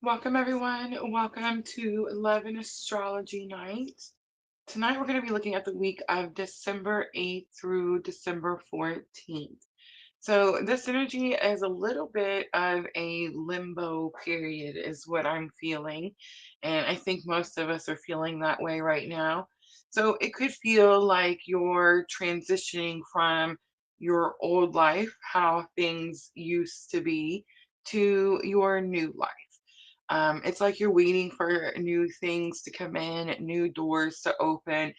Welcome, everyone. Welcome to Love and Astrology Night. Tonight, we're going to be looking at the week of December 8th through December 14th. So, this energy is a little bit of a limbo period, is what I'm feeling. And I think most of us are feeling that way right now. So, it could feel like you're transitioning from your old life, how things used to be, to your new life. It's like you're waiting for new things to come in, new doors to open.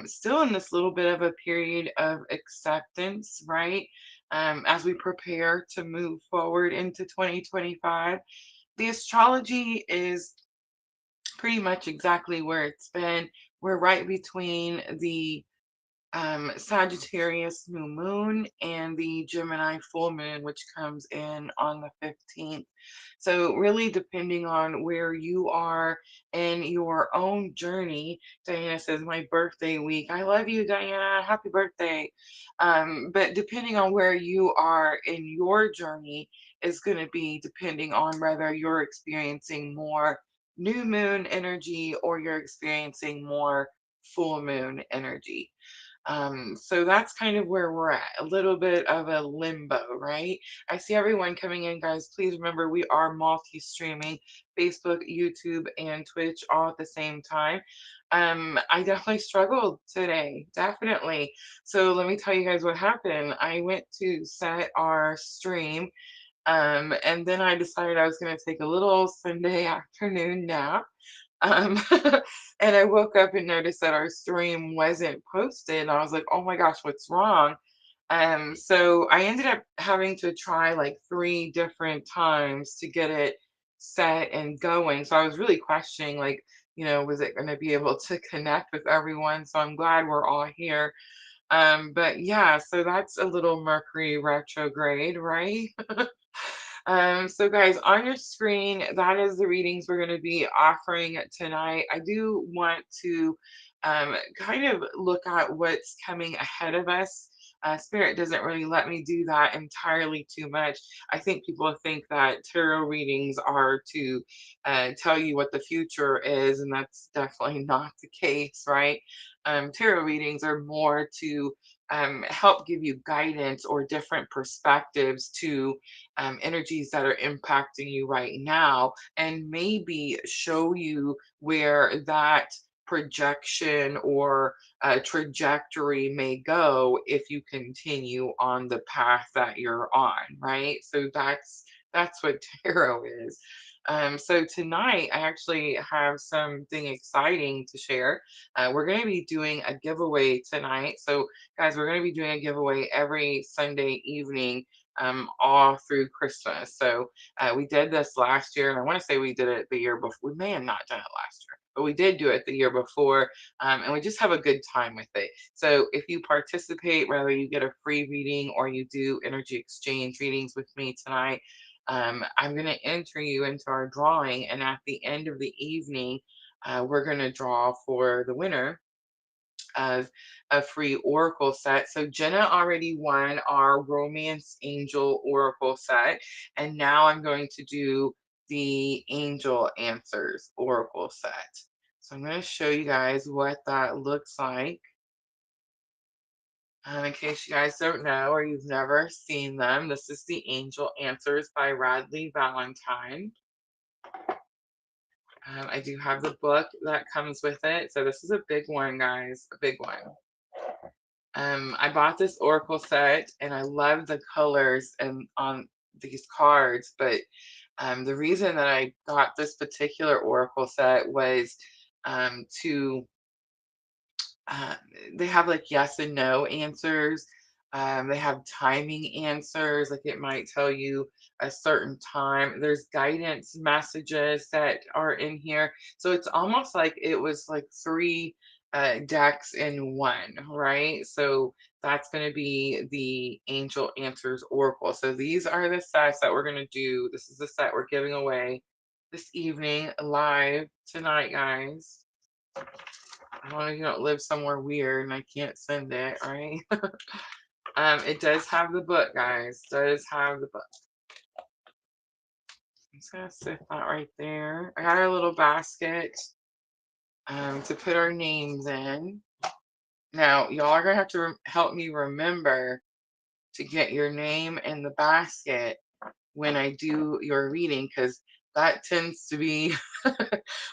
Still in this little bit of a period of acceptance, right? As we prepare to move forward into 2025. The astrology is pretty much exactly where it's been. We're right between the Sagittarius new moon and the Gemini full moon, which comes in on the 15th. So, really, depending on where you are in your own journey, Diana says, my birthday week. I love you, Diana. Happy birthday. But depending on where you are in your journey, is going to be depending on whether you're experiencing more new moon energy or you're experiencing more full moon energy. So that's kind of where we're at, a little bit of a limbo, right? I see everyone coming in, guys. Please remember we are multi streaming Facebook, YouTube, and Twitch all at the same time. I definitely struggled today, definitely. So let me tell you guys what happened. I went to set our stream, and then I decided I was going to take a little Sunday afternoon nap. Um, and I woke up and noticed that our stream wasn't posted. And I was like, oh my gosh, what's wrong? So I ended up having to try like three different times to get it set and going. So I was really questioning, like, was it going to be able to connect with everyone? So I'm glad we're all here. But yeah, so that's a little Mercury retrograde, right? So guys, on your screen, that is the readings we're going to be offering tonight. I do want to kind of look at what's coming ahead of us. Spirit doesn't really let me do that entirely too much. I think people think that tarot readings are to tell you what the future is, and that's definitely not the case, right? Tarot readings are more to help give you guidance or different perspectives to energies that are impacting you right now, and maybe show you where that projection or trajectory may go if you continue on the path that you're on, right? So that's what tarot is. So tonight I actually have something exciting to share. We're going to be doing a giveaway tonight. So guys, we're going to be doing a giveaway every Sunday evening, all through Christmas. So we did this last year, and I want to say we did it the year before. We may have not done it last year, but we did do it the year before, and we just have a good time with it. So if you participate, whether you get a free reading or you do energy exchange readings with me tonight, I'm going to enter you into our drawing, and at the end of the evening, we're going to draw for the winner of a free oracle set. So Jenna already won our Romance Angel Oracle set, and now I'm going to do the Angel Answers Oracle set. So I'm going to show you guys what that looks like. In case you guys don't know or you've never seen them, this is the Angel Answers by Radley Valentine. I do have the book that comes with it. So this is a big one, guys, a big one. I bought this Oracle set and I love the colors and on these cards, but the reason that I got this particular Oracle set was to uh, they have like yes and no answers. They have timing answers, like it might tell you a certain time. There's guidance messages that are in here. So it's almost like it was like three decks in one, right? So that's going to be the Angel Answers Oracle. So these are the sets that we're going to do. This is the set we're giving away this evening live tonight, guys. As long as you don't live somewhere weird and I can't send it, right? It does have the book, guys. Does have the book. just gonna sit that right there. I got our little basket to put our names in. Now, y'all are gonna have to help me remember to get your name in the basket when I do your reading, because that tends to be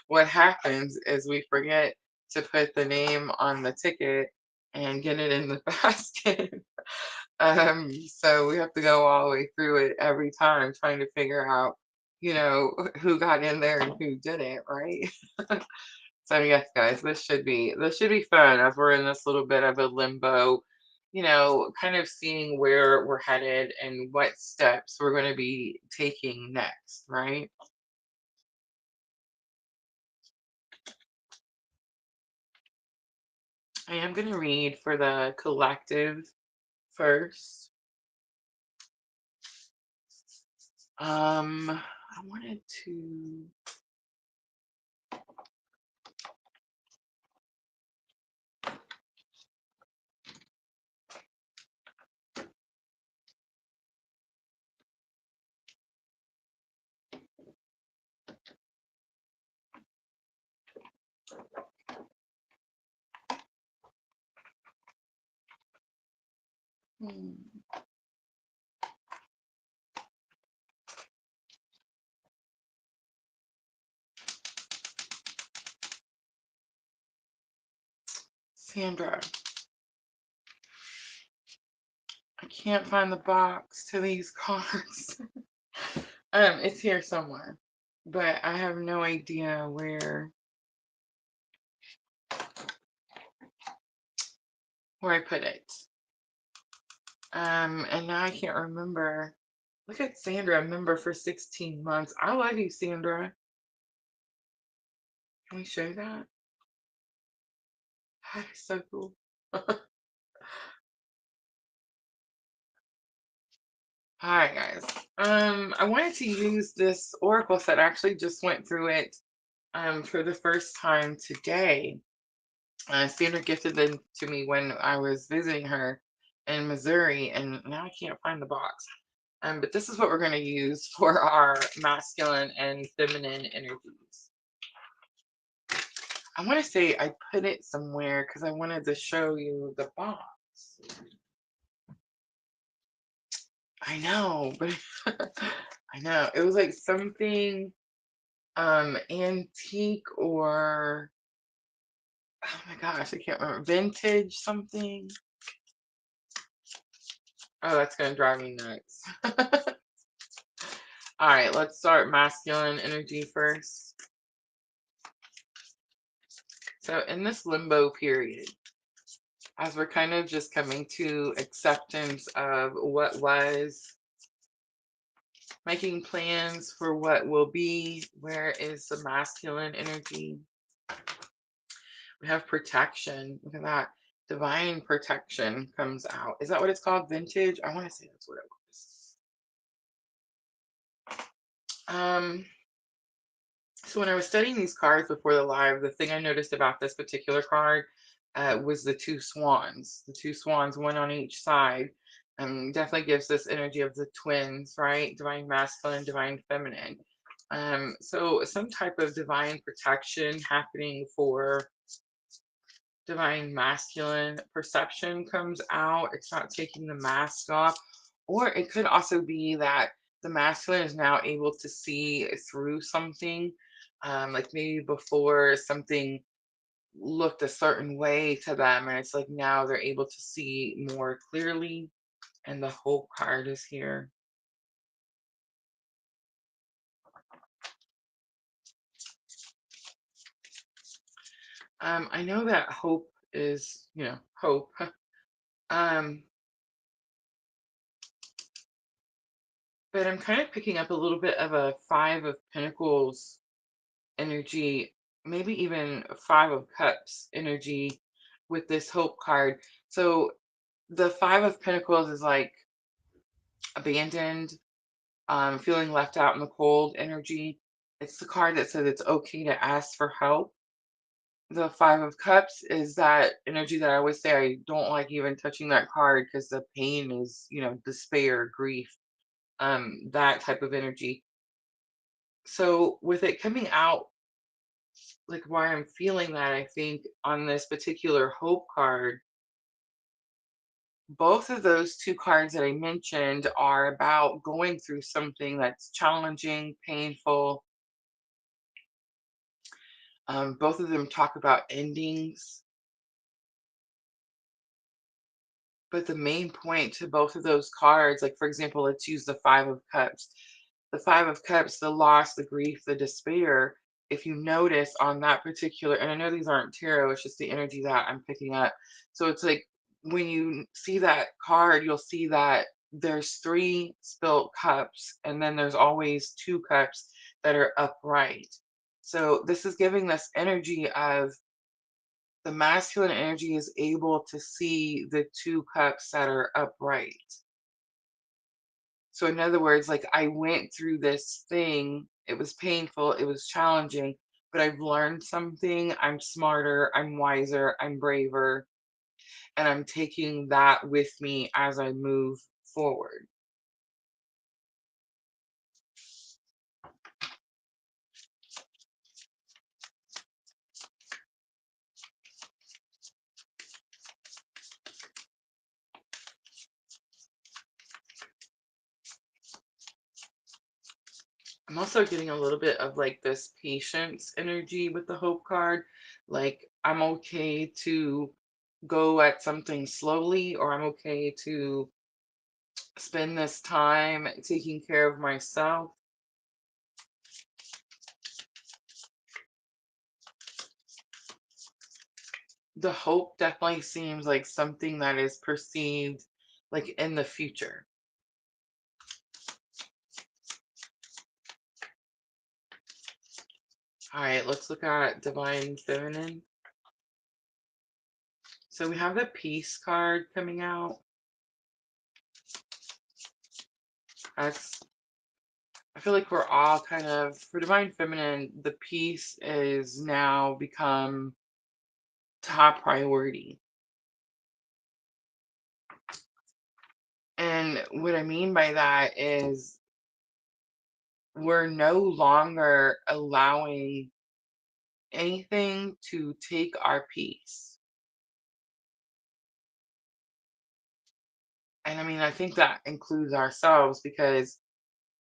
what happens is we forget to put the name on the ticket and get it in the basket. So we have to go all the way through it every time trying to figure out, who got in there and who didn't, right? So yes, guys, this should be fun as we're in this little bit of a limbo, kind of seeing where we're headed and what steps we're going to be taking next, right? I am going to read for the collective first. I wanted to. Hmm, Sandra, I can't find the box to these cards. It's here somewhere, but I have no idea where I put it. And now I can't remember. Look at Sandra, a member for 16 months. I love you, Sandra. Can we show that? That is so cool. Hi guys. I wanted to use this oracle set. I actually just went through it for the first time today. Sandra gifted them to me when I was visiting her in Missouri, and now I can't find the box. But this is what we're going to use for our masculine and feminine energies. I want to say I put it somewhere because I wanted to show you the box. I know, but I know it was like something antique or oh my gosh, I can't remember, vintage something. Oh, that's gonna drive me nuts. All right, let's start masculine energy first. So in this limbo period, as we're kind of just coming to acceptance of what was, making plans for what will be, where is the masculine energy? We have protection. Look at that. Divine protection comes out. Is that what it's called? Vintage? I want to say that's what it was. So when I was studying these cards before the live, the thing I noticed about this particular card was the two swans. The two swans, one on each side. Definitely gives this energy of the twins, right? Divine masculine, divine feminine. So some type of divine protection happening for divine masculine perception comes out. It's not taking the mask off. Or it could also be that the masculine is now able to see through something. Like maybe before something looked a certain way to them, and it's like now they're able to see more clearly. And the hope card is here. I know that hope is, hope. um, but I'm kind of picking up a little bit of a Five of Pentacles energy, maybe even Five of Cups energy with this hope card. So the Five of Pentacles is like abandoned, feeling left out in the cold energy. It's the card that says it's okay to ask for help. The Five of Cups is that energy that I always say I don't like even touching that card because the pain is, despair, grief, that type of energy. So with it coming out, like why I'm feeling that, I think on this particular hope card, both of those two cards that I mentioned are about going through something that's challenging, painful. Both of them talk about endings, but the main point to both of those cards, like for example, let's use the Five of Cups. The Five of Cups, the loss, the grief, the despair. If you notice on that particular, and I know these aren't tarot, it's just the energy that I'm picking up. So it's like when you see that card, you'll see that there's three spilt cups, and then there's always two cups that are upright. So this is giving this energy of the masculine energy is able to see the two cups that are upright. So in other words, like I went through this thing, it was painful, it was challenging, but I've learned something, I'm smarter, I'm wiser, I'm braver, and I'm taking that with me as I move forward. I'm also getting a little bit of like this patience energy with the hope card. Like I'm okay to go at something slowly, or I'm okay to spend this time taking care of myself. The hope definitely seems like something that is perceived like in the future. All right, let's look at divine feminine. So we have the peace card coming out. That's, I feel like we're all kind of, for divine feminine, the peace is now become top priority. And what I mean by that is we're no longer allowing anything to take our peace. And I mean, I think that includes ourselves because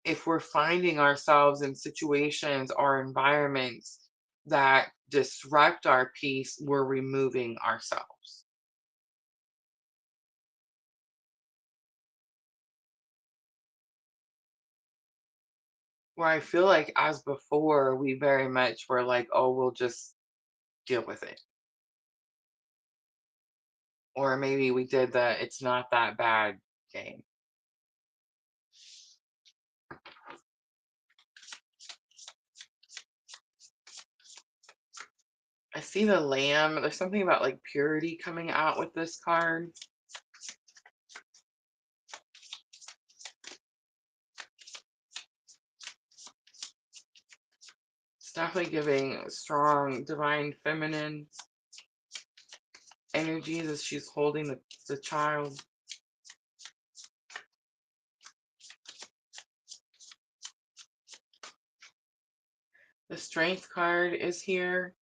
if we're finding ourselves in situations or environments that disrupt our peace, we're removing ourselves. Where I feel like as before, we very much were like, oh, we'll just deal with it. Or maybe we did the it's not that bad game. I see the lamb. There's something about like purity coming out with this card. It's definitely giving strong divine feminine energies as she's holding the child. The strength card is here.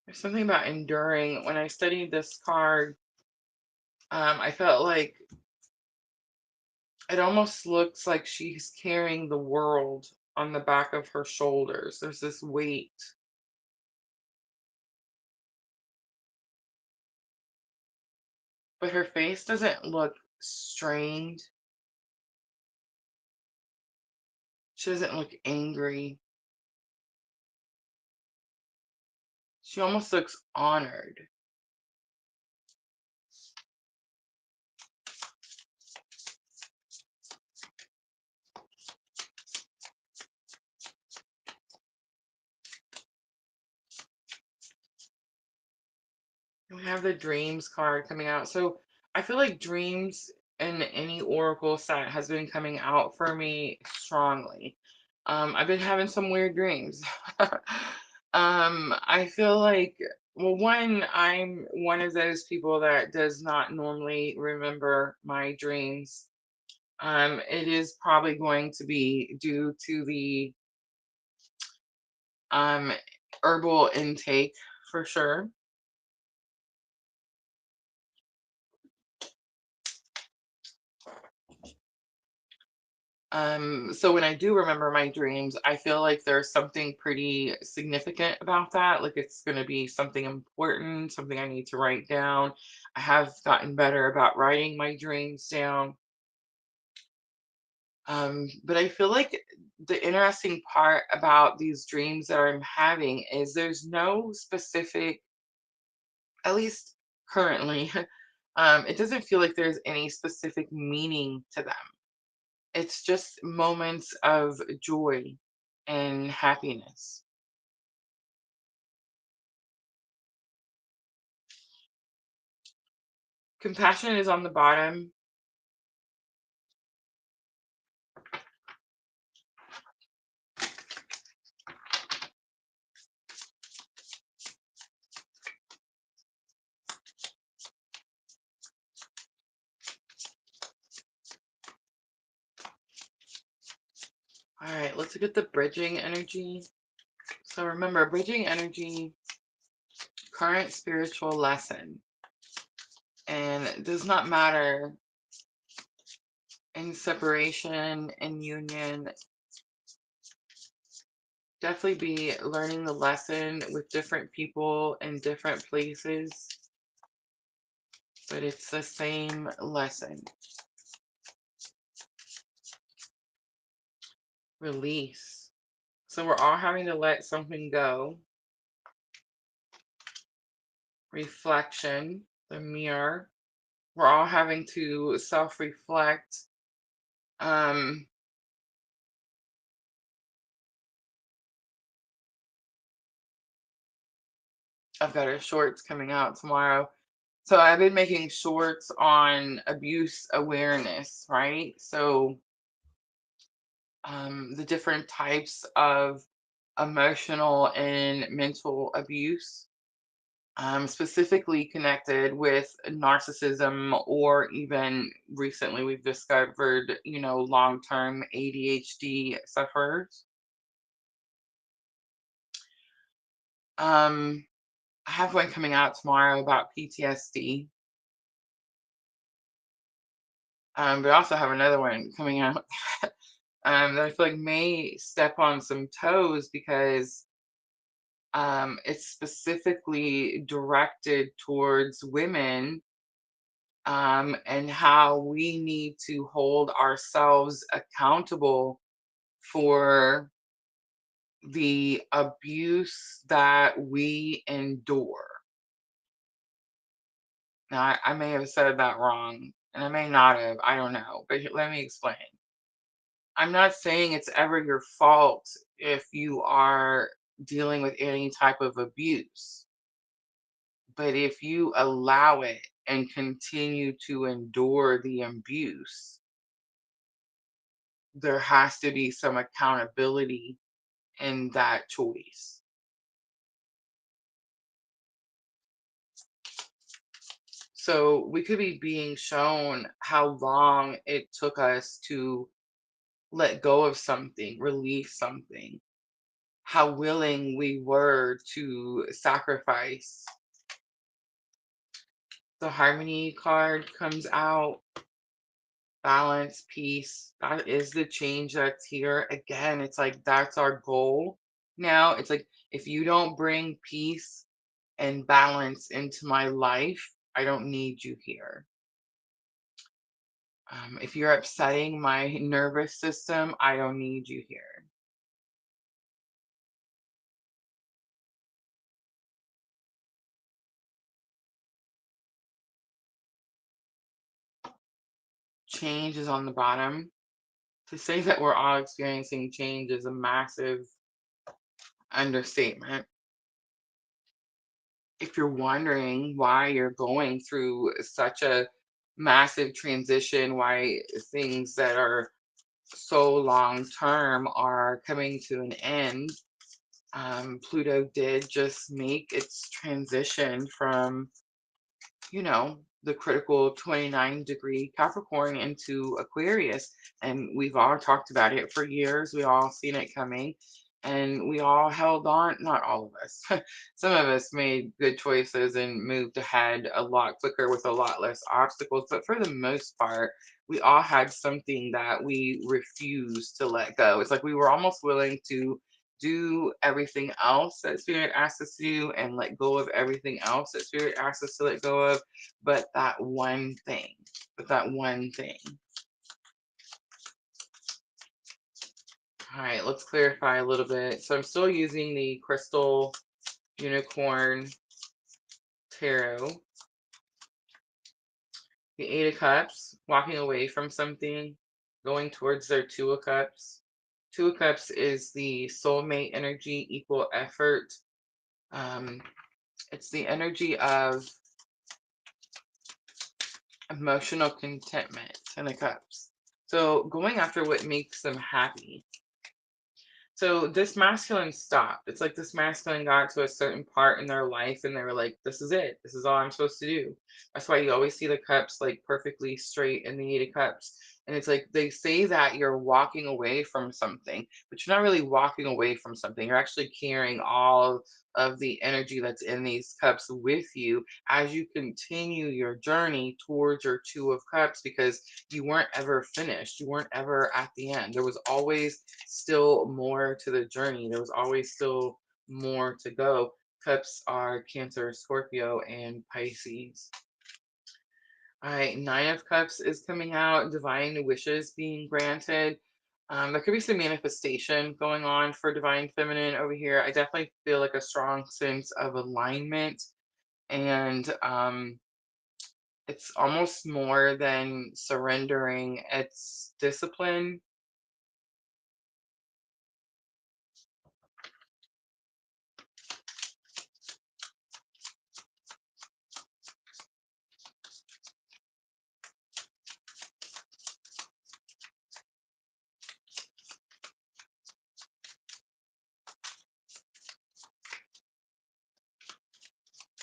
There's something about enduring. When I studied this card, I felt like it almost looks like she's carrying the world on the back of her shoulders. There's this weight, but her face doesn't look strained. She doesn't look angry. She almost looks honored. We have the dreams card coming out. So I feel like dreams in any oracle set has been coming out for me strongly. I've been having some weird dreams. I feel like, well, one, I'm one of those people that does not normally remember my dreams. It is probably going to be due to the um, herbal intake for sure. So when I do remember my dreams, I feel like there's something pretty significant about that. Like it's going to be something important, something I need to write down. I have gotten better about writing my dreams down. But I feel like the interesting part about these dreams that I'm having is there's no specific, at least currently, it doesn't feel like there's any specific meaning to them. It's just moments of joy and happiness. Compassion is on the bottom. All right, let's look at the bridging energy. So remember, bridging energy, current spiritual lesson. And it does not matter in separation and union. Definitely be learning the lesson with different people in different places, but it's the same lesson. Release. So we're all having to let something go. Reflection, the mirror. We're all having to self-reflect. Um, I've got a shorts coming out tomorrow. So I've been making shorts on abuse awareness, right? So the different types of emotional and mental abuse, specifically connected with narcissism, or even recently we've discovered, long-term ADHD sufferers. Um, I have one coming out tomorrow about PTSD, but I also have another one coming out that I feel like may step on some toes because it's specifically directed towards women, and how we need to hold ourselves accountable for the abuse that we endure. Now, I may have said that wrong, and I may not have, I don't know, but let me explain. I'm not saying it's ever your fault if you are dealing with any type of abuse, but if you allow it and continue to endure the abuse, there has to be some accountability in that choice. So we could be being shown how long it took us to let go of something, release something, how willing we were to sacrifice. The harmony card comes out, balance, peace. That is the change that's here. Again, it's like that's our goal. Now, it's like if you don't bring peace and balance into my life, I don't need you here. If you're upsetting my nervous system, I don't need you here. Change is on the bottom. To say that we're all experiencing change is a massive understatement. If you're wondering why you're going through such a massive transition, why things that are so long term are coming to an end, Pluto did just make its transition from, the critical 29-degree Capricorn into Aquarius. And we've all talked about it for years. We all seen it coming. And we all held on, not all of us. Some of us made good choices and moved ahead a lot quicker with a lot less obstacles. But for the most part, we all had something that we refused to let go. It's like we were almost willing to do everything else that spirit asked us to do and let go of everything else that spirit asked us to let go of, but that one thing, but that one thing. All right, let's clarify a little bit. So I'm still using the crystal unicorn tarot. The Eight of Cups, walking away from something, going towards their Two of Cups. Two of Cups is the soulmate energy, equal effort. Um, it's the energy of emotional contentment in the cups. So going after what makes them happy. So this masculine stopped. It's like this masculine got to a certain part in their life and they were like, this is it. This is all I'm supposed to do. That's why you always see the cups like perfectly straight in the Eight of Cups. And it's like they say that you're walking away from something, but you're not really walking away from something. You're actually carrying all of the energy that's in these cups with you as you continue your journey towards your Two of Cups, because you weren't ever finished. You weren't ever at the end. There was always still more to the journey. There was always still more to go. Cups are Cancer, Scorpio, and Pisces. All right, Nine of Cups is coming out, divine wishes being granted. There could be some manifestation going on for divine feminine over here. I definitely feel like a strong sense of alignment, and it's almost more than surrendering, it's discipline.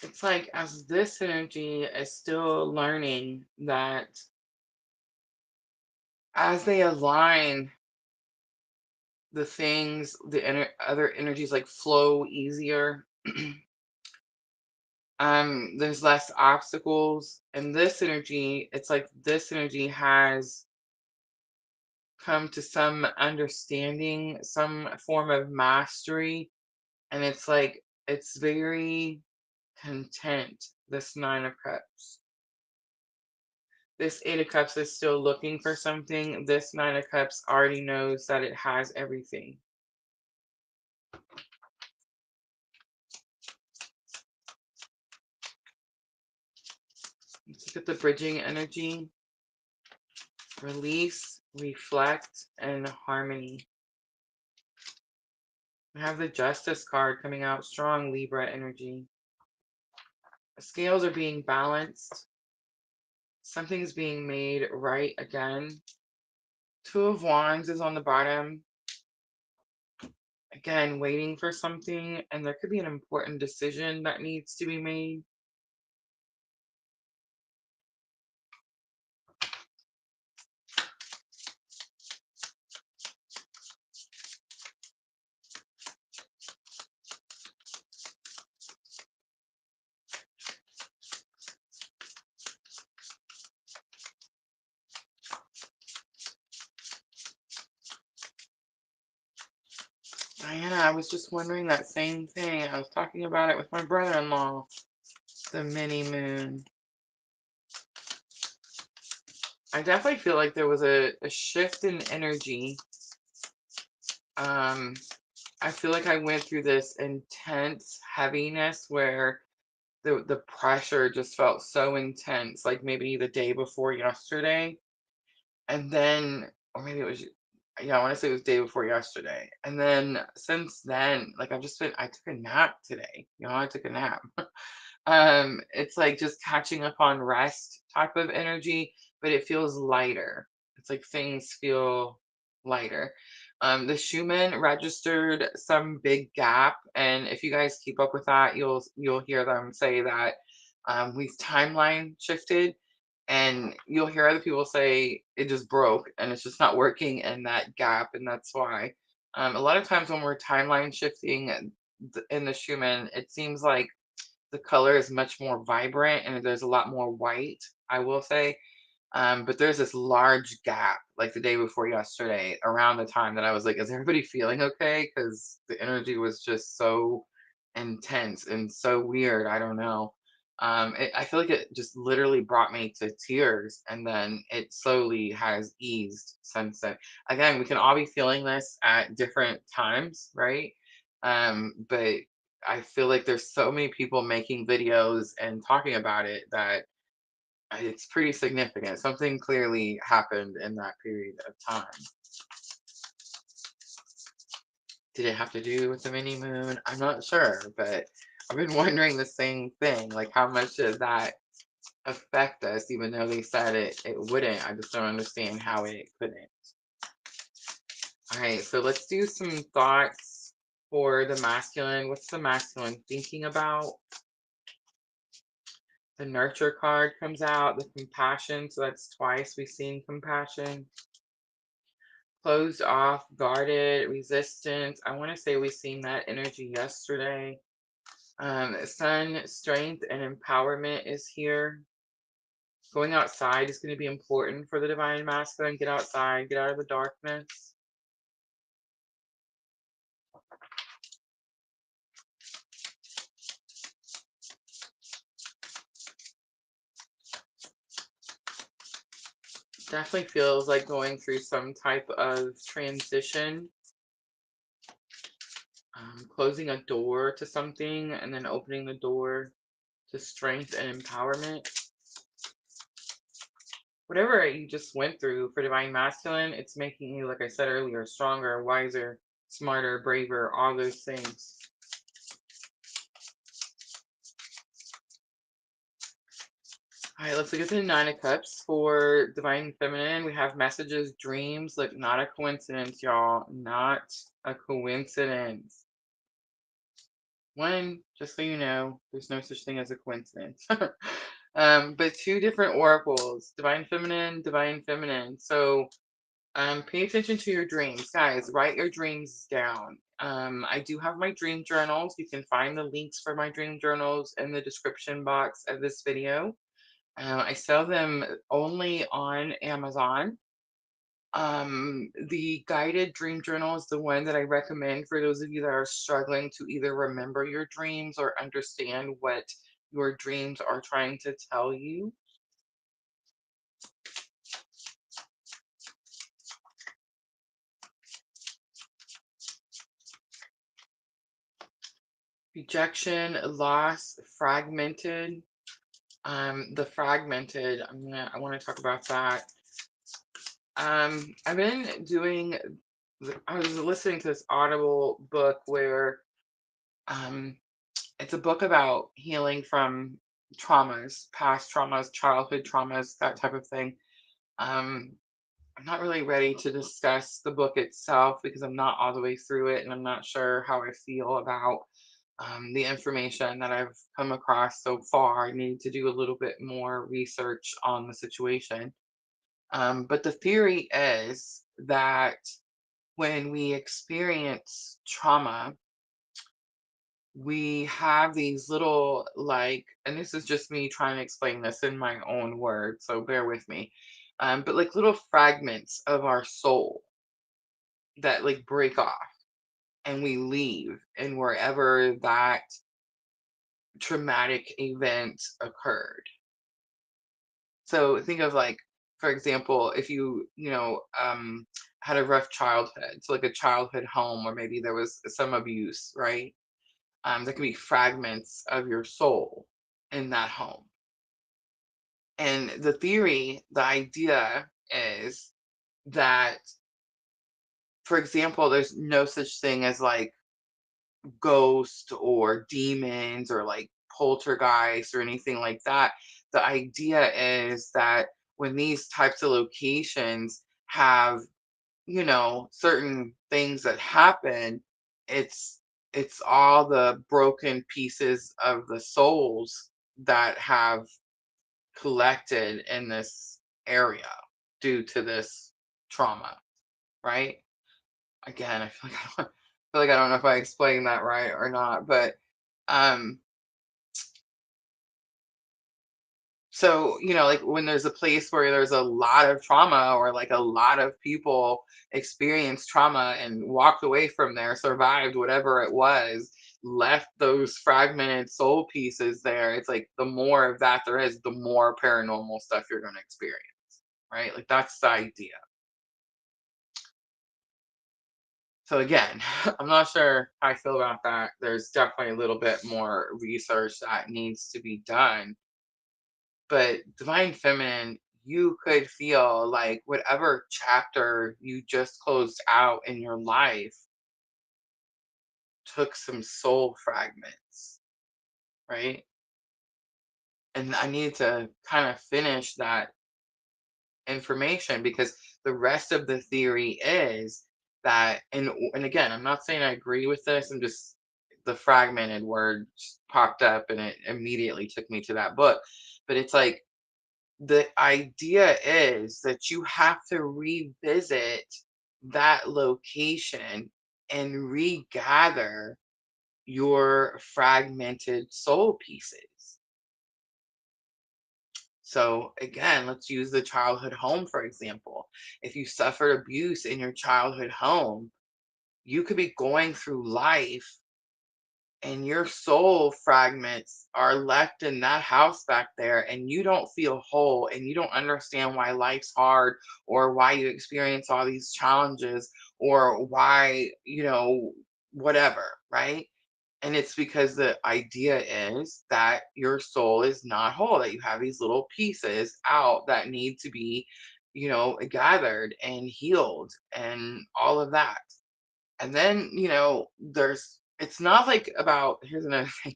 It's like as this energy is still learning that as they align the things, the other energies like flow easier. There's less obstacles. And this energy, it's like this energy has come to some understanding, some form of mastery. And it's like it's very content, this Nine of Cups. This Eight of Cups is still looking for something. This Nine of Cups already knows that it has everything. Let's look at the bridging energy. Release, reflect, and harmony. We have the Justice card coming out, strong Libra energy. The scales are being balanced. Something's being made right again. Two of Wands is on the bottom. Again, waiting for something, and there could be an important decision that needs to be made. Diana, I was just wondering that same thing. I was talking about it with my brother-in-law. The mini moon. I definitely feel like there was a shift in energy. I feel like I went through this intense heaviness where the pressure just felt so intense, like maybe the day before yesterday. And then, or maybe it was, yeah, I want to say it was day before yesterday. And then since then, like I took a nap today. I took a nap. It's like just catching up on rest type of energy, but it feels lighter. It's like things feel lighter. The Schumann registered some big gap, and if you guys keep up with that, you'll hear them say that We've timeline shifted, and you'll hear other people say it just broke and it's just not working in that gap, and that's why. A lot of times when we're timeline shifting in the Schumann, it seems like the color is much more vibrant and there's a lot more white, I will say. But there's this large gap, like the day before yesterday, around the time that I was like, "Is everybody feeling okay?" Because the energy was just so intense and so weird. I don't know. I feel like it just literally brought me to tears, and then it slowly has eased since then. Again, we can all be feeling this at different times, right? But I feel like there's so many people making videos and talking about it that it's pretty significant. Something clearly happened in that period of time. Did it have to do with the mini moon? I'm not sure, but I've been wondering the same thing. Like, how much did that affect us, even though they said it wouldn't? I just don't understand how it couldn't. All right, so let's do some thoughts for the masculine. What's the masculine thinking about? The nurture card comes out, the compassion. So that's twice we've seen compassion. Closed off, guarded, resistance. I want to say we seen that energy yesterday. Sun, strength, and empowerment is here. Going outside is going to be important for the divine masculine. Get outside, get out of the darkness. Definitely feels like going through some type of transition. Closing a door to something and then opening the door to strength and empowerment. Whatever you just went through for divine masculine, it's making you, like I said earlier, stronger, wiser, smarter, braver, all those things. All right, let's look at the Nine of Cups for divine feminine. We have messages, dreams. Look, not a coincidence, y'all. Not a coincidence. One, just so you know, there's no such thing as a coincidence. But two different oracles, divine feminine, divine feminine. So pay attention to your dreams, guys. Write your dreams down. I do have my dream journals. You can find the links for my dream journals in the description box of this video. I sell them only on Amazon. The guided dream journal is the one that I recommend for those of you that are struggling to either remember your dreams or understand what your dreams are trying to tell you. Rejection, loss, fragmented. The fragmented, I want to talk about that. I've been doing, I was listening to this Audible book where um, it's a book about healing from traumas, past traumas, childhood traumas, that type of thing. Um, I'm not really ready to discuss the book itself because I'm not all the way through it and I'm not sure how I feel about the information that I've come across so far. I need to do a little bit more research on the situation. But the theory is that when we experience trauma, we have these little, like, and this is just me trying to explain this in my own words, so bear with me. But like little fragments of our soul that like break off and we leave and wherever that traumatic event occurred. So think of like, for example, if you had a rough childhood, so like a childhood home, or maybe there was some abuse, right? There can be fragments of your soul in that home. And the theory, the idea is that, for example, there's no such thing as like ghosts or demons or like poltergeist or anything like that. The idea is that when these types of locations have, certain things that happen, it's it's all the broken pieces of the souls that have collected in this area due to this trauma, right? Again, I feel like I don't know if I explained that right or not, but um so, like when there's a place where there's a lot of trauma or like a lot of people experienced trauma and walked away from there, survived whatever it was, left those fragmented soul pieces there, it's like the more of that there is, the more paranormal stuff you're going to experience, right? Like that's the idea. So again, I'm not sure how I feel about that. There's definitely a little bit more research that needs to be done. But divine feminine, you could feel like whatever chapter you just closed out in your life took some soul fragments, right? And I need to kind of finish that information because the rest of the theory is that, and again, I'm not saying I agree with this, I'm just, the fragmented word just popped up and it immediately took me to that book. But it's like the idea is that you have to revisit that location and regather your fragmented soul pieces. So, again, let's use the childhood home, for example. If you suffered abuse in your childhood home, you could be going through life and your soul fragments are left in that house back there and you don't feel whole and you don't understand why life's hard or why you experience all these challenges or why, whatever, right? And it's because the idea is that your soul is not whole, that you have these little pieces out that need to be, gathered and healed and all of that. And then, it's not like about, here's another thing.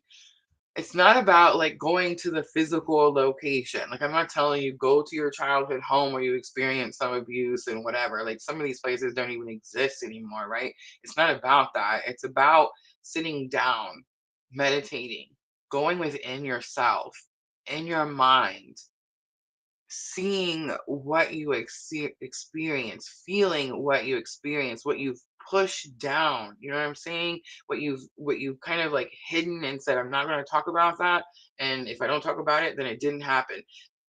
It's not about like going to the physical location. Like, I'm not telling you go to your childhood home where you experience some abuse and whatever. Like, some of these places don't even exist anymore, right? It's not about that. It's about sitting down, meditating, going within yourself, in your mind, seeing what you experience, feeling what you experience, what you've pushed down. You know what I'm saying? What you've kind of like hidden and said, I'm not going to talk about that. And if I don't talk about it, then it didn't happen.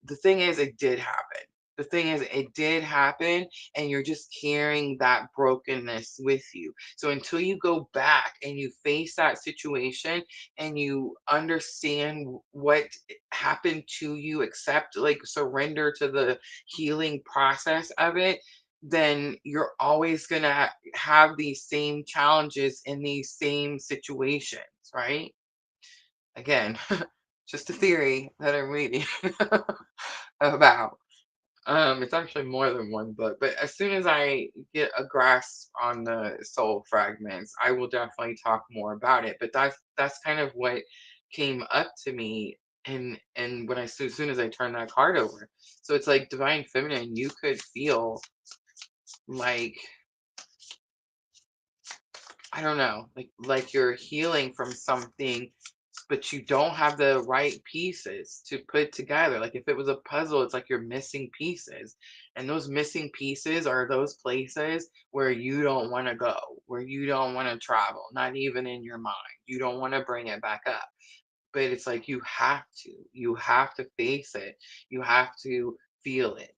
The thing is, it did happen. The thing is, it did happen, and you're just carrying that brokenness with you. So until you go back and you face that situation and you understand what happened to you, accept, like surrender to the healing process of it, then you're always going to have these same challenges in these same situations, right? Again, just a theory that I'm reading about. It's actually more than one book, but as soon as I get a grasp on the soul fragments, I will definitely talk more about it. But that's kind of what came up to me, and when as soon as I turned that card over. So it's like divine feminine, you could feel like, I don't know, like you're healing from something, but you don't have the right pieces to put together. Like if it was a puzzle, it's like you're missing pieces. And those missing pieces are those places where you don't want to go, where you don't want to travel, not even in your mind. You don't want to bring it back up. But it's like you have to. You have to face it. You have to feel it.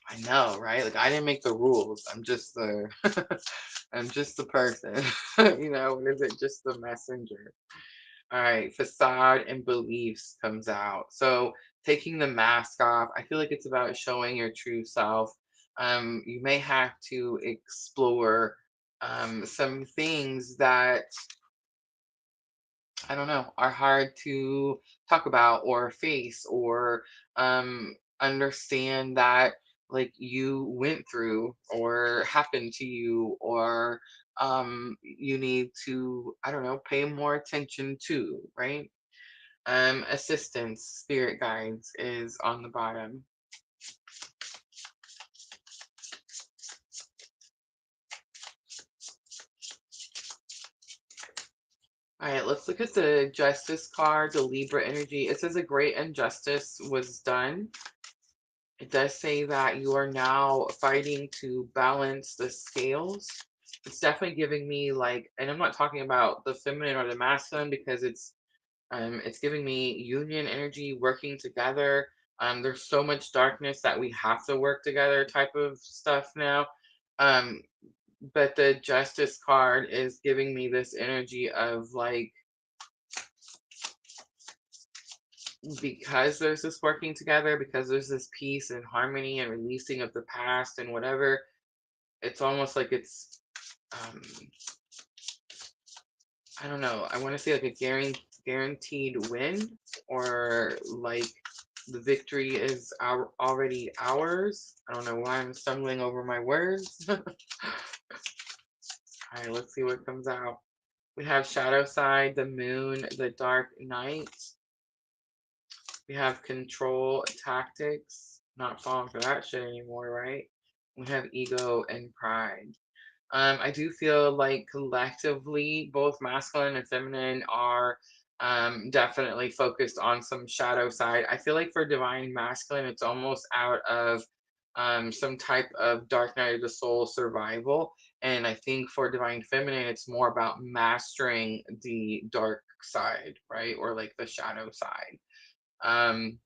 I know, right? Like I didn't make the rules. I'm just the I'm just the person. What is it? Just the messenger. All right, facade and beliefs comes out. So taking the mask off, I feel like it's about showing your true self. You may have to explore some things that, I don't know, are hard to talk about or face or understand that like you went through or happened to you or you need to, I don't know, pay more attention to, right? Assistance, spirit guides is on the bottom. All right, let's look at the Justice card, the Libra energy. It says a great injustice was done. It does say that you are now fighting to balance the scales. It's definitely giving me like, and I'm not talking about the feminine or the masculine because it's giving me union energy, working together. There's so much darkness that we have to work together type of stuff now. Um, but the Justice card is giving me this energy of like, because there's this working together, because there's this peace and harmony and releasing of the past and whatever, it's almost like it's um I don't know, I want to say like a guaranteed win, or like the victory is already ours. I don't know why I'm stumbling over my words. All right, let's see what comes out. We have shadow side, the moon, the dark night. We have control tactics, not falling for that shit anymore, right? We have ego and pride. I do feel like collectively, both masculine and feminine are definitely focused on some shadow side. I feel like for divine masculine, it's almost out of some type of dark night of the soul survival. And I think for divine feminine, it's more about mastering the dark side, right? Or like the shadow side. Um,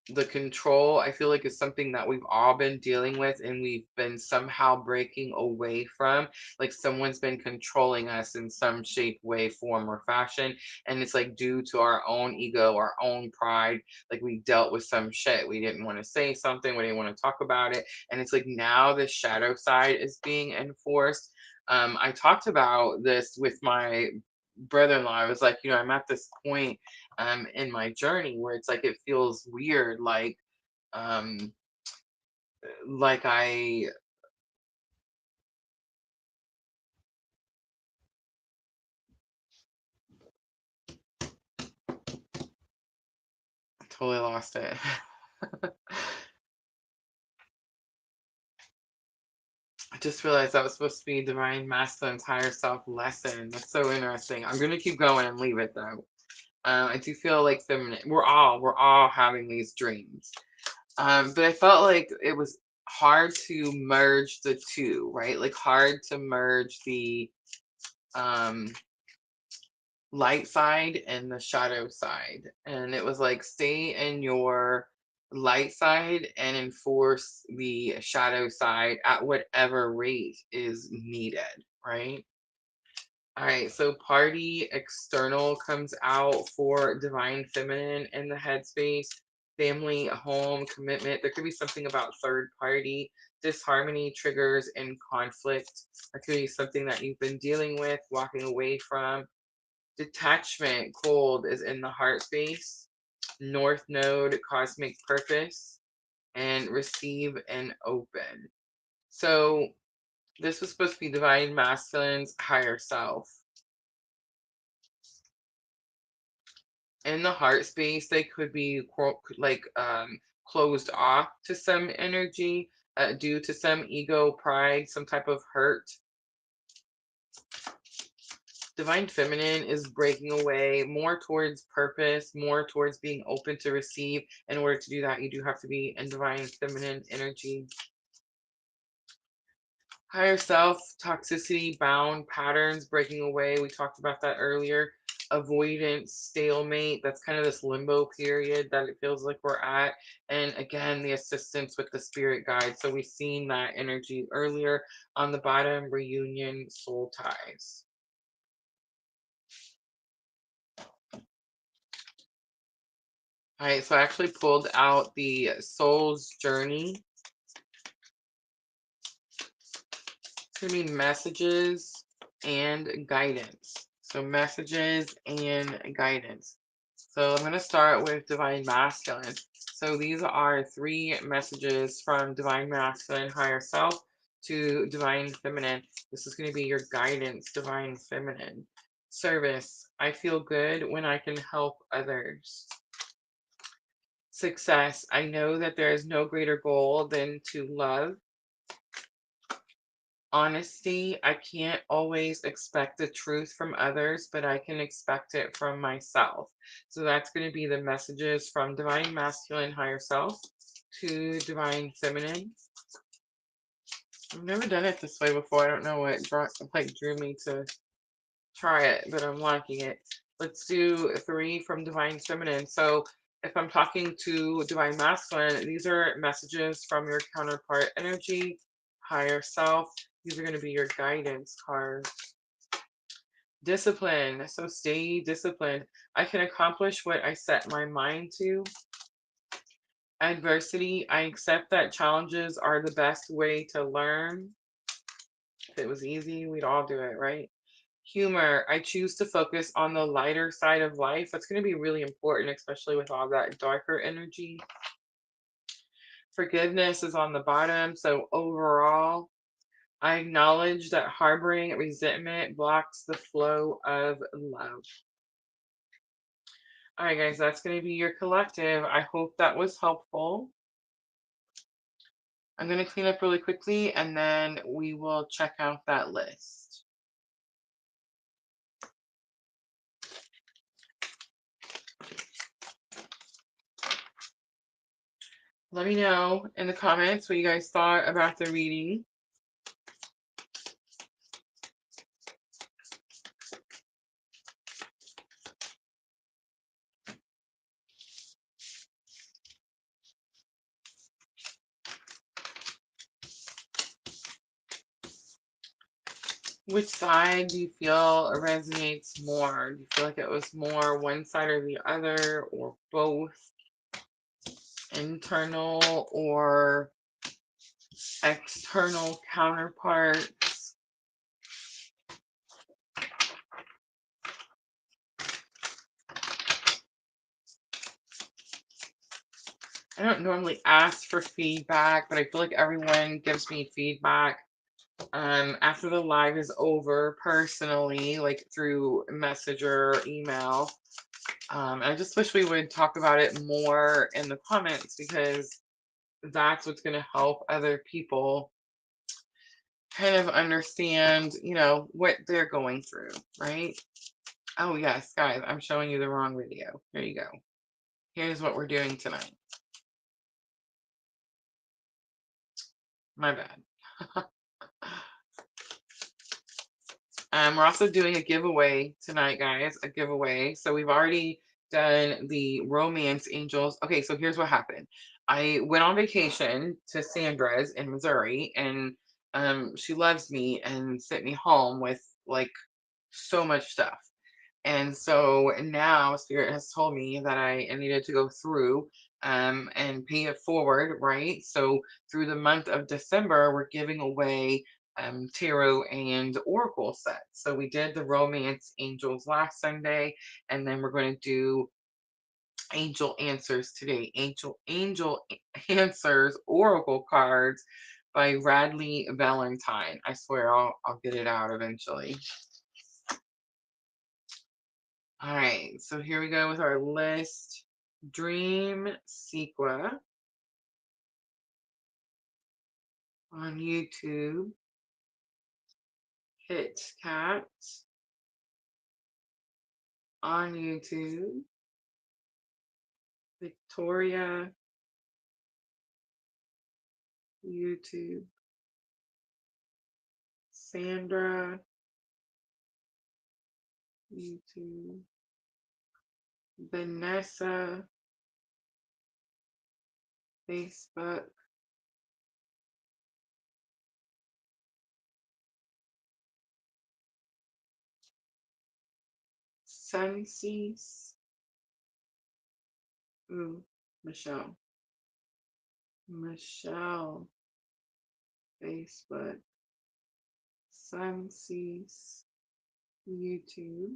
the control, I feel like, is something that we've all been dealing with and we've been somehow breaking away from. Like someone's been controlling us in some shape, way, form, or fashion. And it's like due to our own ego, our own pride. Like we dealt with some shit. We didn't want to say something, we didn't want to talk about it. And it's like now the shadow side is being enforced. I talked about this with my brother-in-law. I was like, I'm at this point in my journey where it's like it feels weird, um like I totally lost it. I just realized that was supposed to be divine masculine's higher self lesson. That's so interesting. I'm gonna keep going and leave it though. I do feel like feminine, we're all having these dreams. But I felt like it was hard to merge the two, right? Like hard to merge the um light side and the shadow side. And it was like stay in your light side and enforce the shadow side at whatever rate is needed, right? All right, so party external comes out for divine feminine in the headspace, family, home, commitment. There could be something about third party, disharmony, triggers, and conflict. That could be something that you've been dealing with, walking away from. Detachment, cold, is in the heart space. North node, cosmic purpose, and receive and open. So this was supposed to be divine masculine's higher self. In the heart space, they could be closed off to some energy due to some ego, pride, some type of hurt. Divine feminine is breaking away more towards purpose, more towards being open to receive. In order to do that, you do have to be in divine feminine energy. Higher self, toxicity, bound patterns, breaking away. We talked about that earlier. Avoidance, stalemate. That's kind of this limbo period that it feels like we're at. And again, the assistance with the spirit guide. So we've seen that energy earlier on the bottom, reunion, soul ties. All right, so I actually pulled out the soul's journey. It's going to be messages and guidance. So messages and guidance. So I'm going to start with divine masculine. So these are 3 messages from divine masculine higher self to divine feminine. This is going to be your guidance, divine feminine. Service. I feel good when I can help others. Success. I know that there is no greater goal than to love. Honesty, I can't always expect the truth from others, but I can expect it from myself. So that's going to be the messages from Divine Masculine Higher Self to Divine Feminine. I've never done it this way before. I don't know what drew me to try it, but I'm liking it. Let's do 3 from Divine Feminine. So if I'm talking to Divine Masculine, these are messages from your counterpart energy, higher self. These are going to be your guidance cards. Discipline. So stay disciplined. I can accomplish what I set my mind to. Adversity. I accept that challenges are the best way to learn. If it was easy, we'd all do it, right? Humor. I choose to focus on the lighter side of life. That's going to be really important, especially with all that darker energy. Forgiveness is on the bottom. So overall, I acknowledge that harboring resentment blocks the flow of love. All right, guys, that's going to be your collective. I hope that was helpful. I'm going to clean up really quickly and then we will check out that list. Let me know in the comments what you guys thought about the reading. Which side do you feel resonates more? Do you feel like it was more one side or the other, or both? Internal or external counterparts? I don't normally ask for feedback, but I feel like everyone gives me feedback after the live is over personally, like through messenger, email. I just wish we would talk about it more in the comments because that's what's going to help other people kind of understand, what they're going through, right? Oh, yes, guys, I'm showing you the wrong video. Here you go. Here's what we're doing tonight. My bad. We're also doing a giveaway tonight, guys. A giveaway. So we've already done the romance angels. Okay, so here's what happened. I went on vacation to Sandra's in Missouri, and she loves me and sent me home with like so much stuff. And so now Spirit has told me that I needed to go through and pay it forward, right? So through the month of December, we're giving away tarot and oracle sets. So we did the romance angels last Sunday, and then we're going to do angel answers today. Angel answers oracle cards by Radley Valentine. I swear I'll get it out eventually. All right, so here we go with our list. Dream Sequa on YouTube. Hit Cat on YouTube. Victoria, YouTube. Sandra, YouTube. Vanessa, Facebook. Suncease. Ooh, Michelle. Michelle, Facebook. Suncease, YouTube.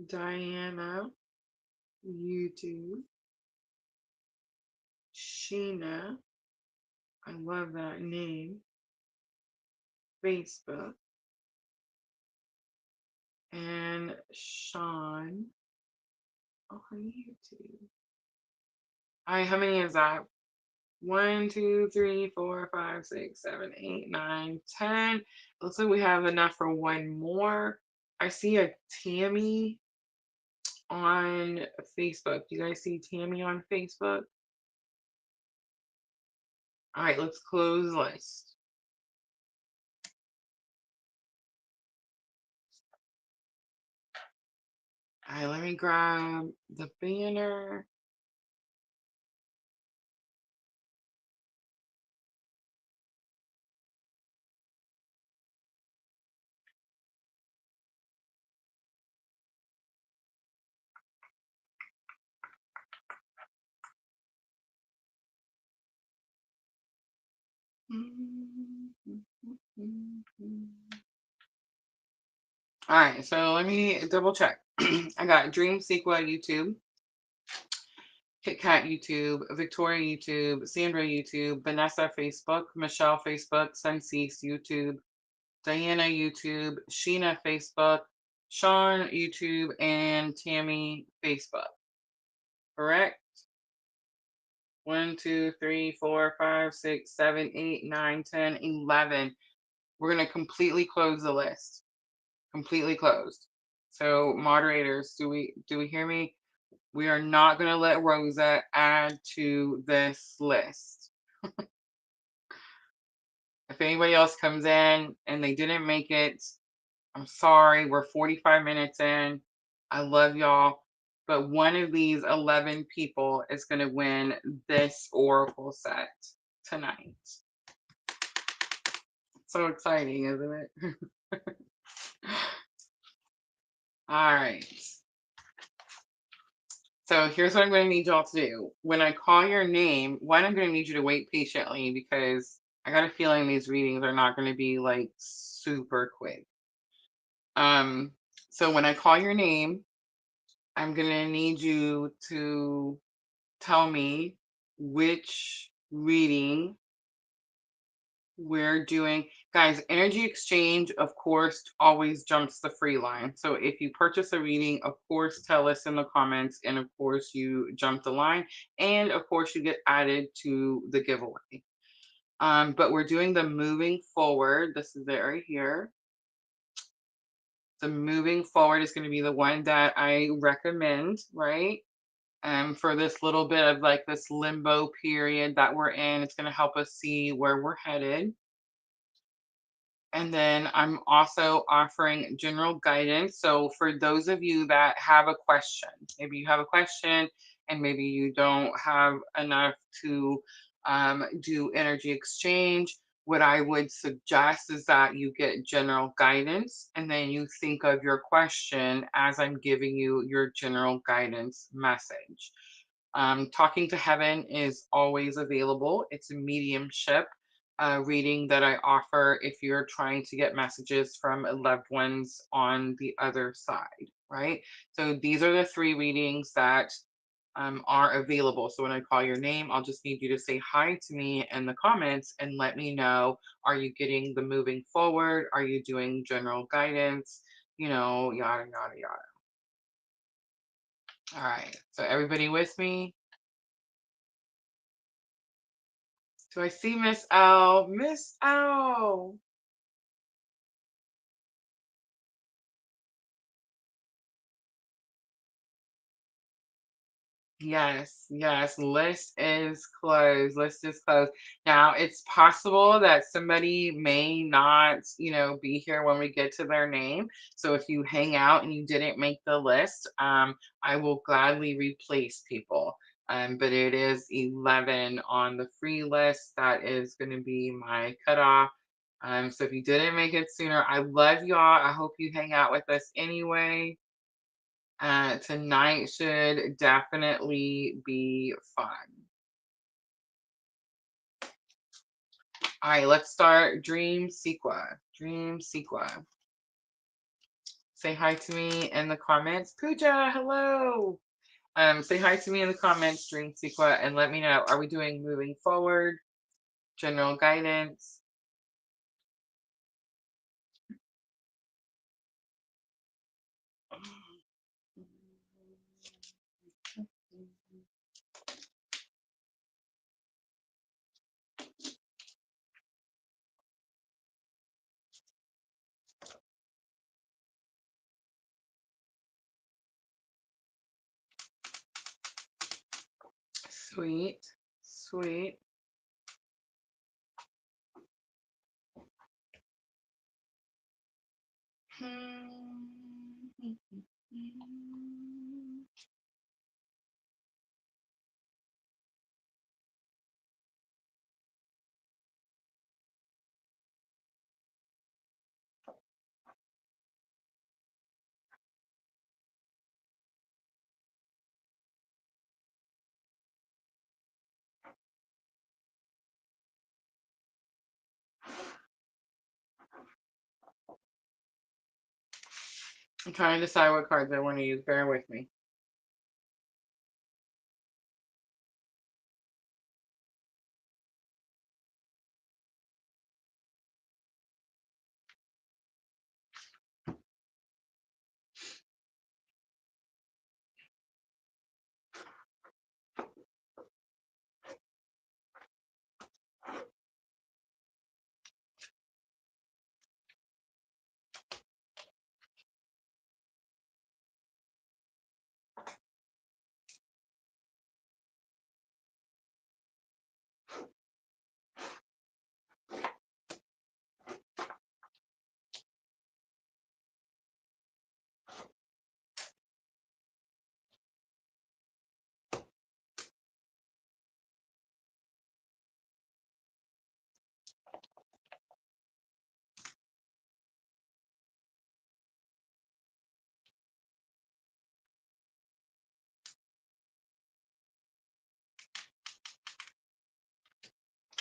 Diana, YouTube. Sheena, I love that name. Facebook. And Sean on YouTube. All right, how many is that? 1, 2, 3, 4, 5, 6, 7, 8, 9, 10. Looks like we have enough for one more. I see a Tammy on Facebook. Do you guys see Tammy on Facebook? All right, let's close list. All right, let me grab the banner. All right, so let me double check. I got Dream Sequel YouTube, Kit Kat YouTube, Victoria YouTube, Sandra YouTube, Vanessa Facebook, Michelle Facebook, Suncease YouTube, Diana YouTube, Sheena Facebook, Sean YouTube, and Tammy Facebook. Correct? 1, 2, 3, 4, 5, 6, 7, 8, 9, 10, 11. We're going to completely close the list. Completely closed. So moderators, do we hear me? We are not going to let Rosa add to this list. If anybody else comes in and they didn't make it, I'm sorry. We're 45 minutes in. I love y'all. But one of these 11 people is going to win this Oracle set tonight. So exciting, isn't it? All right. So here's what I'm going to need y'all to do. When I call your name, one, I'm going to need you to wait patiently because I got a feeling these readings are not going to be like super quick. Um, so when I call your name, I'm going to need you to tell me which reading we're doing. Guys, energy exchange, of course, always jumps the free line. So if you purchase a reading, of course, tell us in the comments, and of course, you jump the line, and of course, you get added to the giveaway. But we're doing the moving forward. This is it right here. The moving forward is going to be the one that I recommend, right? For this little bit of like this limbo period that we're in, it's going to help us see where we're headed. And then I'm also offering general guidance. So for those of you that have a question, maybe you have a question and maybe you don't have enough to do energy exchange, what I would suggest is that you get general guidance and then you think of your question as I'm giving you your general guidance message. Talking to Heaven is always available. It's a mediumship reading that I offer if you're trying to get messages from loved ones on the other side, right? So these are the three readings that are available. So when I call your name, I'll just need you to say hi to me in the comments and let me know, are you getting the moving forward? Are you doing general guidance? You know, yada, yada, yada. All right. So everybody with me? Do I see Miss L? Miss L. Yes, yes. List is closed. List is closed. Now, it's possible that somebody may not, be here when we get to their name. So if you hang out and you didn't make the list, I will gladly replace people. But it is 11 on the free list. That is going to be my cutoff. So if you didn't make it sooner, I love y'all. I hope you hang out with us anyway. Tonight should definitely be fun. All right, let's start Dream Sequa. Dream Sequa. Say hi to me in the comments. Pooja, hello. Say hi to me in the comments, Dream Sequa, and let me know. Are we doing moving forward? General guidance? Sweet. Sweet. I'm trying to decide what cards I want to use. Bear with me.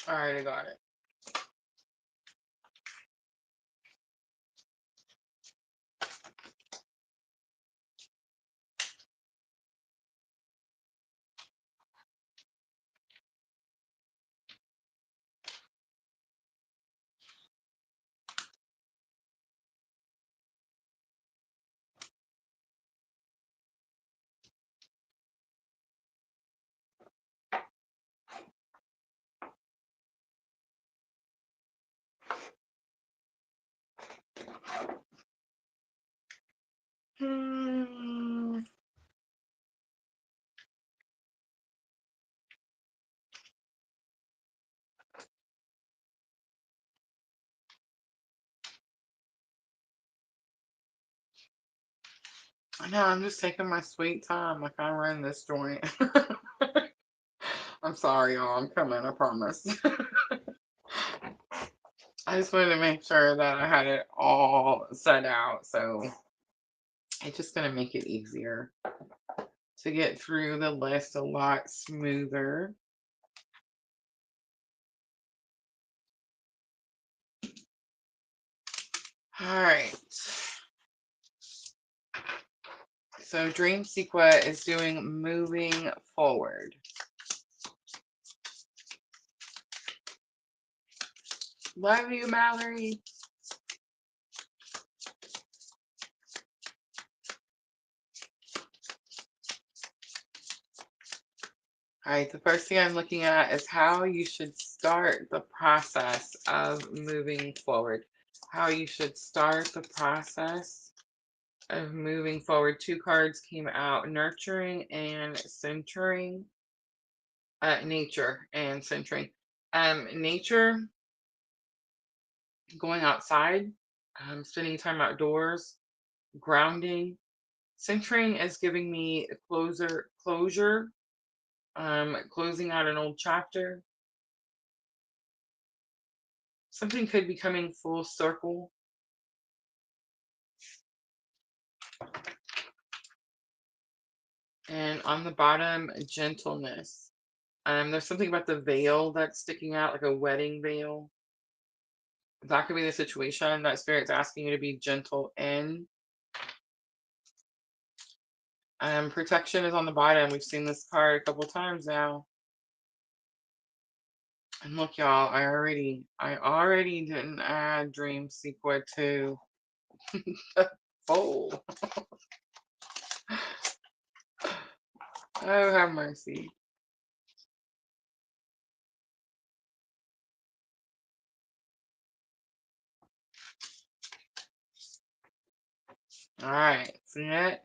All right, I got it. Hmm. I know, I'm just taking my sweet time like I run this joint. I'm sorry, y'all. I'm coming, I promise. I just wanted to make sure that I had it all set out, so it's just going to make it easier to get through the list a lot smoother. All right. So Dream Sequa is doing moving forward. Love you, Mallory. All right, the first thing I'm looking at is how you should start the process of moving forward. How you should start the process of moving forward. Two cards came out, nurturing and centering. Nature and centering. Nature, going outside, spending time outdoors, grounding. Centering is giving me closure, closing out an old chapter. Something could be coming full circle. And on the bottom, gentleness. There's something about the veil that's sticking out, like a wedding veil. That could be the situation that Spirit's asking you to be gentle in. Protection is on the bottom. We've seen this card a couple times now. And look, y'all, I already didn't add Dream Sequel to the fold. Oh, have mercy. All right, see it?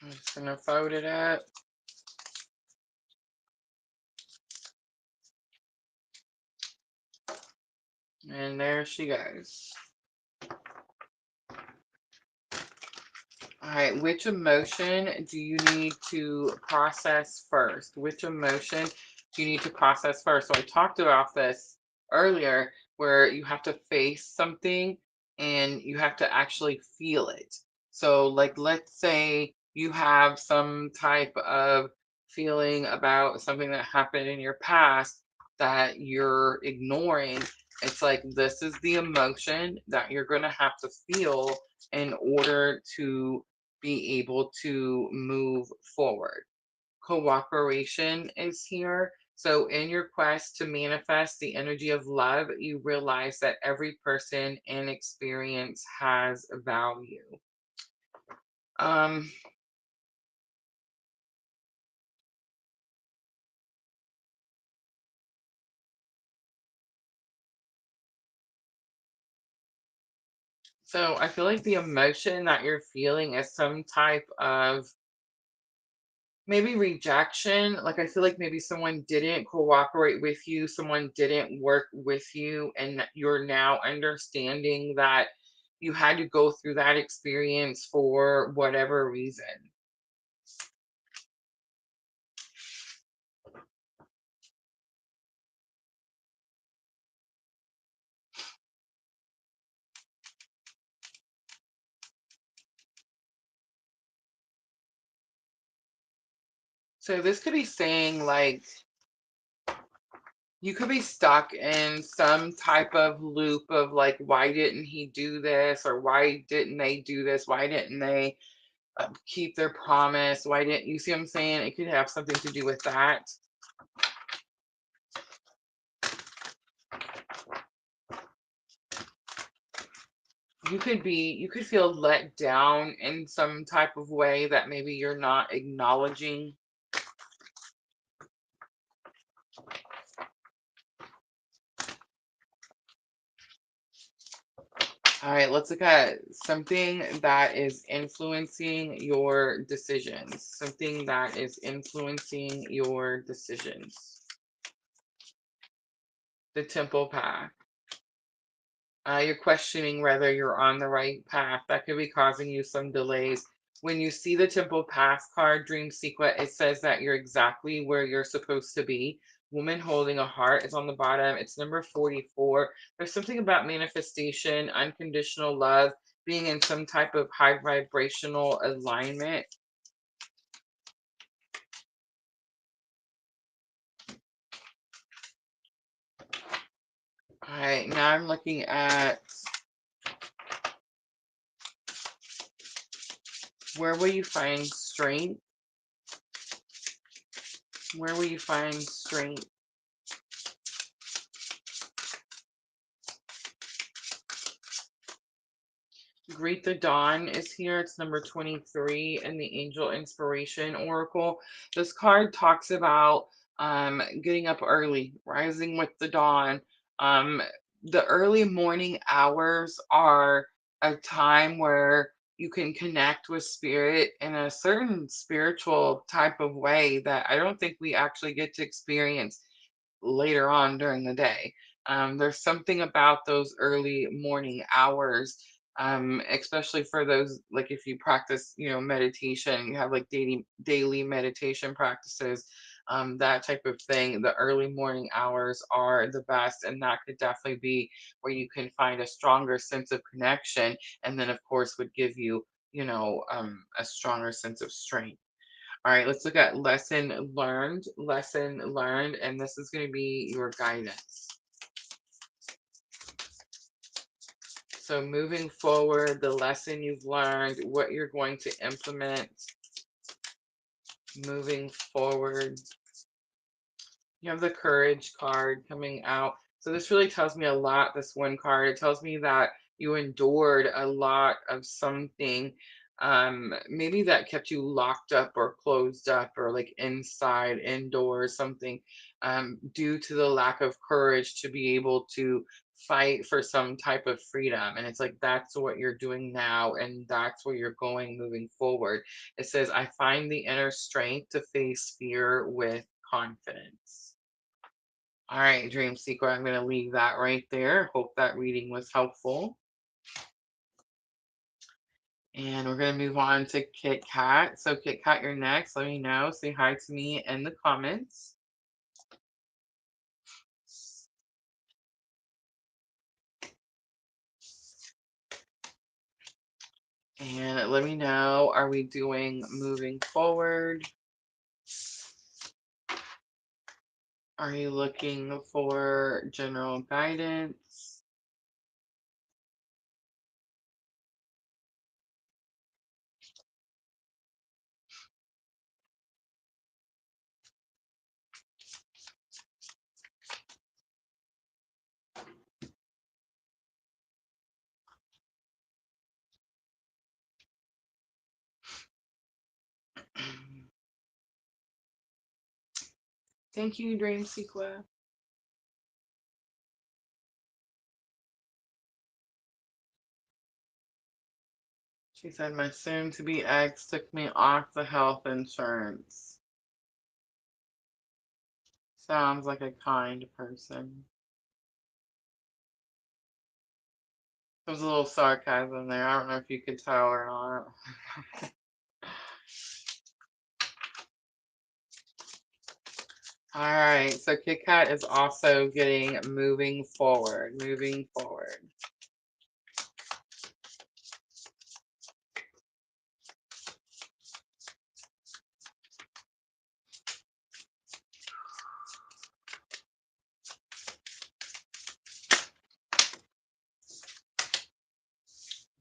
I'm just gonna fold it up. And there she goes. All right, which emotion do you need to process first? Which emotion do you need to process first? So I talked about this earlier where you have to face something and you have to actually feel it. So, like, let's say you have some type of feeling about something that happened in your past that you're ignoring. It's like this is the emotion that you're going to have to feel in order to be able to move forward. Cooperation is here. So, in your quest to manifest the energy of love, you realize that every person and experience has value. Um, so I feel like the emotion that you're feeling is some type of maybe rejection. Like, I feel like maybe someone didn't cooperate with you, someone didn't work with you, and that you're now understanding that you had to go through that experience for whatever reason. So this could be saying like you could be stuck in some type of loop of like, why didn't he do this, or why didn't they do this, why didn't they keep their promise, why didn't you see what I'm saying? It could have something to do with that. You could feel let down in some type of way that maybe you're not acknowledging. All right, let's look at something that is influencing your decisions. Something that is influencing your decisions. The temple path. You're questioning whether you're on the right path. That could be causing you some delays. When you see the Temple Path card, Dream Sequence, it says that you're exactly where you're supposed to be. Woman holding a heart is on the bottom. It's number 44. There's something about manifestation, unconditional love, being in some type of high vibrational alignment. All right, now I'm looking at where will you find strength? Where will you find strength? Greet the Dawn is here. It's number 23 in the Angel Inspiration Oracle. This card talks about getting up early, rising with the dawn. Um, the early morning hours are a time where you can connect with spirit in a certain spiritual type of way that I don't think we actually get to experience later on during the day. There's something about those early morning hours, especially for those, like if you practice, meditation, you have like daily meditation practices, that type of thing. The early morning hours are the best, and that could definitely be where you can find a stronger sense of connection, and then of course would give you, a stronger sense of strength. All right, let's look at lesson learned. Lesson learned, and this is going to be your guidance. So, moving forward, the lesson you've learned, what you're going to implement moving forward. You have the courage card coming out. So, this really tells me a lot. This one card, it tells me that you endured a lot of something, maybe that kept you locked up or closed up or like inside indoors something, due to the lack of courage to be able to fight for some type of freedom. And it's like that's what you're doing now, and that's where you're going moving forward. It says, I find the inner strength to face fear with confidence. All right, Dream Seeker, I'm going to leave that right there. Hope that reading was helpful. And we're going to move on to Kit Kat. So, Kit Kat, you're next. Let me know. Say hi to me in the comments. And let me know, are we doing moving forward? Are you looking for general guidance? Thank you, Dream Sequel. She said, my soon to be ex took me off the health insurance. Sounds like a kind person. There was a little sarcasm there. I don't know if you could tell or not. All right, so Kit Kat is also getting moving forward, moving forward.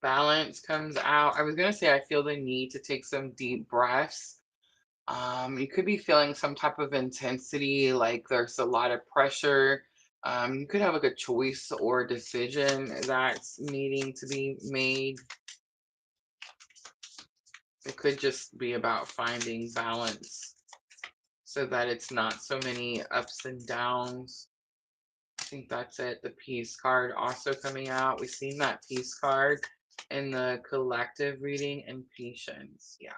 Balance comes out. I was gonna say I feel the need to take some deep breaths. You could be feeling some type of intensity, like there's a lot of pressure. You could have like a choice or decision that's needing to be made. It could just be about finding balance so that it's not so many ups and downs. I think that's it. The peace card also coming out. We've seen that peace card in the collective reading and patience. Yeah.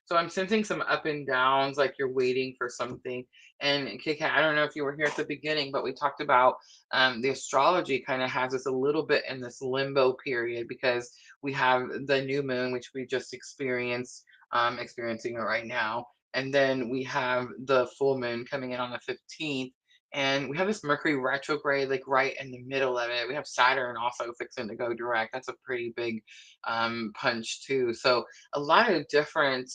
So I'm sensing some up and downs, like you're waiting for something. And Kika, I don't know if you were here at the beginning, but we talked about the astrology kind of has us a little bit in this limbo period because we have the new moon, which we just experienced, experiencing it right now. And then we have the full moon coming in on the 15th, and we have this Mercury retrograde, like right in the middle of it. We have Saturn also fixing to go direct. That's a pretty big punch too. So a lot of different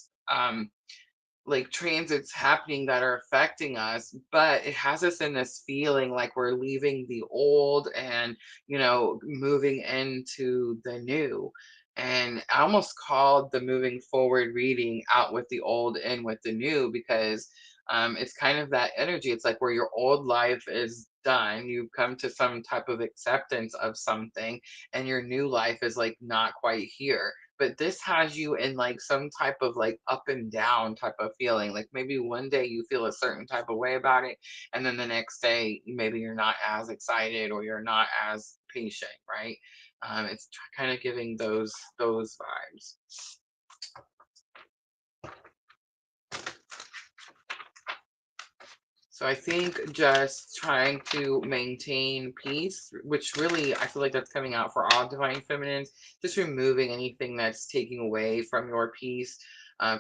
like transits happening that are affecting us, but it has us in this feeling like we're leaving the old and, moving into the new. And I almost called the moving forward reading out with the old, in with the new, because it's kind of that energy. It's like where your old life is done, you've come to some type of acceptance of something, and your new life is like not quite here. But this has you in like some type of like up and down type of feeling. Like maybe one day you feel a certain type of way about it, and then the next day maybe you're not as excited or you're not as patient, right? It's kind of giving those vibes. So I think just trying to maintain peace, which really I feel like that's coming out for all divine feminines, just removing anything that's taking away from your peace,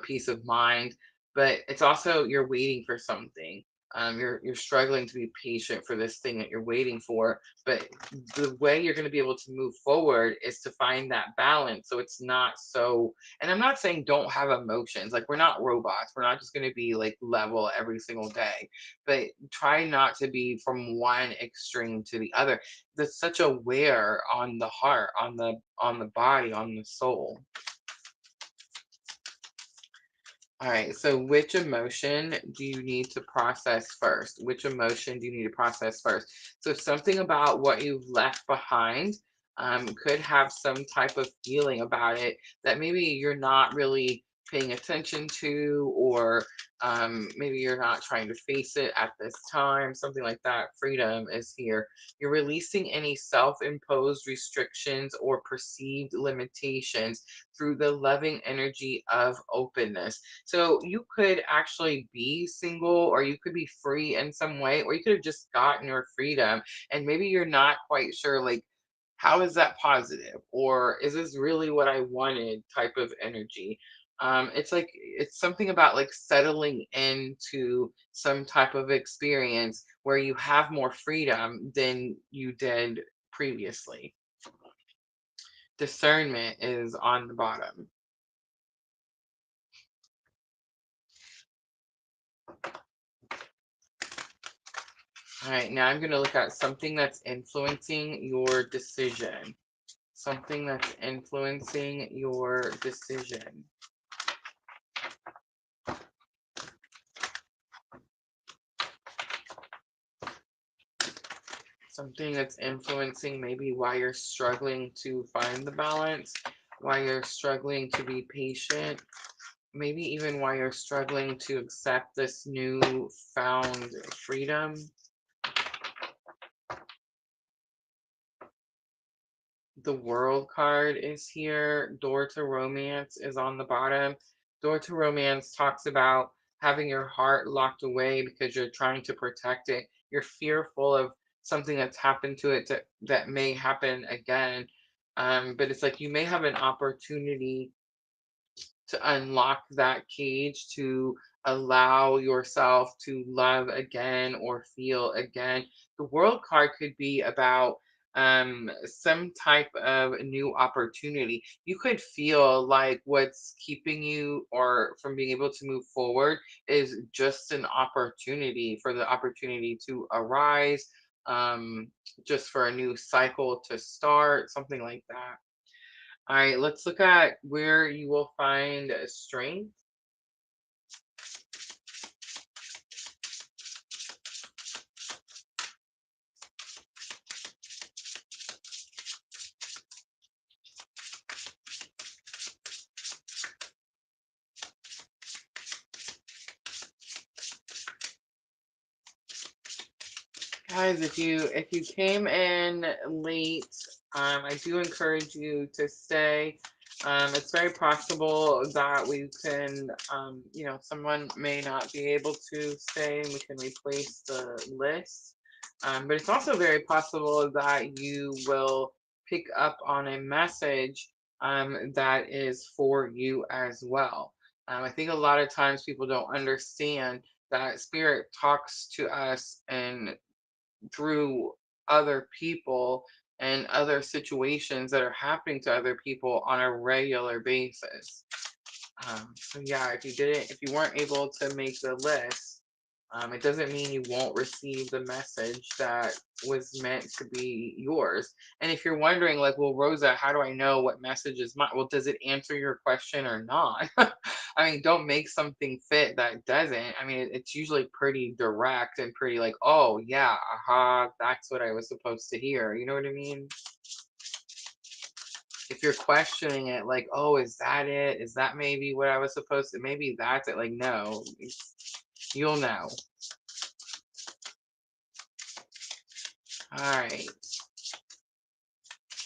peace of mind. But it's also you're waiting for something. You're struggling to be patient for this thing that you're waiting for. But the way you're going to be able to move forward is to find that balance. So it's not so, and I'm not saying don't have emotions. Like we're not robots. We're not just going to be like level every single day, but try not to be from one extreme to the other. There's such a wear on the heart, on the body, on the soul. All right, so which emotion do you need to process first? Which emotion do you need to process first? So something about what you've left behind could have some type of feeling about it that maybe you're not really paying attention to, or maybe you're not trying to face it at this time, something like that. Freedom is here. You're releasing any self-imposed restrictions or perceived limitations through the loving energy of openness. So you could actually be single, or you could be free in some way, or you could have just gotten your freedom, and maybe you're not quite sure, like, how is that positive, or is this really what I wanted, type of energy. It's like it's something about like settling into some type of experience where you have more freedom than you did previously. Discernment is on the bottom. All right, now I'm going to look at something that's influencing your decision. Something that's influencing your decision. Something that's influencing maybe why you're struggling to find the balance, why you're struggling to be patient, maybe even why you're struggling to accept this new found freedom. The World card is here. Door to Romance is on the bottom. Door to Romance talks about having your heart locked away because you're trying to protect it. You're fearful of something that's happened to it that may happen again. But it's like you may have an opportunity to unlock that cage, to allow yourself to love again or feel again. The World card could be about some type of new opportunity. You could feel like what's keeping you or from being able to move forward is just an opportunity, for the opportunity to arise, um just for a new cycle to start, something like that. All right, let's look at where you will find strength. Guys, if you came in late, I do encourage you to stay. It's very possible that we can, someone may not be able to stay and we can replace the list. But it's also very possible that you will pick up on a message that is for you as well. I think a lot of times people don't understand that spirit talks to us and through other people and other situations that are happening to other people on a regular basis. So yeah, if you weren't able to make the list, it doesn't mean you won't receive the message that was meant to be yours. And if you're wondering, like, well, Rosa, how do I know what message is mine? Well, does it answer your question or not? I mean, don't make something fit that doesn't. I mean, it's usually pretty direct and pretty like, oh yeah, aha, that's what I was supposed to hear. You know what I mean? If you're questioning it, like, oh, is that it? Is that maybe what I was supposed to? Maybe that's it. Like, no, you'll know. All right.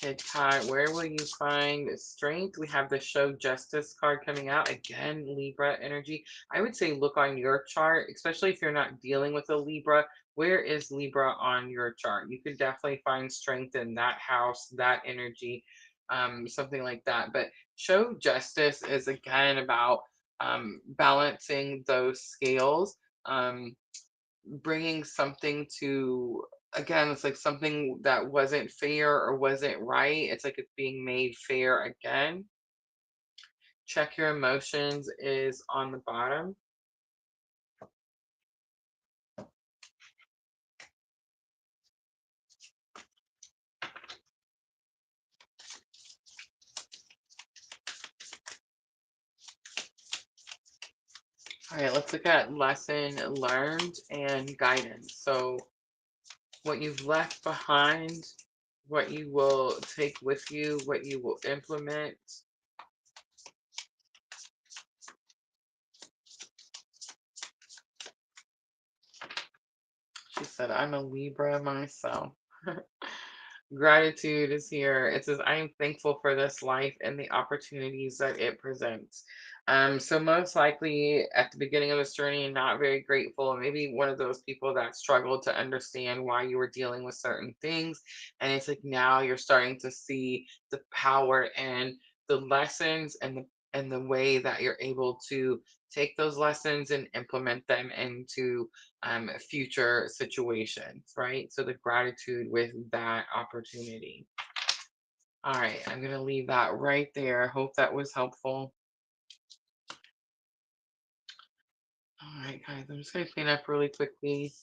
Kid Kai, where will you find strength? We have the show justice card coming out. Again, Libra energy. I would say look on your chart, especially if you're not dealing with a Libra. Where is Libra on your chart? You could definitely find strength in that house, that energy, something like that. But show justice is again about balancing those scales. Bringing something to, again, it's like something that wasn't fair or wasn't right, it's like it's being made fair again. Check your emotions is on the bottom. All right, let's look at lesson learned and guidance. So what you've left behind, what you will take with you, what you will implement. She said, I'm a Libra myself. Gratitude is here. It says, I am thankful for this life and the opportunities that it presents. So most likely at the beginning of this journey, not very grateful, maybe one of those people that struggled to understand why you were dealing with certain things. And it's like now you're starting to see the power and the lessons and the way that you're able to take those lessons and implement them into future situations, right? So the gratitude with that opportunity. All right, I'm going to leave that right there. Hope that was helpful. All right, guys, I'm just going to clean up really quickly.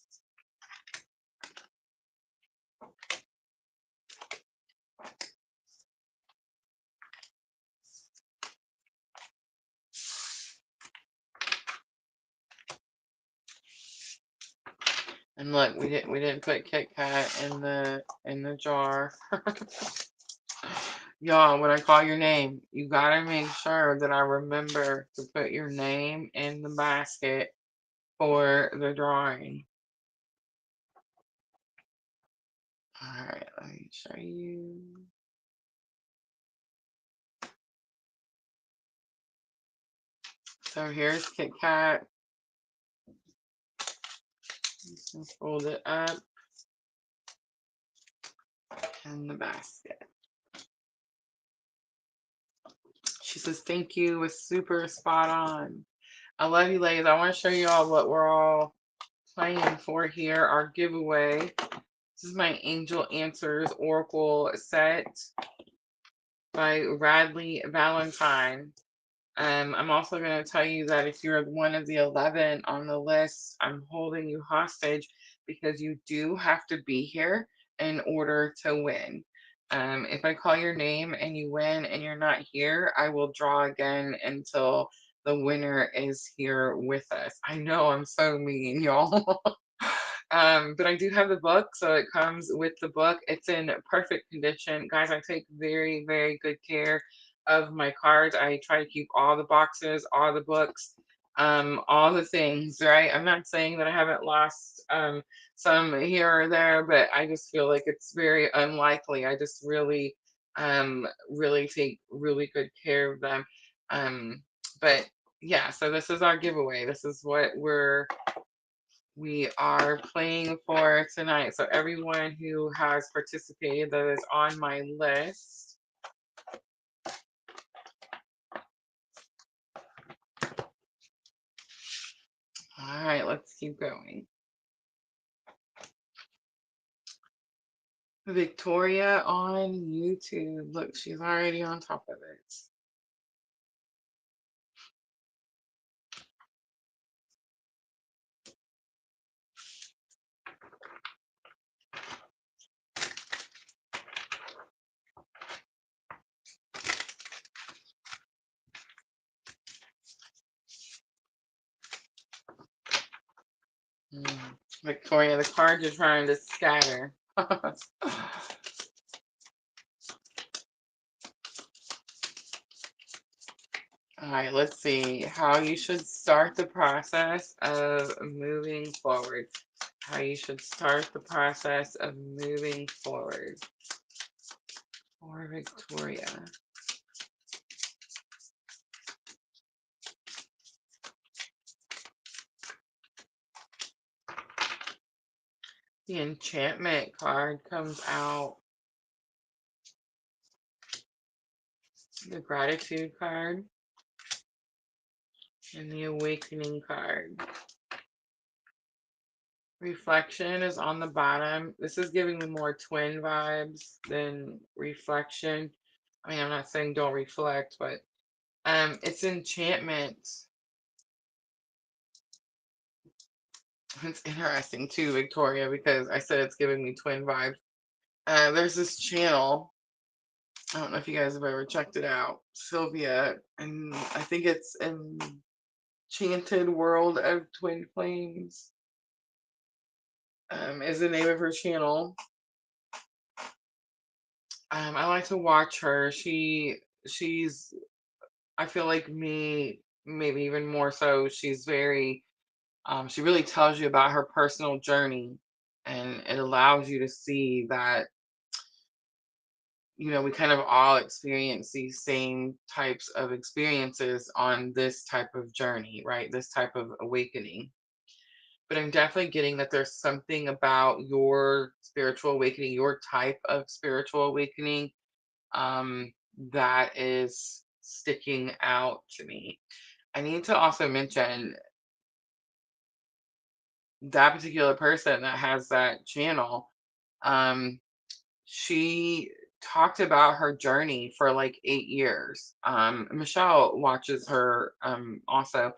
And look, we didn't put Kit Kat in the jar. Y'all, when I call your name, you gotta make sure that I remember to put your name in the basket for the drawing. All right, let me show you. So here's Kit Kat. Just fold it up in the basket. She says, thank you, was super spot on. I love you, ladies. I want to show you all what we're all playing for here. Our giveaway. This is my Angel Answers Oracle set by Radley Valentine. I'm also going to tell you that if you're one of the 11 on the list, I'm holding you hostage because you do have to be here in order to win. If I call your name and you win and you're not here, I will draw again until the winner is here with us. I know I'm so mean, y'all. But I do have the book, so it comes with the book. It's in perfect condition. Guys, I take very, very good care of my cards. I try to keep all the boxes, all the books, all the things, right? I'm not saying that I haven't lost some here or there, but I just feel like it's very unlikely. I just really take really good care of them. Um, but yeah, so this is our giveaway. This is what we are playing for tonight. So everyone who has participated that is on my list. All right, let's keep going. Victoria on YouTube. Look, she's already on top of it. Victoria, the cards are trying to scatter. All right, let's see how you should start the process of moving forward. How you should start the process of moving forward for Victoria. The enchantment card comes out. The gratitude card. And the awakening card. Reflection is on the bottom. This is giving me more twin vibes than reflection. I mean, I'm not saying don't reflect, but it's enchantment. It's interesting too, Victoria, because I said it's giving me twin vibes. There's this channel. I don't know if you guys have ever checked it out. Sylvia, and I think it's Enchanted World of Twin Flames. Is the name of her channel. I like to watch her. She's I feel like me, maybe even more so. She's very she really tells you about her personal journey. And it allows you to see that, we kind of all experience these same types of experiences on this type of journey, right? This type of awakening. But I'm definitely getting that there's something about your spiritual awakening, your type of spiritual awakening, that is sticking out to me. I need to also mention that particular person that has that channel. Um, she talked about her journey for like 8 years. Michelle watches her also.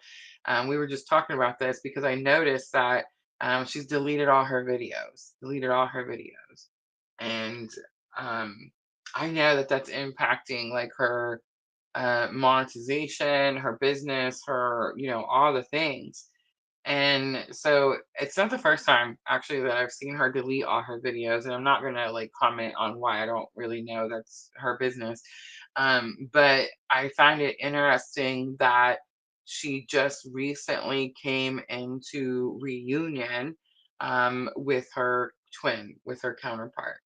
We were just talking about this because I noticed that she's deleted all her videos. And um, I know that that's impacting like her monetization, her business, her, all the things. And so it's not the first time actually that I've seen her delete all her videos, and I'm not gonna like comment on why. I don't really know. That's her business. But I find it interesting that she just recently came into reunion with her twin, with her counterpart.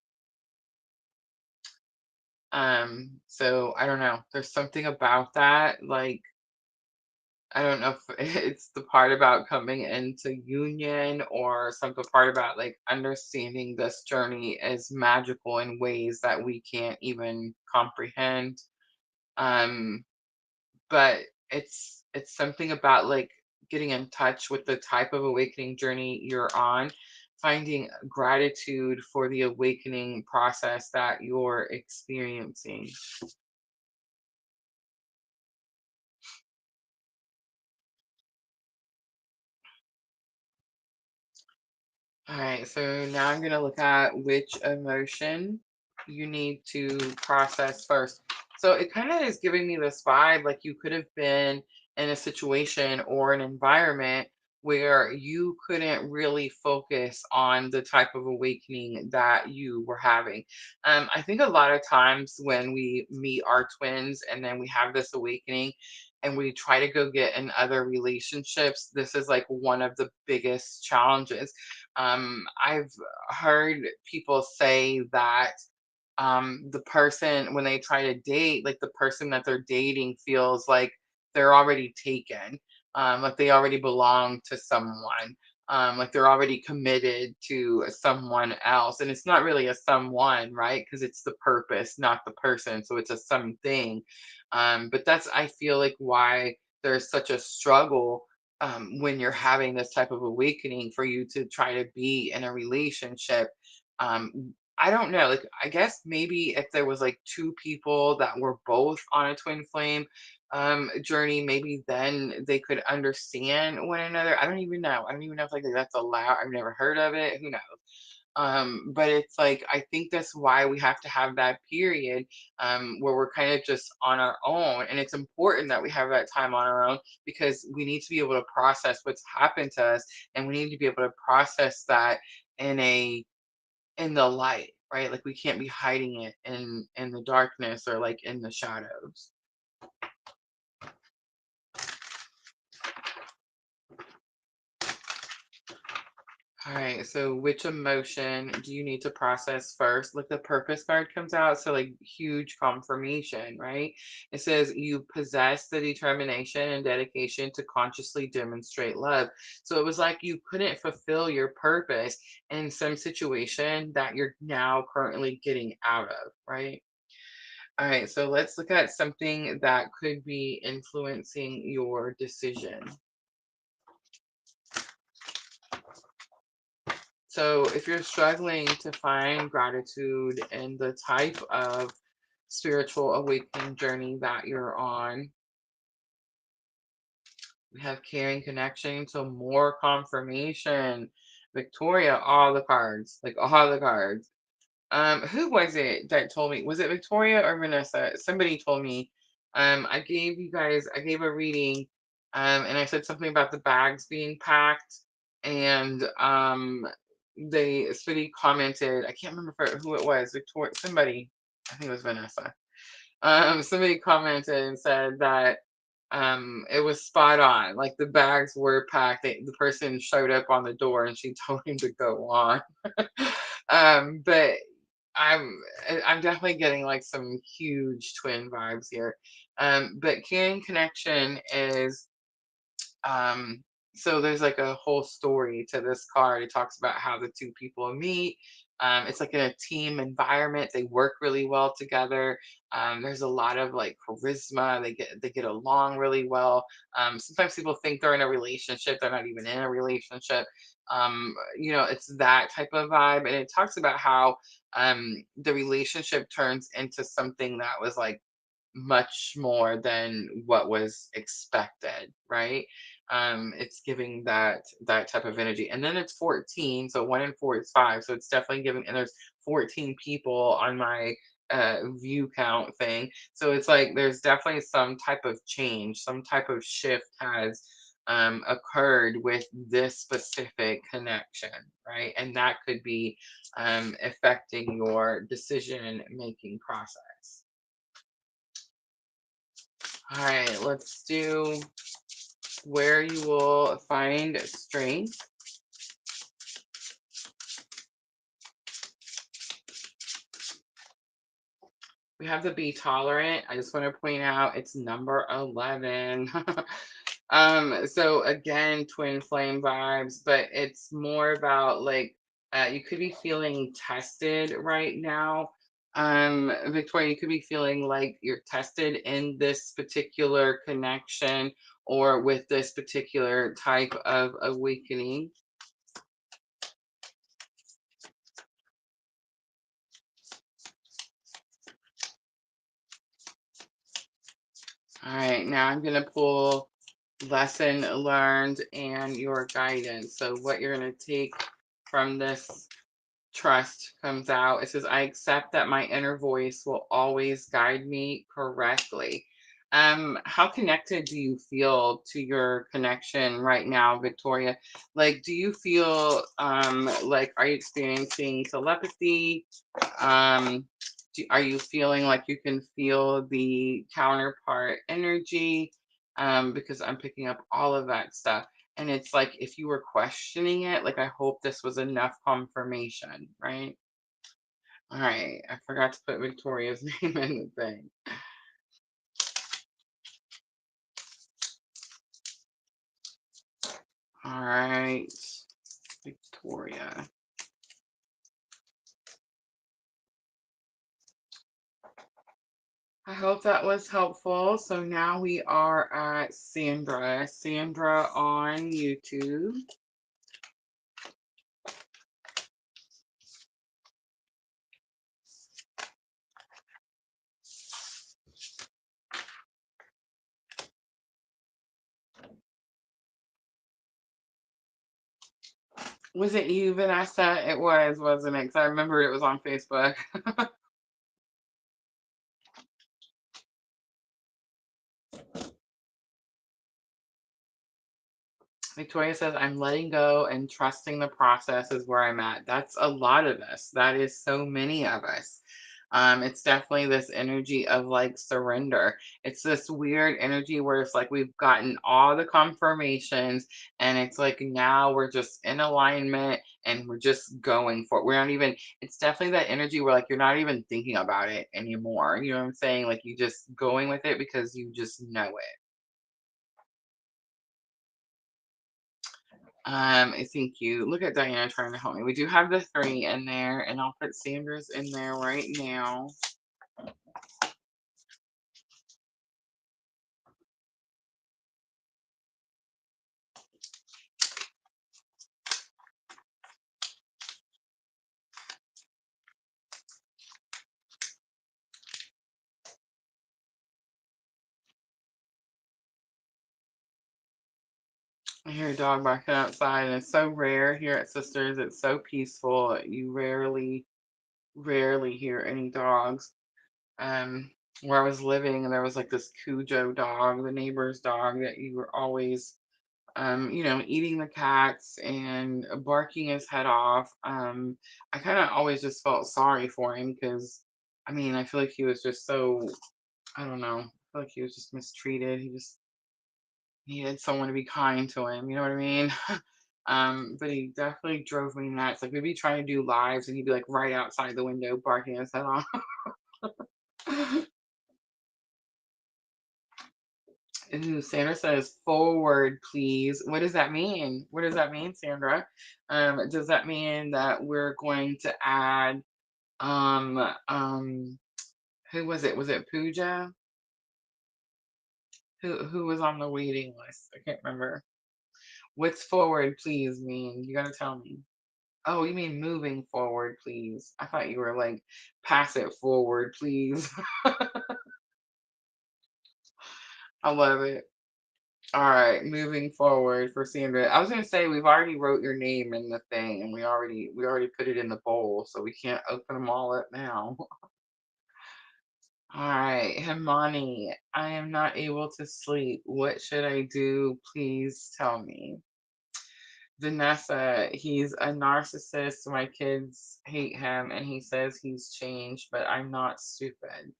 So I don't know. There's something about that, like I don't know if it's the part about coming into union or some the part about like understanding this journey is magical in ways that we can't even comprehend. Um, but it's something about like getting in touch with the type of awakening journey you're on, finding gratitude for the awakening process that you're experiencing. All right, so now I'm going to look at which emotion you need to process first. So it kind of is giving me this vibe like you could have been in a situation or an environment where you couldn't really focus on the type of awakening that you were having. I think a lot of times when we meet our twins and then we have this awakening and we try to go get in other relationships, this is like one of the biggest challenges. I've heard people say that the person, when they try to date, like the person that they're dating feels like they're already taken, like they already belong to someone, like they're already committed to someone else. And it's not really a someone, right? Because it's the purpose, not the person. So it's a something. But that's, I feel like, why there's such a struggle when you're having this type of awakening for you to try to be in a relationship. I don't know. Like, I guess maybe if there was like two people that were both on a twin flame journey, maybe then they could understand one another. I don't even know. I don't even know if like that's allowed. I've never heard of it. Who knows? But it's like I think that's why we have to have that period where we're kind of just on our own, and it's important that we have that time on our own because we need to be able to process what's happened to us, and we need to be able to process that in a in the light, right? Like we can't be hiding it in the darkness or like in the shadows. All right, so which emotion do you need to process first? Like the purpose card comes out, so like huge confirmation, right? It says you possess the determination and dedication to consciously demonstrate love. So it was like you couldn't fulfill your purpose in some situation that you're now currently getting out of, right? All right, so let's look at something that could be influencing your decision. So, if you're struggling to find gratitude in the type of spiritual awakening journey that you're on, we have caring connection, so more confirmation. Victoria, all the cards, like all the cards. Who was it that told me? Was it Victoria or Vanessa? Somebody told me. I gave a reading, and I said something about the bags being packed, and somebody commented. I can't remember who it was. Victoria, somebody. I think it was Vanessa. Somebody commented and said that. It was spot on. Like the bags were packed. The person showed up on the door and she told him to go on. But I'm I'm definitely getting like some huge twin vibes here. But Can Connection is um, so there's like a whole story to this card. It talks about how the two people meet. It's like in a team environment. They work really well together. There's a lot of like charisma. They get along really well. Sometimes people think they're in a relationship. They're not even in a relationship. It's that type of vibe. And it talks about how the relationship turns into something that was like much more than what was expected, right? It's giving that type of energy. And then it's 14, so 1 in 4 is 5. So it's definitely giving, and there's 14 people on my view count thing. So it's like there's definitely some type of change, some type of shift has occurred with this specific connection, right? And that could be affecting your decision making process. All right, let's do where you will find strength. We have to be tolerant. I just want to point out it's number 11. So again, twin flame vibes, but it's more about like you could be feeling tested right now. Victoria, you could be feeling like you're tested in this particular connection or with this particular type of awakening. All right, now I'm going to pull lesson learned and your guidance. So, what you're going to take from this trust comes out. It says, I accept that my inner voice will always guide me correctly. How connected do you feel to your connection right now, Victoria? Like, do you feel like are you experiencing telepathy? Are you feeling like you can feel the counterpart energy? Because I'm picking up all of that stuff. And it's like if you were questioning it, like I hope this was enough confirmation, right? All right, I forgot to put Victoria's name in the thing. All right, Victoria. I hope that was helpful. So now we are at Sandra. Sandra on YouTube. Was it you, Vanessa? It was, wasn't it? Because I remember it was on Facebook. Victoria says, I'm letting go and trusting the process is where I'm at. That's a lot of us. That is so many of us. It's definitely this energy of like surrender. It's this weird energy where it's like we've gotten all the confirmations, and it's like now we're just in alignment and we're just going for it. We're not even, it's definitely that energy where like you're not even thinking about it anymore. You know what I'm saying? Like you just going with it because you just know it. I think you look at Diana trying to help me. We do have the 3 in there, and I'll put Sandra's in there right now. I hear a dog barking outside, and it's so rare here at Sisters. It's so peaceful. You rarely hear any dogs. Um, where I was living, there was like this Cujo dog, the neighbor's dog, that you were always, eating the cats and barking his head off. I kind of always just felt sorry for him because, I mean, I feel like he was just so, I don't know, I feel like he was just mistreated. He just He needed someone to be kind to him, you know what I mean? But he definitely drove me nuts. Like we'd be trying to do lives and he'd be like right outside the window barking his head off. Ooh, Sandra says forward, please. What does that mean? What does that mean, Sandra? Does that mean that we're going to add um um who was it? Was it Pooja? Who was on the waiting list? I can't remember. What's forward, please mean? You gotta tell me. Oh, you mean moving forward, please. I thought you were like, pass it forward, please. I love it. All right, moving forward for Sandra. I was gonna say we've already wrote your name in the thing, and we already put it in the bowl, so we can't open them all up now. All right, Himani, I am not able to sleep. What should I do? Please tell me. Vanessa, he's a narcissist. My kids hate him, and he says he's changed, but I'm not stupid.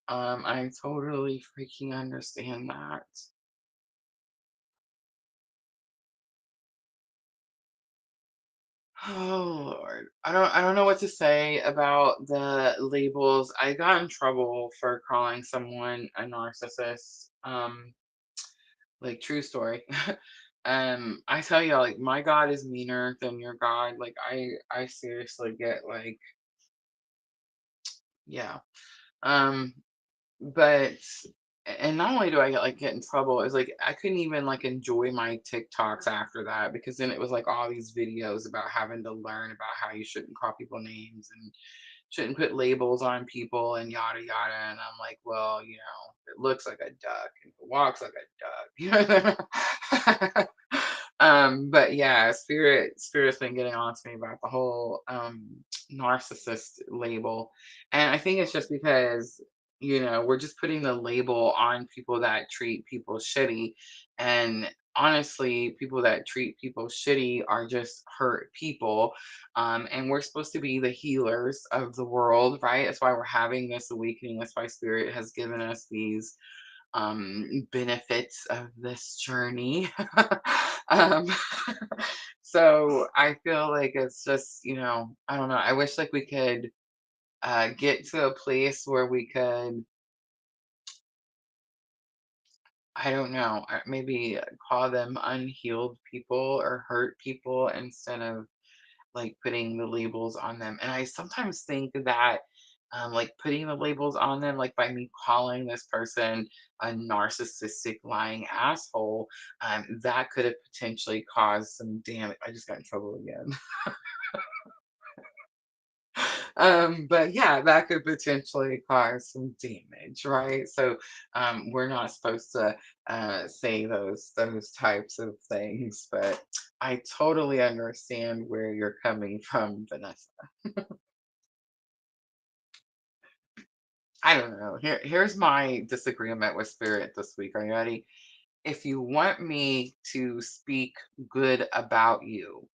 I totally freaking understand that. Oh Lord. I don't know what to say about the labels. I got in trouble for calling someone a narcissist. Like true story. I tell you, like my God is meaner than your God. Like I seriously get like, yeah. Um but and not only do I get in trouble, it's like I couldn't even like enjoy my TikToks after that because then it was like all these videos about having to learn about how you shouldn't call people names and shouldn't put labels on people and yada yada. And I'm like, well, it looks like a duck and it walks like a duck. But yeah, spirit's been getting on to me about the whole narcissist label. And I think it's just because we're just putting the label on people that treat people shitty. And honestly, people that treat people shitty are just hurt people. And we're supposed to be the healers of the world, right? That's why we're having this awakening. That's why Spirit has given us these benefits of this journey. um, so I feel like it's just, I don't know. I wish like we could get to a place where we could, I don't know, maybe call them unhealed people or hurt people instead of like putting the labels on them. And I sometimes think that like putting the labels on them, like by me calling this person a narcissistic lying asshole, that could have potentially caused some damage. I just got in trouble again. But yeah, that could potentially cause some damage, right? So we're not supposed to say those types of things, but I totally understand where you're coming from, Vanessa. I don't know. Here's my disagreement with spirit this week. Are you ready? If you want me to speak good about you,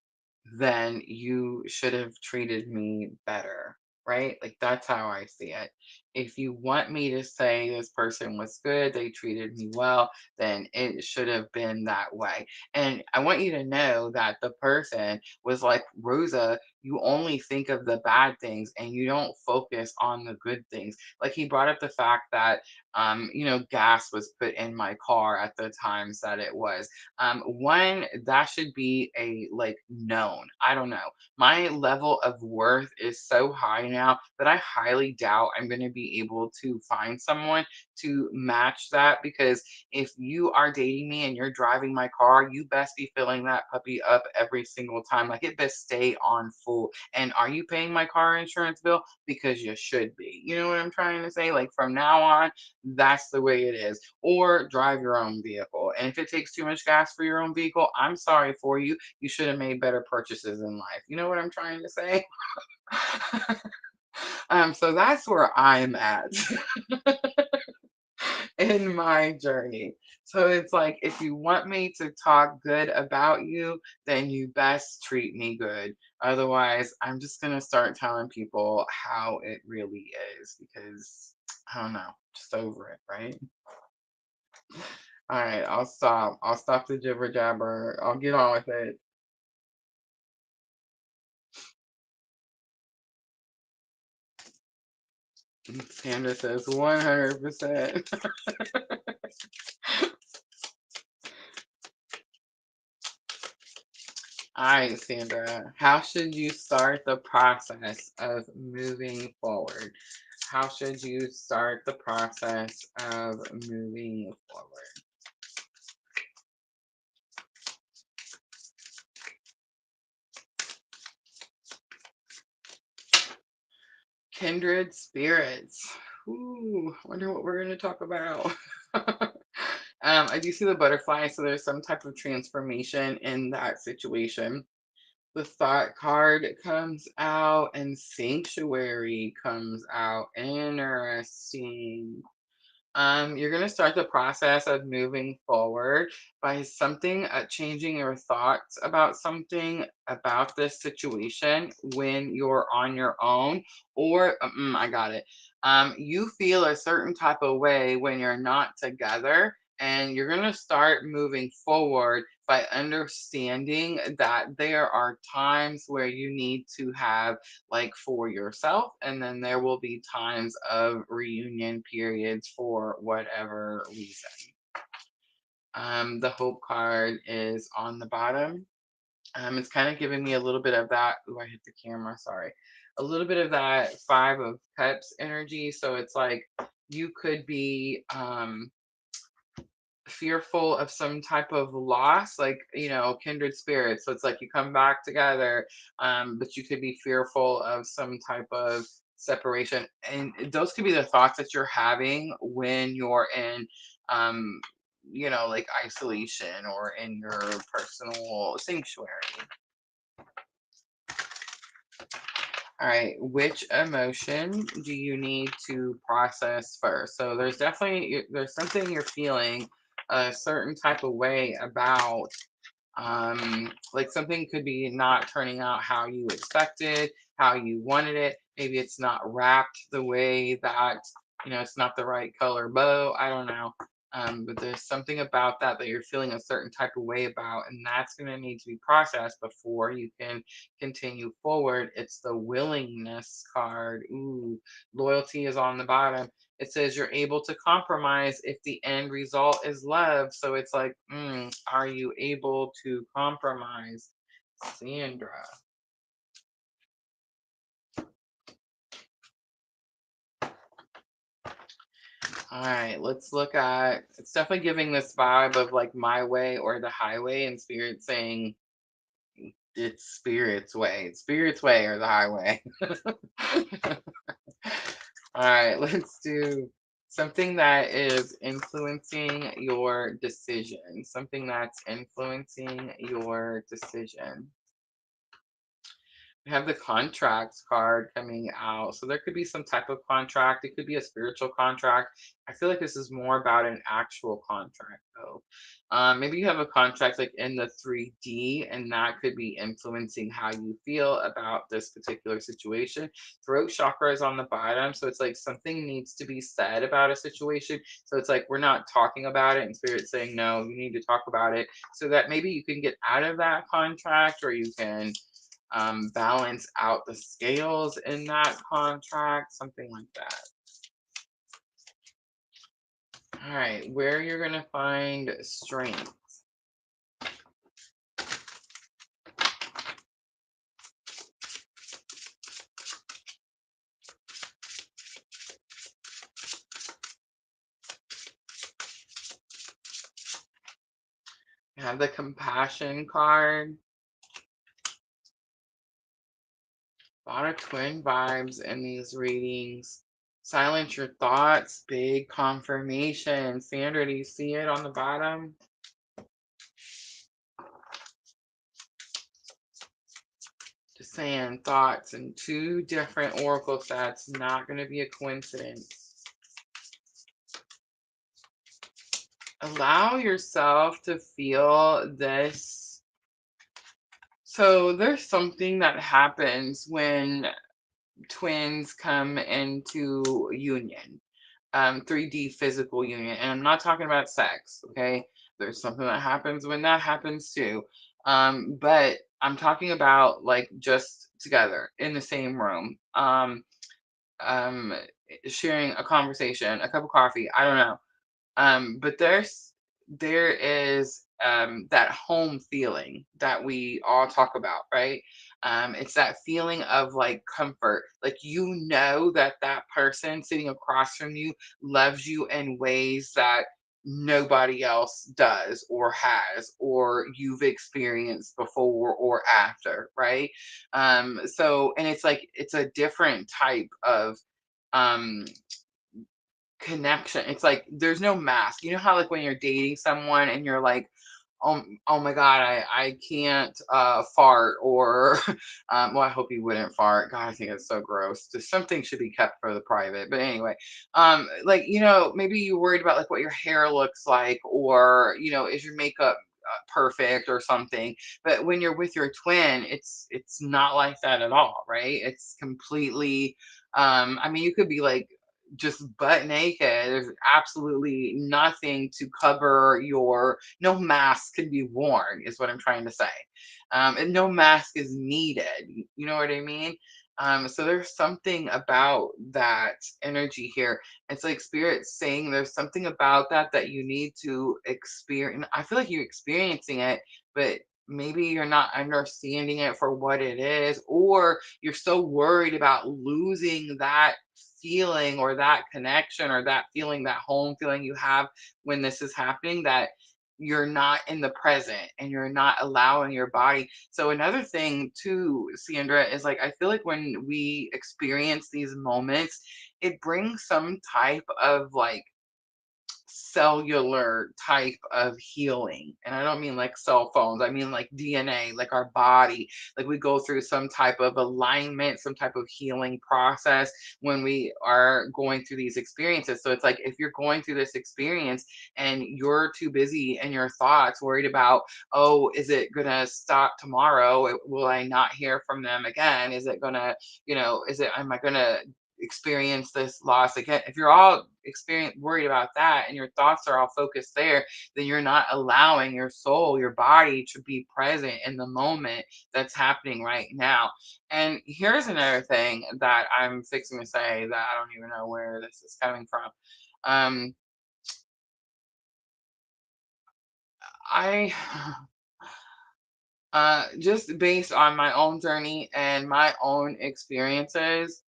then you should have treated me better, right? Like that's how I see it. If you want me to say this person was good, they treated me well, then it should have been that way. And I want you to know that the person was like, Rosa, you only think of the bad things and you don't focus on the good things. Like he brought up the fact that gas was put in my car at the times that it was. One, that should be a like known. I don't know. My level of worth is so high now that I highly doubt I'm going to be able to find someone to match that because if you are dating me and you're driving my car, you best be filling that puppy up every single time. Like it best stay on full. And are you paying my car insurance bill? Because you should be. You know what I'm trying to say? Like from now on, that's the way it is. Or drive your own vehicle. And if it takes too much gas for your own vehicle, I'm sorry for you. You should have made better purchases in life. You know what I'm trying to say? So that's where I'm at in my journey. So it's like, if you want me to talk good about you, then you best treat me good. Otherwise, I'm just going to start telling people how it really is because I don't know, just over it, right? All right, I'll stop. I'll stop the jibber jabber. I'll get on with it. Sandra says 100%. All right, Sandra, how should you start the process of moving forward? How should you start the process of moving forward? Kindred spirits. Ooh, wonder what we're going to talk about. I do see the butterfly, so there's some type of transformation in that situation. The thought card comes out and sanctuary comes out. Interesting. You're going to start the process of moving forward by something, changing your thoughts about something about this situation when you're on your own, or I got it. You feel a certain type of way when you're not together, and you're going to start moving forward by understanding that there are times where you need to have like for yourself, and then there will be times of reunion periods for whatever reason. The hope card is on the bottom. It's kind of giving me a little bit of that. Oh, I hit the camera, sorry. A little bit of that five of cups energy. So it's like you could be fearful of some type of loss, like, kindred spirits. So it's like you come back together, but you could be fearful of some type of separation. And those could be the thoughts that you're having when you're in, um, like isolation or in your personal sanctuary. All right, which emotion do you need to process first? So there's definitely there's something you're feeling a certain type of way about, like something could be not turning out how you expected, how you wanted it. Maybe it's not wrapped the way that, it's not the right color bow. I don't know. But there's something about that that you're feeling a certain type of way about, and that's going to need to be processed before you can continue forward. It's the willingness card. Ooh, loyalty is on the bottom. It says you're able to compromise if the end result is love. So it's like, are you able to compromise, Sandra? All right, let's look at, it's definitely giving this vibe of like my way or the highway, and spirit saying it's spirit's way or the highway. All right, let's do something that is influencing your decision. Something that's influencing your decision. We have the contracts card coming out. So there could be some type of contract. It could be a spiritual contract. I feel like this is more about an actual contract, though. Maybe you have a contract like in the 3D, and that could be influencing how you feel about this particular situation. Throat chakra is on the bottom. So it's like something needs to be said about a situation. So it's like we're not talking about it, and spirit saying, no, you need to talk about it so that maybe you can get out of that contract, or you can balance out the scales in that contract, something like that. All right, where you're going to find strength. You have the compassion card. A lot of twin vibes in these readings. Silence your thoughts, big confirmation. Sandra, do you see it on the bottom? Just saying thoughts and two different oracle sets, not going to be a coincidence. Allow yourself to feel this. So there's something that happens when twins come into union. 3D physical union. And I'm not talking about sex, okay? There's something that happens when that happens too. But I'm talking about like just together in the same room. Um, Sharing a conversation, a cup of coffee, I don't know. But there is that home feeling that we all talk about, right? It's that feeling of like comfort, like you know that that person sitting across from you loves you in ways that nobody else does or has or you've experienced before or after, right? So and it's like it's a different type of um connection. It's like there's no mask. You know how like when you're dating someone and you're like, oh my God, I can't fart or well, I hope you wouldn't fart. God, I think it's so gross. Just something should be kept for the private. But anyway, like maybe you're worried about like what your hair looks like, or is your makeup perfect or something. But when you're with your twin, it's not like that at all, right? It's completely I mean, you could be like just butt naked. There's absolutely nothing to cover your, no mask can be worn, is what I'm trying to say. And no mask is needed. You know what I mean? So there's something about that energy here. It's like spirit saying there's something about that that you need to experience. I feel like you're experiencing it, but maybe you're not understanding it for what it is, or you're so worried about losing that feeling or that connection or that feeling, that home feeling you have when this is happening, that you're not in the present and you're not allowing your body. So another thing too, Sandra, is like I feel like when we experience these moments, it brings some type of like cellular type of healing. And I don't mean like cell phones, I mean like DNA, like our body. Like we go through some type of alignment, some type of healing process when we are going through these experiences. So it's like if you're going through this experience and you're too busy in your thoughts, worried about, oh, is it going to stop tomorrow? Will I not hear from them again? Is it going to, am I going to experience this loss again? If you're all experience worried about that and your thoughts are all focused there, then you're not allowing your soul, your body to be present in the moment that's happening right now. And here's another thing that I'm fixing to say that I don't even know where this is coming from. um I just based on my own journey and my own experiences,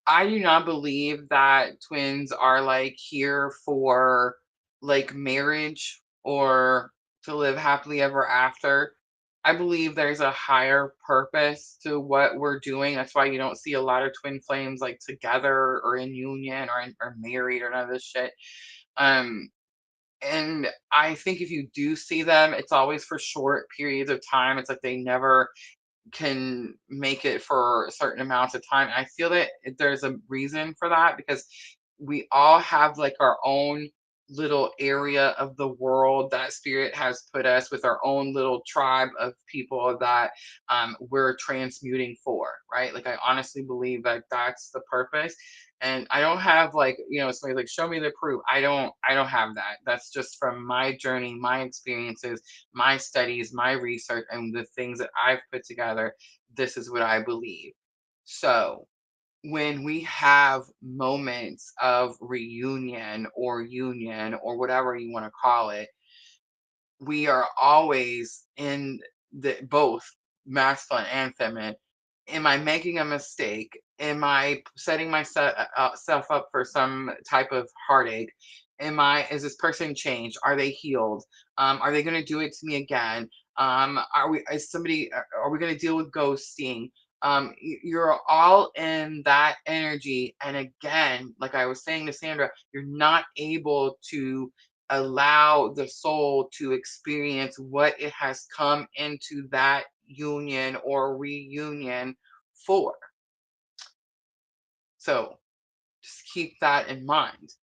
I do not believe that twins are like here for like marriage or to live happily ever after. I believe there's a higher purpose to what we're doing. That's why you don't see a lot of twin flames like together or in union or married or none of this shit. Um, and I think if you do see them, it's always for short periods of time. It's like they never can make it for certain amounts of time. I feel that there's a reason for that because we all have like our own little area of the world that spirit has put us with, our own little tribe of people that we're transmuting for, right? Like I honestly believe that that's the purpose. And I don't have like, somebody like show me the proof. I don't have that. That's just from my journey, my experiences, my studies, my research, and the things that I've put together. This is what I believe. So when we have moments of reunion or union or whatever you want to call it, we are always in the both masculine and feminine. Am I making a mistake? Am I setting myself self up for some type of heartache? Is this person changed? Are they healed? Are they going to do it to me again? Are we going to deal with ghosting? You're all in that energy. And again, like I was saying to Sandra, you're not able to allow the soul to experience what it has come into that union or reunion for. So just keep that in mind.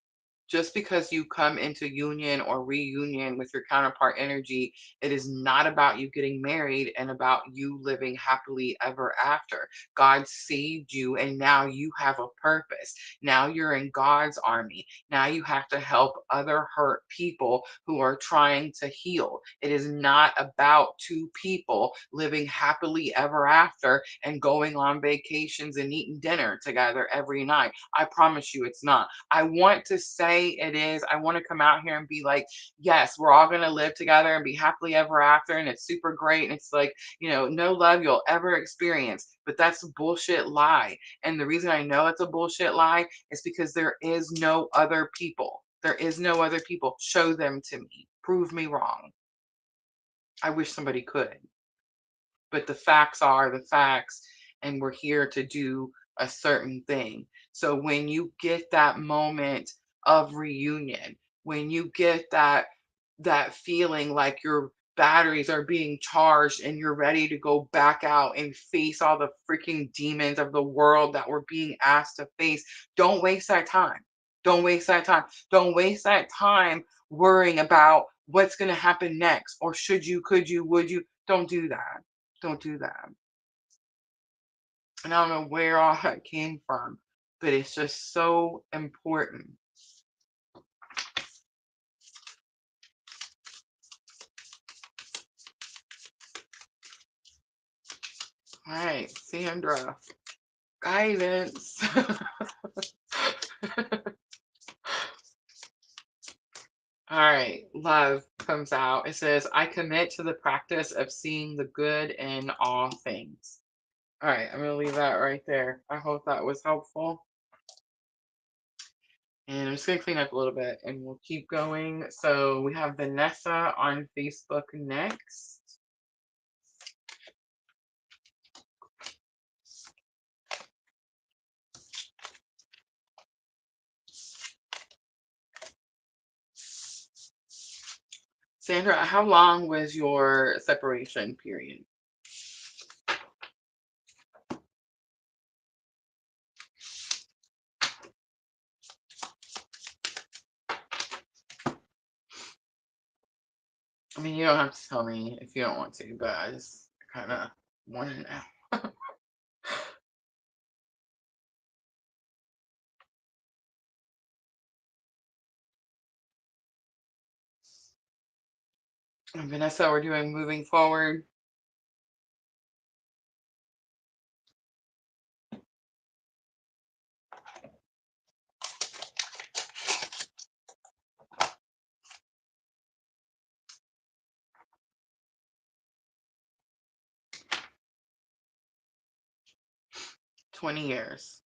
Just because you come into union or reunion with your counterpart energy, it is not about you getting married and about you living happily ever after. God saved you, and now you have a purpose. Now you're in God's army. Now you have to help other hurt people who are trying to heal. It is not about two people living happily ever after and going on vacations and eating dinner together every night. I promise you it's not. I want to say it is. I want to come out here and be like, yes, we're all going to live together and be happily ever after. And it's super great. And it's like, no love you'll ever experience. But that's a bullshit lie. And the reason I know it's a bullshit lie is because there is no other people. There is no other people. Show them to me. Prove me wrong. I wish somebody could. But the facts are the facts, and we're here to do a certain thing. So when you get that moment of reunion, when you get that feeling like your batteries are being charged and you're ready to go back out and face all the freaking demons of the world that we're being asked to face, don't waste that time. Don't waste that time. Don't waste that time worrying about what's going to happen next, or should you, could you, would you. Don't do that. Don't do that. And I don't know where all that came from, but it's just so important. All right, Sandra, guidance. All right, love comes out. It says, I commit to the practice of seeing the good in all things. All right, I'm going to leave that right there. I hope that was helpful. And I'm just going to clean up a little bit and we'll keep going. So we have Vanessa on Facebook next. Sandra, how long was your separation period? I mean, you don't have to tell me if you don't want to, but I just kind of want to know. And Vanessa, we're doing moving forward. 20 years.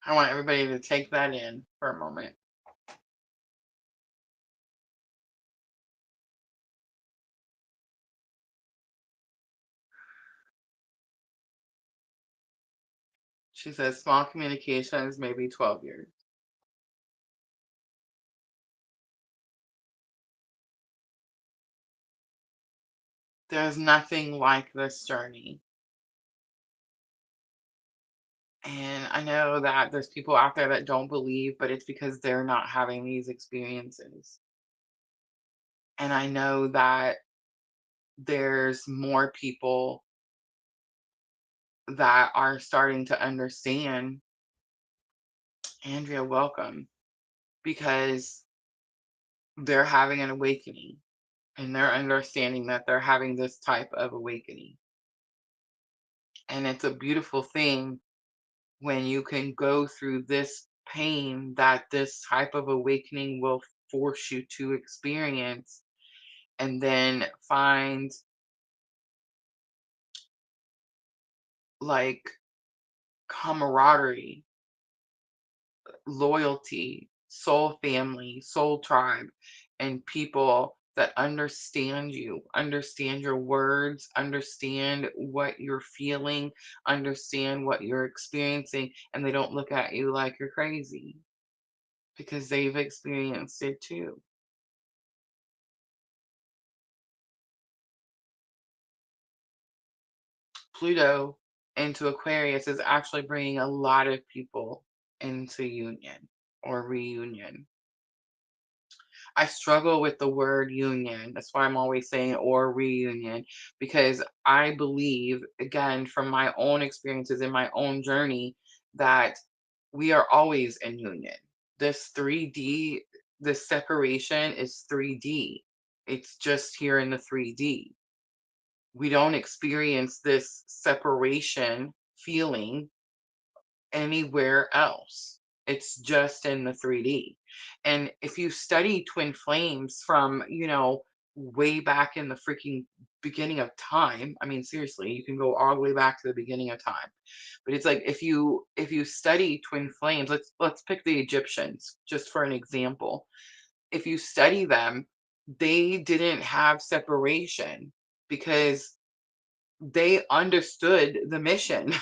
I want everybody to take that in for a moment. She says small communications, maybe 12 years. There's nothing like this journey. And I know that there's people out there that don't believe, but it's because they're not having these experiences. And I know that there's more people that are starting to understand. Andrea, welcome, because they're having an awakening and they're understanding that they're having this type of awakening. And it's a beautiful thing when you can go through this pain that this type of awakening will force you to experience, and then find like camaraderie, loyalty, soul family, soul tribe, and people that understand you, understand your words, understand what you're feeling, understand what you're experiencing, and they don't look at you like you're crazy because they've experienced it too. Pluto into Aquarius is actually bringing a lot of people into union or reunion. I struggle with the word union. That's why I'm always saying or reunion, because I believe, again, from my own experiences in my own journey, that we are always in union. This 3D, this separation is 3D. It's just here in the 3D. We don't experience this separation feeling anywhere else. It's just in the 3D. And if you study twin flames from, way back in the freaking beginning of time, I mean seriously, you can go all the way back to the beginning of time. But it's like if you study twin flames, let's pick the Egyptians just for an example. If you study them, they didn't have separation because they understood the mission.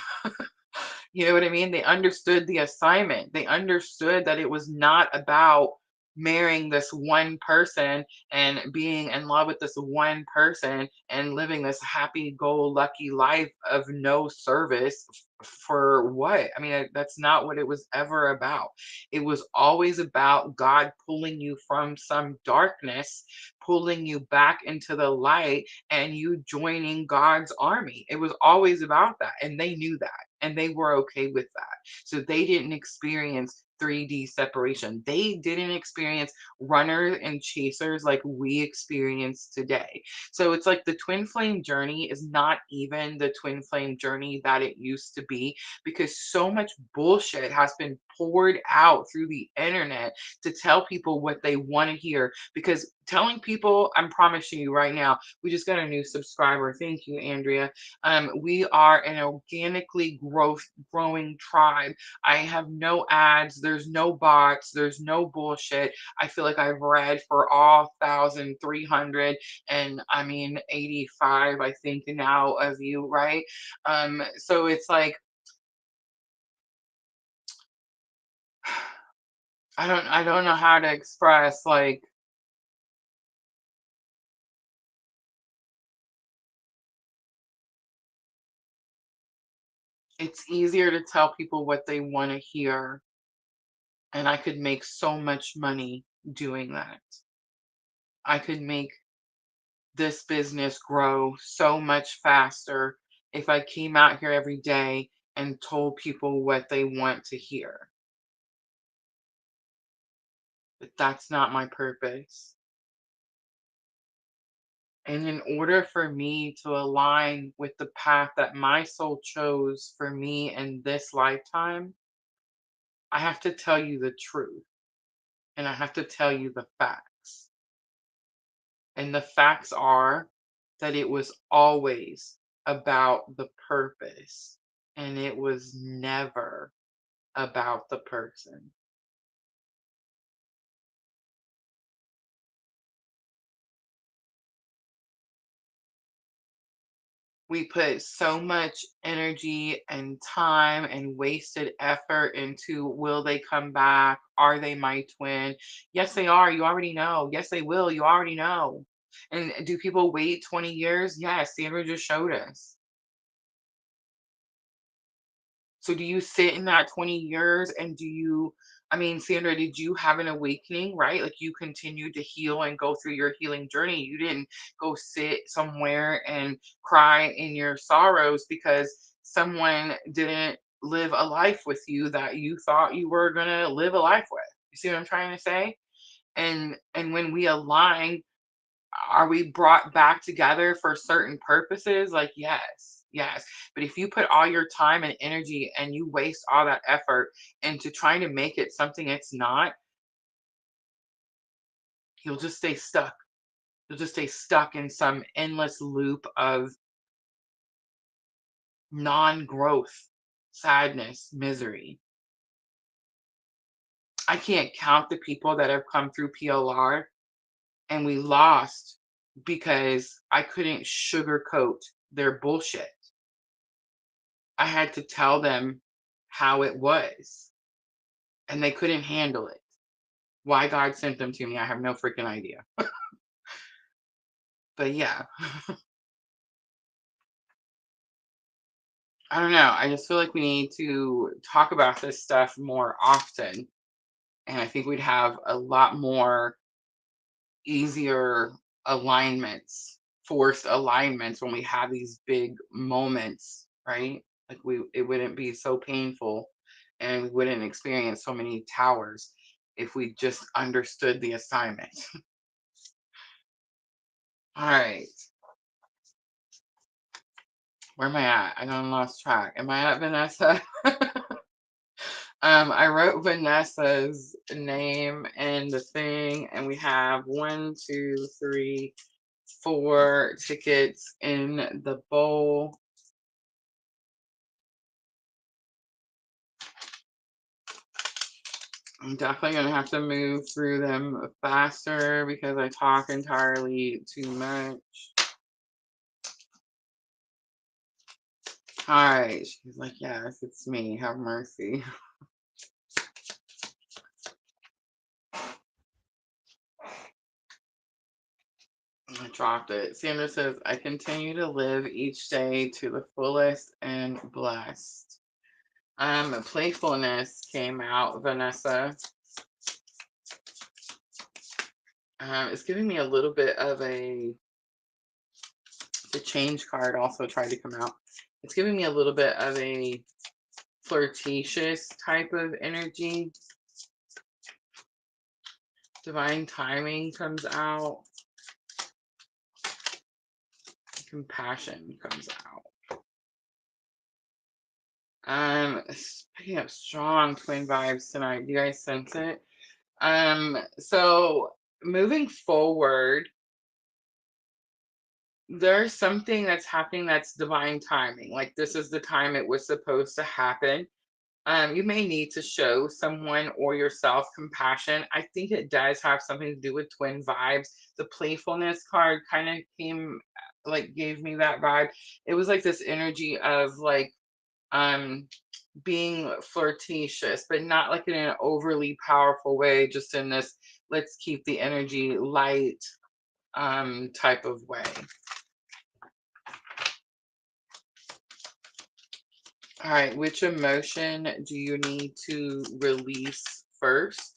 You know what I mean? They understood the assignment. They understood that it was not about marrying this one person and being in love with this one person and living this happy go lucky life of no service for what? I mean, that's not what it was ever about. It was always about God pulling you from some darkness, pulling you back into the light, and you joining God's army. It was always about that. And they knew that and they were okay with that. So they didn't experience 3D separation. They didn't experience runners and chasers like we experience today. So it's like the twin flame journey is not even the twin flame journey that it used to be because so much bullshit has been poured out through the internet to tell people what they want to hear. Because telling people, I'm promising you right now, we just got a new subscriber. Thank you, Andrea. We are an organically growing tribe. I have no ads, there's no bots, there's no bullshit. I feel like I've read for all 1,300 and I mean 85, I think now of you, right? So it's like I don't know how to express like it's easier to tell people what they want to hear, and I could make so much money doing that. I could make this business grow so much faster if I came out here every day and told people what they want to hear. But that's not my purpose. And in order for me to align with the path that my soul chose for me in this lifetime, I have to tell you the truth and I have to tell you the facts. And the facts are that it was always about the purpose and it was never about the person. We put so much energy and time and wasted effort into will they come back? Are they my twin? Yes, they are. You already know. Yes, they will. You already know. And do people wait 20 years? Yes, Sandra just showed us. So do you sit in that 20 years and do you I mean, Sandra, did you have an awakening, right? Like you continued to heal and go through your healing journey. You didn't go sit somewhere and cry in your sorrows because someone didn't live a life with you that you thought you were going to live a life with. You see what I'm trying to say? And when we align, are we brought back together for certain purposes? Like, yes, yes. But if you put all your time and energy and you waste all that effort into trying to make it something it's not, you'll just stay stuck. You'll just stay stuck in some endless loop of non growth, sadness, misery. I can't count the people that have come through PLR and we lost because I couldn't sugarcoat their bullshit. I had to tell them how it was, and they couldn't handle it. Why God sent them to me, I have no freaking idea. But yeah, I don't know. I just feel like we need to talk about this stuff more often. And I think we'd have a lot more easier alignments, forced alignments when we have these big moments, right? Like it wouldn't be so painful and we wouldn't experience so many towers if we just understood the assignment. All right, where am I at? I done lost track. Am I at Vanessa? I wrote Vanessa's name and the thing, and we have one, two, three, four tickets in the bowl. I'm definitely gonna have to move through them faster because I talk entirely too much. All right, she's like, yes, it's me. Have mercy. I dropped it. Sandra says, I continue to live each day to the fullest and blessed. Playfulness came out, Vanessa. It's giving me a little bit of the change card also tried to come out. It's giving me a little bit of a flirtatious type of energy. Divine timing comes out. Compassion comes out. Picking up strong twin vibes tonight. Do you guys sense it? So moving forward, there's something that's happening that's divine timing. Like this is the time it was supposed to happen. You may need to show someone or yourself compassion. I think it does have something to do with twin vibes. The playfulness card kind of came, like, gave me that vibe. It was like this energy of like um being flirtatious, but not like in an overly powerful way, just in this let's keep the energy light type of way. All right, which emotion do you need to release first?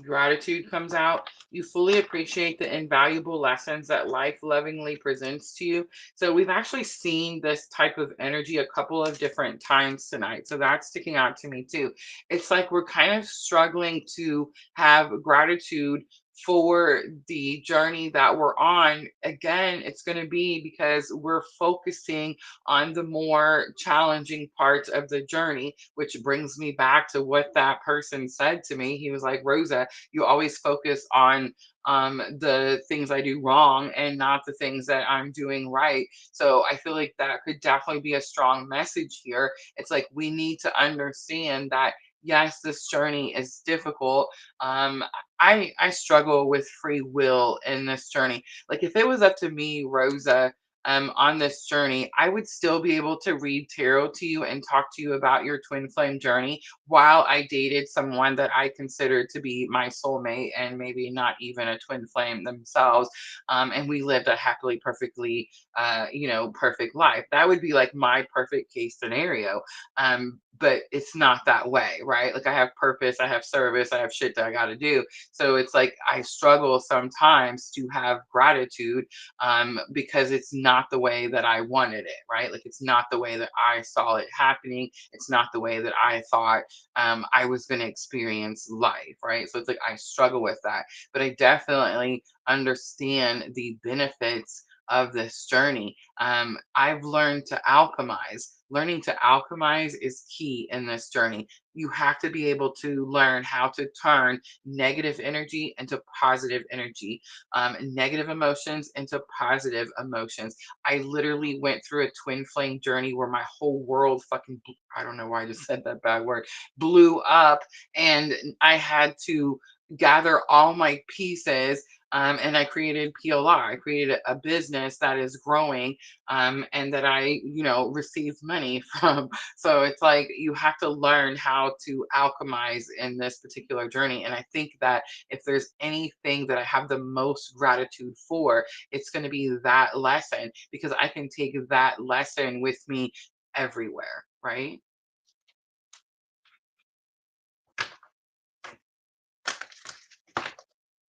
Gratitude comes out. You fully appreciate the invaluable lessons that life lovingly presents to you. So, we've actually seen this type of energy a couple of different times tonight. So, that's sticking out to me too. It's like we're kind of struggling to have gratitude for the journey that we're on. Again, it's going to be because we're focusing on the more challenging parts of the journey, which brings me back to what that person said to me. He was like, Rosa, you always focus on the things I do wrong and not the things that I'm doing right. So I feel like that could definitely be a strong message here. It's like we need to understand that yes, this journey is difficult. Um, I struggle with free will in this journey. Like if it was up to me, Rosa, on this journey, I would still be able to read tarot to you and talk to you about your twin flame journey while I dated someone that I considered to be my soulmate and maybe not even a twin flame themselves. And we lived a happily, perfectly, perfect life. That would be like my perfect case scenario. But it's not that way, right? Like I have purpose, I have service, I have shit that I got to do. So it's like I struggle sometimes to have gratitude because it's not the way that I wanted it, right? Like it's not the way that I saw it happening. It's not the way that I thought I was going to experience life, right? So it's like I struggle with that, but I definitely understand the benefits of this journey. I've learned to alchemize. Learning to alchemize is key in this journey. You have to be able to learn how to turn negative energy into positive energy, negative emotions into positive emotions. I literally went through a twin flame journey where my whole world fucking, I don't know why I just said that bad word, blew up. And I had to gather all my pieces And I created PLR. I created a business that is growing, and that I, received money from. So it's like you have to learn how to alchemize in this particular journey. And I think that if there's anything that I have the most gratitude for, it's going to be that lesson, because I can take that lesson with me everywhere, right?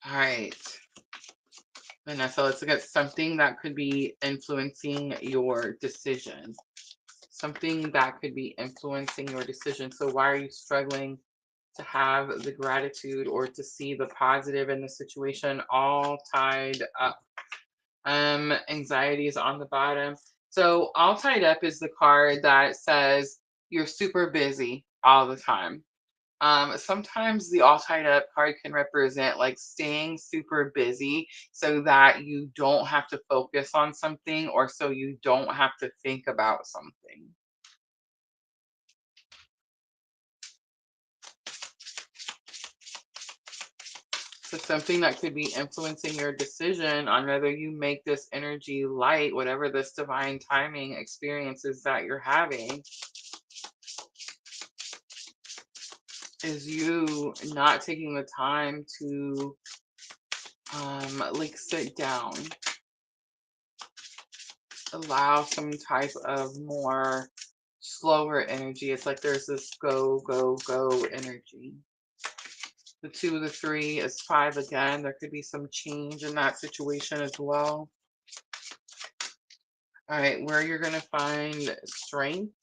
All right. Vanessa, let's look at something that could be influencing your decision. Something that could be influencing your decision. So, why are you struggling to have the gratitude or to see the positive in the situation? All tied up. Anxiety is on the bottom. So, all tied up is the card that says you're super busy all the time. Sometimes the all tied up card can represent like staying super busy so that you don't have to focus on something, or so you don't have to think about something. So something that could be influencing your decision on whether you make this energy light, whatever this divine timing experiences that you're having, is you not taking the time to like sit down, allow some type of more slower energy. It's like there's this go, go, go energy. The two, the three is five again. There could be some change in that situation as well. All right, where you're going to find strength.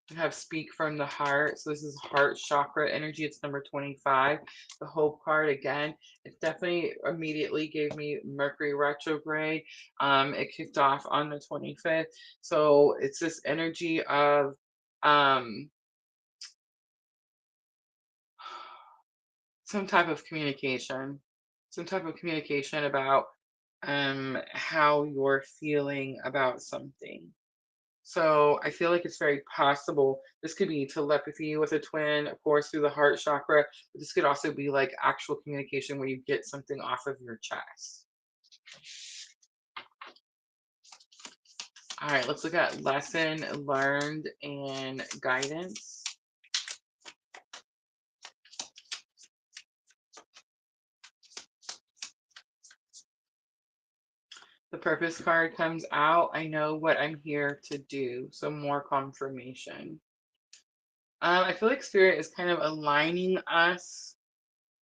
You have speak from the heart. So this is heart chakra energy. It's number 25. The hope card again. It definitely immediately gave me Mercury retrograde. It kicked off on the 25th. So it's this energy of um some type of communication. Some type of communication about how you're feeling about something. So I feel like it's very possible. This could be telepathy with a twin, of course, through the heart chakra. But this could also be like actual communication where you get something off of your chest. All right, let's look at lesson learned and guidance. The purpose card comes out. I know what I'm here to do. So more confirmation. I feel like spirit is kind of aligning us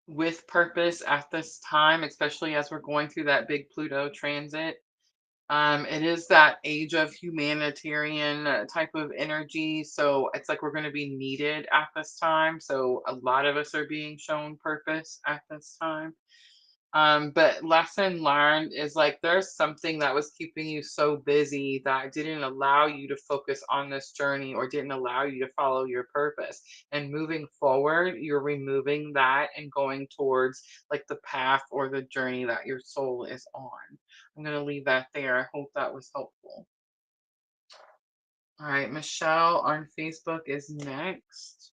with purpose at this time, especially as we're going through that big Pluto transit. It is that age of humanitarian type of energy. So it's like we're going to be needed at this time. So a lot of us are being shown purpose at this time. But lesson learned is like there's something that was keeping you so busy that didn't allow you to focus on this journey or didn't allow you to follow your purpose. And moving forward, you're removing that and going towards like the path or the journey that your soul is on. I'm going to leave that there. I hope that was helpful. All right, Michelle on Facebook is next.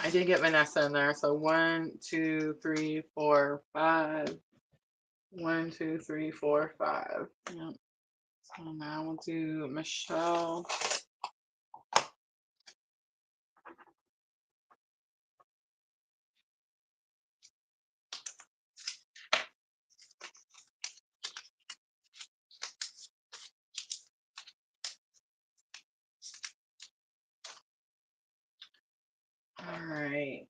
I did get Vanessa in there. So 1, 2, 3, 4, 5. 1, 2, 3, 4, 5. Yep. So now we'll do Michelle. All right.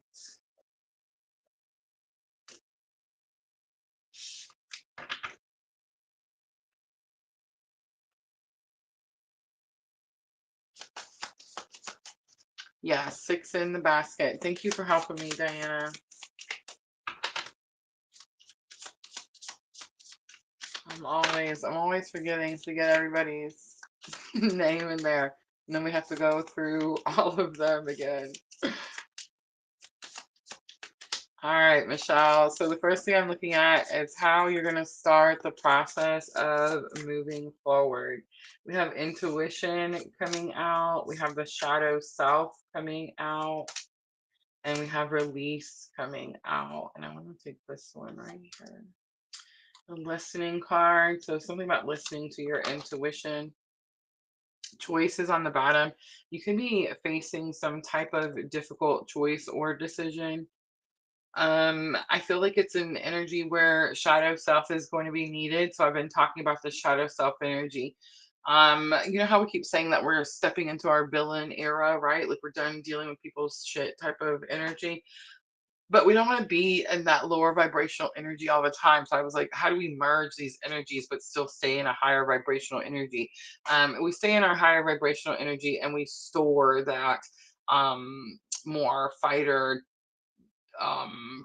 Yeah, 6 in the basket. Thank you for helping me, Diana. I'm always forgetting to get everybody's name in there. And then we have to go through all of them again. All right, Michelle. So the first thing I'm looking at is how you're going to start the process of moving forward. We have intuition coming out, we have the shadow self coming out, and we have release coming out. And I want to take this one right here. The listening card. So something about listening to your intuition. Choices on the bottom. You can be facing some type of difficult choice or decision. I feel like it's an energy where shadow self is going to be needed. So I've been talking about the shadow self energy. You know how we keep saying that we're stepping into our villain era, right? Like we're done dealing with people's shit type of energy. But we don't want to be in that lower vibrational energy all the time. So I was like, how do we merge these energies but still stay in a higher vibrational energy? We stay in our higher vibrational energy and we store that more fighter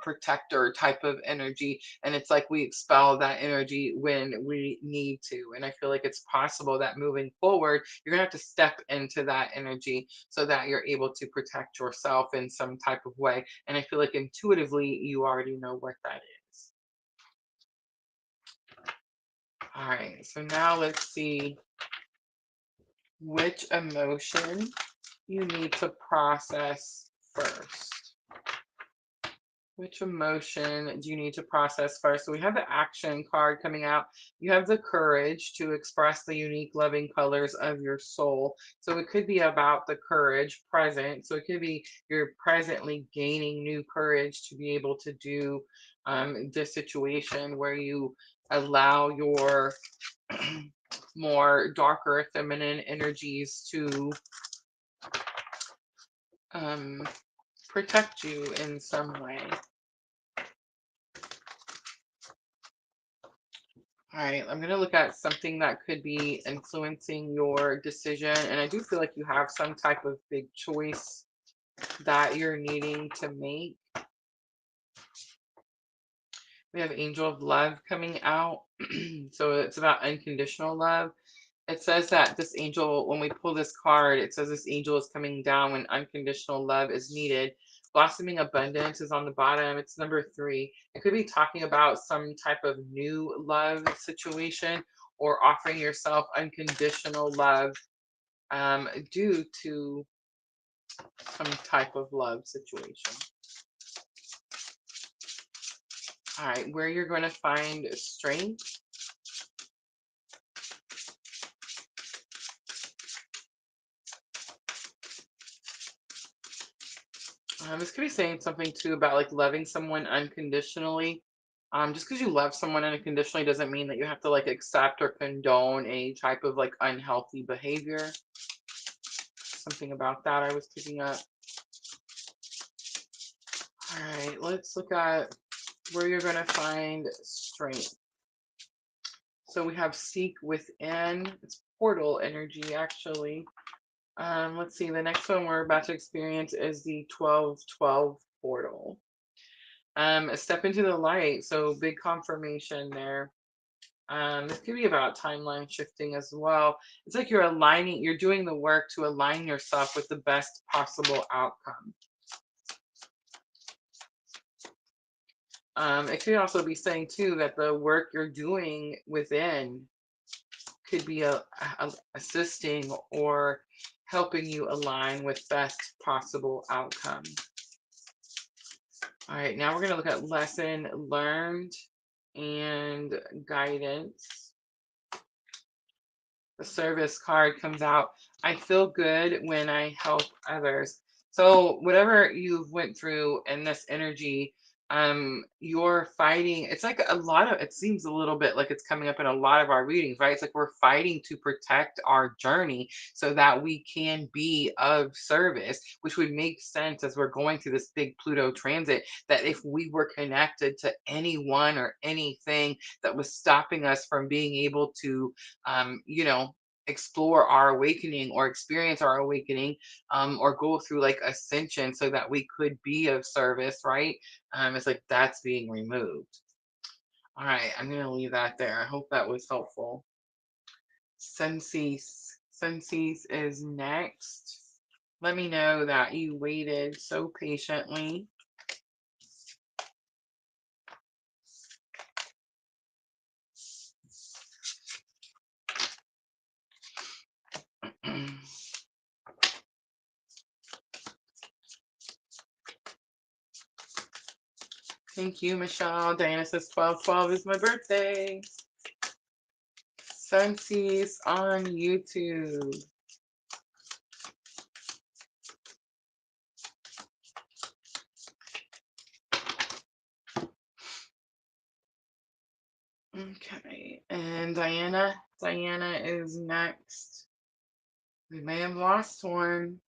protector type of energy, and it's like we expel that energy when we need to. And I feel like it's possible that moving forward you're gonna have to step into that energy so that you're able to protect yourself in some type of way. And I feel like intuitively you already know what that is. All right, so now let's see which emotion you need to process first. Which emotion do you need to process first? So we have the action card coming out. You have the courage to express the unique loving colors of your soul. So it could be about the courage present. So it could be you're presently gaining new courage to be able to do this situation where you allow your more darker feminine energies to um, protect you in some way. All right, I'm going to look at something that could be influencing your decision. And I do feel like you have some type of big choice that you're needing to make. We have Angel of Love coming out. So it's about unconditional love. It says that this angel, when we pull this card, it says this angel is coming down when unconditional love is needed. Blossoming abundance is on the bottom. It's number 3. It could be talking about some type of new love situation or offering yourself unconditional love due to some type of love situation. All right, where you're going to find strength. This could be saying something too about like loving someone unconditionally. Just because you love someone unconditionally doesn't mean that you have to like accept or condone any type of like unhealthy behavior. Something about that I was picking up. All right, let's look at where you're going to find strength. So we have seek within. It's portal energy actually. Let's see. The next one we're about to experience is the 12-12 portal. Step into the light. So big confirmation there. This could be about timeline shifting as well. It's like you're aligning, you're doing the work to align yourself with the best possible outcome. It could also be saying too that the work you're doing within could be assisting or helping you align with best possible outcome. All right, now we're going to look at lesson learned and guidance. The service card comes out. I feel good when I help others. So whatever you've went through in this energy, you're fighting. It's like a lot of, it seems a little bit like it's coming up in a lot of our readings, right? It's like we're fighting to protect our journey so that we can be of service, which would make sense as we're going through this big Pluto transit, that if we were connected to anyone or anything that was stopping us from being able to you know, explore our awakening or experience our awakening, or go through like ascension so that we could be of service, right? It's like that's being removed. All right, I'm going to leave that there. I hope that was helpful. Senses. Senses is next. Let me know that you waited so patiently. Thank you, Michelle. Diana says 12/12 is my birthday. Sunsees on YouTube. Okay, and Diana is next. We may have lost one.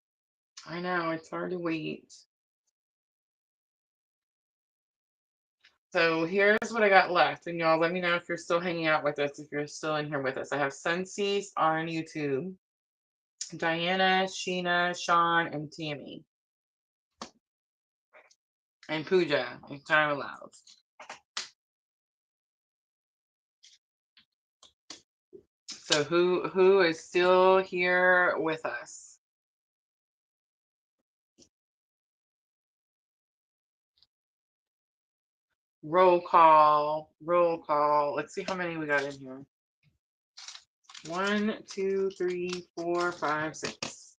I know, it's hard to wait. So here's what I got left, and y'all let me know if you're still hanging out with us, if you're still in here with us. I have Sunseas on YouTube, Diana, Sheena, Sean, and Tammy, and Pooja, if time allows. So who is still here with us? Roll call, roll call. Let's see how many we got in here. 1, 2, 3, 4, 5, 6.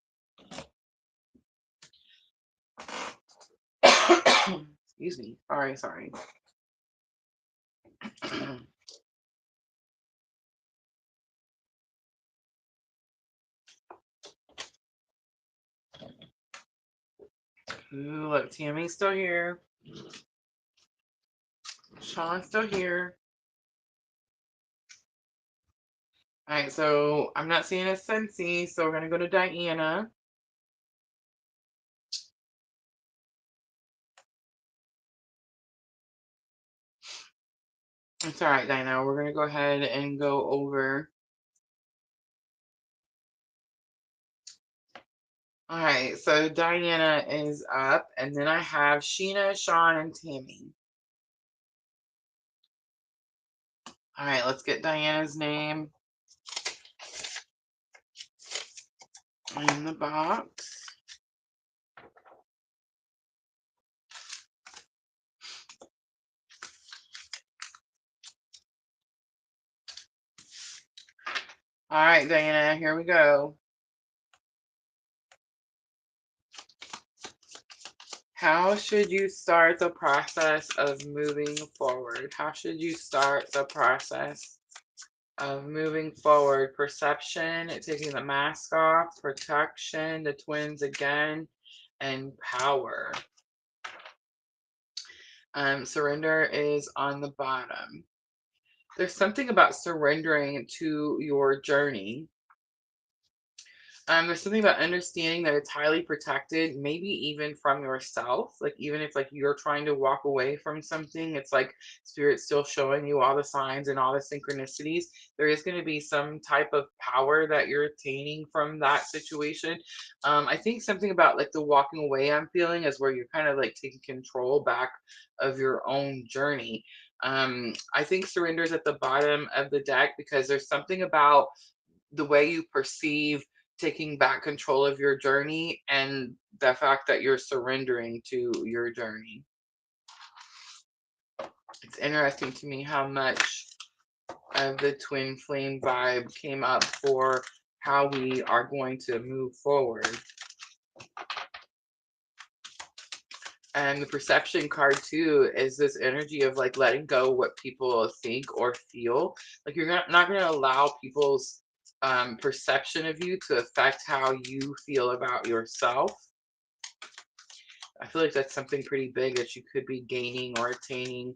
Excuse me. Sorry. Ooh, look, Tammy's still here. Sean's still here. All right, so I'm not seeing a Sensi, so we're gonna go to Diana. It's all right, Diana. We're gonna go ahead and go over. All right, so Diana is up, and then I have Sheena, Sean, and Tammy. All right, let's get Diana's name in the box. All right, Diana, here we go. How should you start the process of moving forward? How should you start the process of moving forward? Perception, taking the mask off, protection, the twins again, and power. Surrender is on the bottom. There's something about surrendering to your journey. There's something about understanding that it's highly protected, maybe even from yourself. Like even if like you're trying to walk away from something, it's like spirit's still showing you all the signs and all the synchronicities. There is going to be some type of power that you're attaining from that situation. I think something about like the walking away I'm feeling is where you're kind of like taking control back of your own journey. I think surrender is at the bottom of the deck because there's something about the way you perceive taking back control of your journey and the fact that you're surrendering to your journey. It's interesting to me how much of the twin flame vibe came up for how we are going to move forward. And the perception card too is this energy of like letting go what people think or feel. Like you're not going to allow people's perception of you to affect how you feel about yourself. I feel like that's something pretty big that you could be gaining or attaining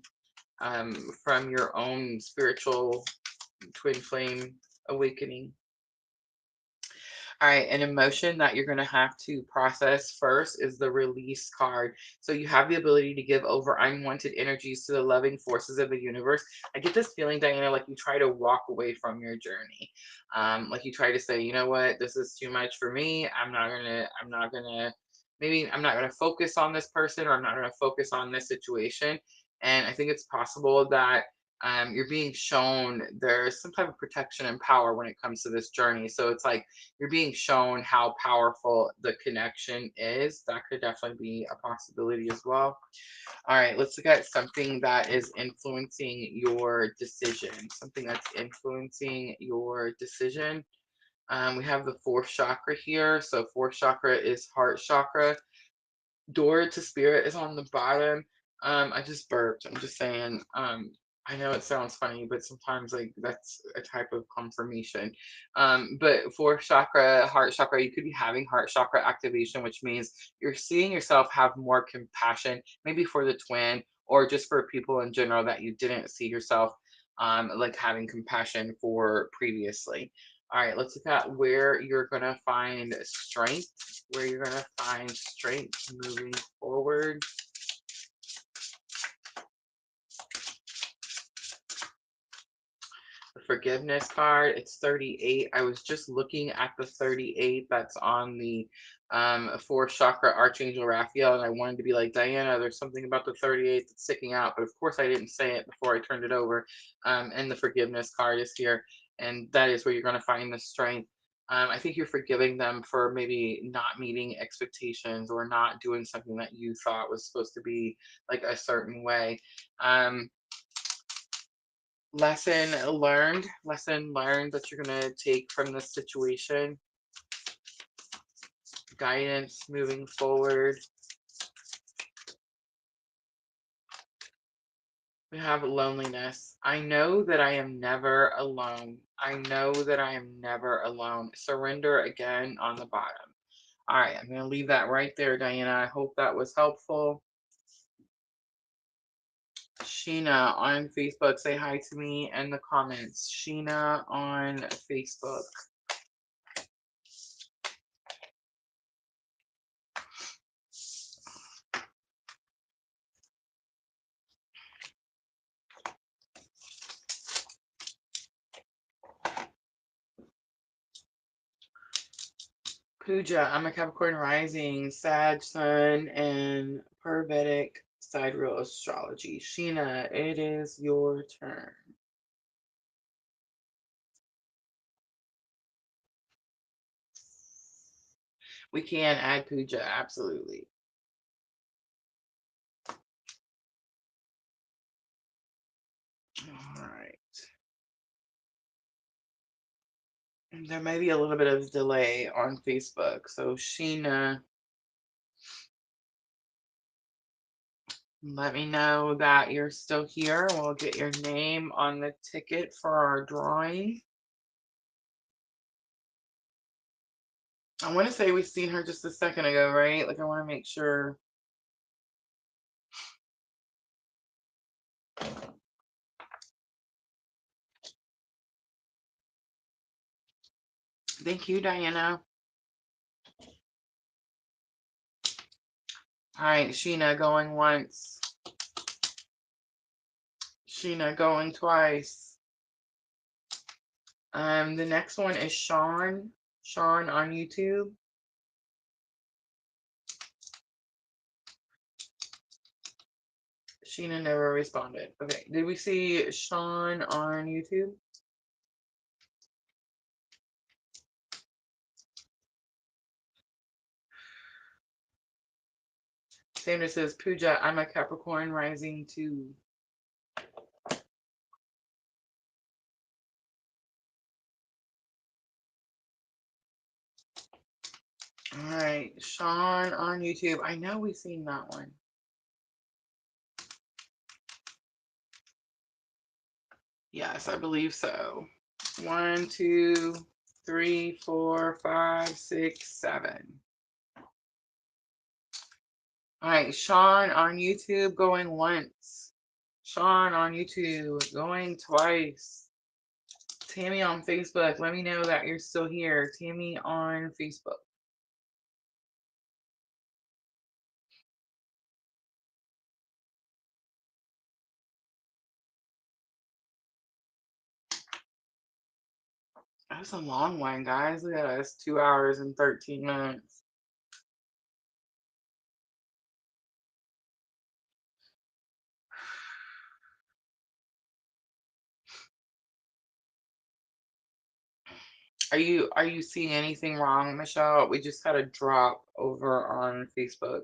from your own spiritual twin flame awakening. All right, an emotion that you're going to have to process first is the release card. So you have the ability to give over unwanted energies to the loving forces of the universe. I get this feeling, Diana, like you try to walk away from your journey. Like you try to say, you know what, this is too much for me. Maybe I'm not gonna focus on this person, or I'm not gonna focus on this situation. And I think it's possible that you're being shown there's some type of protection and power when it comes to this journey. So it's like you're being shown how powerful the connection is. That could definitely be a possibility as well. All right, let's look at something that is influencing your decision. Something that's influencing your decision. We have the fourth chakra here. So fourth chakra is heart chakra. Door to spirit is on the bottom. I just burped. I'm just saying, I know it sounds funny, but sometimes like that's a type of confirmation. But for chakra, heart chakra, you could be having heart chakra activation, which means you're seeing yourself have more compassion, maybe for the twin or just for people in general that you didn't see yourself like having compassion for previously. All right, let's look at where you're gonna find strength, where you're gonna find strength moving forward. The forgiveness card, it's 38. I was just looking at the 38 that's on the fourth chakra Archangel Raphael, and I wanted to be like, Diana, there's something about the 38 that's sticking out, but of course I didn't say it before I turned it over. And the forgiveness card is here, and that is where you're going to find the strength. I think you're forgiving them for maybe not meeting expectations or not doing something that you thought was supposed to be like a certain way. Um, lesson learned that you're going to take from this situation, guidance moving forward. We have loneliness. I know that I am never alone. I know that I am never alone. Surrender again on the bottom. All right, I'm going to leave that right there, Diana. I hope that was helpful. Sheena on Facebook, say hi to me in the comments. Sheena on Facebook. Pooja, I'm a Capricorn rising, Sag Sun, and per Vedic sidereal astrology. Sheena, it is your turn. We can add Pooja, absolutely. All right. There may be a little bit of delay on Facebook. So, Sheena, let me know that you're still here. We'll get your name on the ticket for our drawing. I want to say we've seen her just a second ago, right? Like, I want to make sure. Thank you, Diana. All right, Sheena going once. Sheena going twice. The next one is Sean. Sean on YouTube. Sheena never responded. Okay, did we see Sean on YouTube? Sandra says, Pooja, I'm a Capricorn rising too. All right, Sean on YouTube. I know we've seen that one. Yes, I believe so. 1, 2, 3, 4, 5, 6, 7. All right, Sean on YouTube going once. Sean on YouTube going twice. Tammy on Facebook, let me know that you're still here. Tammy on Facebook. That's a long one, guys. Look at us, 2 hours and 13 minutes. Are you seeing anything wrong, Michelle? We just had a drop over on Facebook.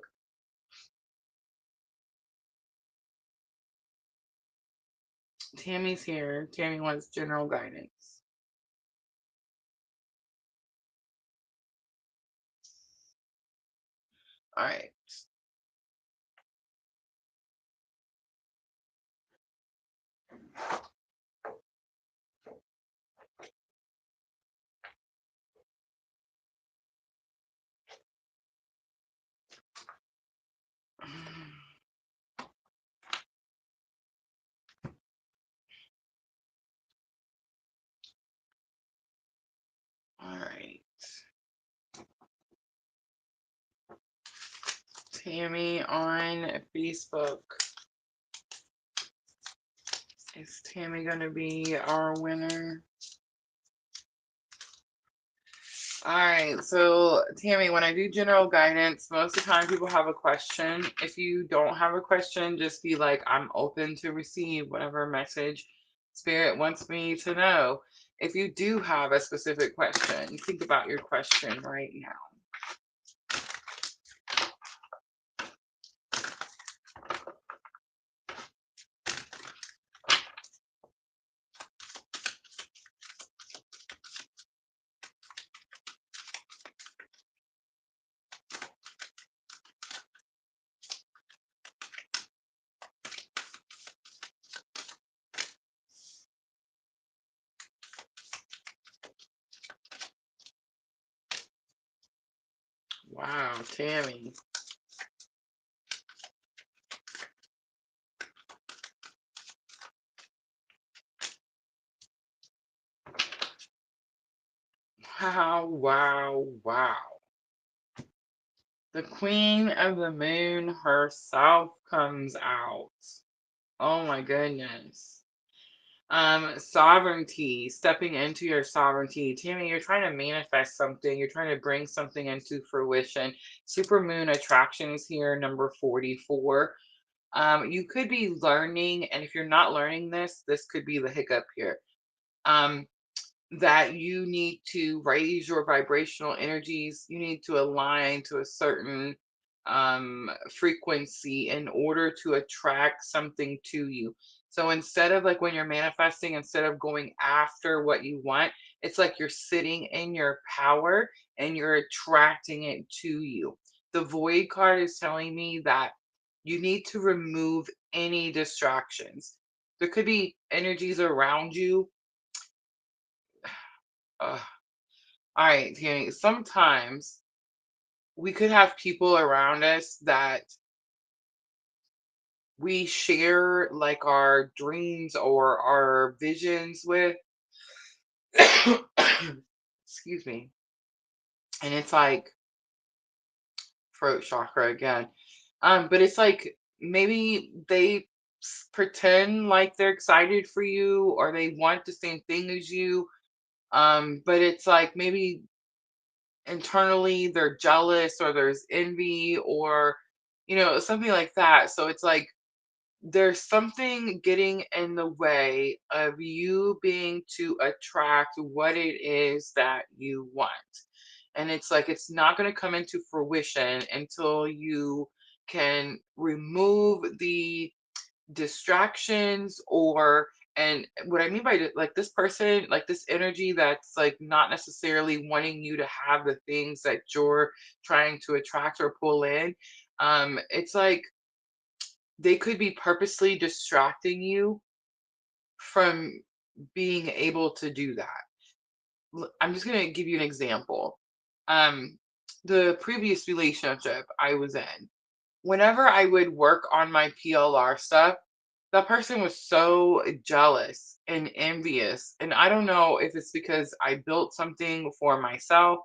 Tammy's here. Tammy wants general guidance. All right. All right. Tammy on Facebook. Is Tammy going to be our winner? All right, so Tammy, when I do general guidance, most of the time people have a question. If you don't have a question, just be like, I'm open to receive whatever message Spirit wants me to know. If you do have a specific question, think about your question right now. Wow, Tammy. Wow, wow, wow. The Queen of the Moon herself comes out. Oh my goodness. Sovereignty, stepping into your sovereignty. Tammy, you're trying to manifest something. You're trying to bring something into fruition. Super moon attractions here, number 44. You could be learning, and if you're not learning this, this could be the hiccup here. Um, that you need to raise your vibrational energies. You need to align to a certain frequency in order to attract something to you. So instead of like when you're manifesting, instead of going after what you want, it's like you're sitting in your power and you're attracting it to you. The void card is telling me that you need to remove any distractions. There could be energies around you. Ugh. All right, Tammy. Sometimes we could have people around us that we share like our dreams or our visions with. Excuse me. And it's like throat chakra again. But it's like maybe they pretend like they're excited for you or they want the same thing as you. But it's like maybe internally they're jealous or there's envy or something like that. So it's like there's something getting in the way of you being to attract what it is that you want. And it's like it's not going to come into fruition until you can remove the distractions or and what I mean by like this person, like this energy that's like not necessarily wanting you to have the things that you're trying to attract or pull in. It's like they could be purposely distracting you from being able to do that. I'm just going to give you an example. Um, the previous relationship I was in, whenever I would work on my PLR stuff, that person was so jealous and envious. And I don't know if it's because I built something for myself.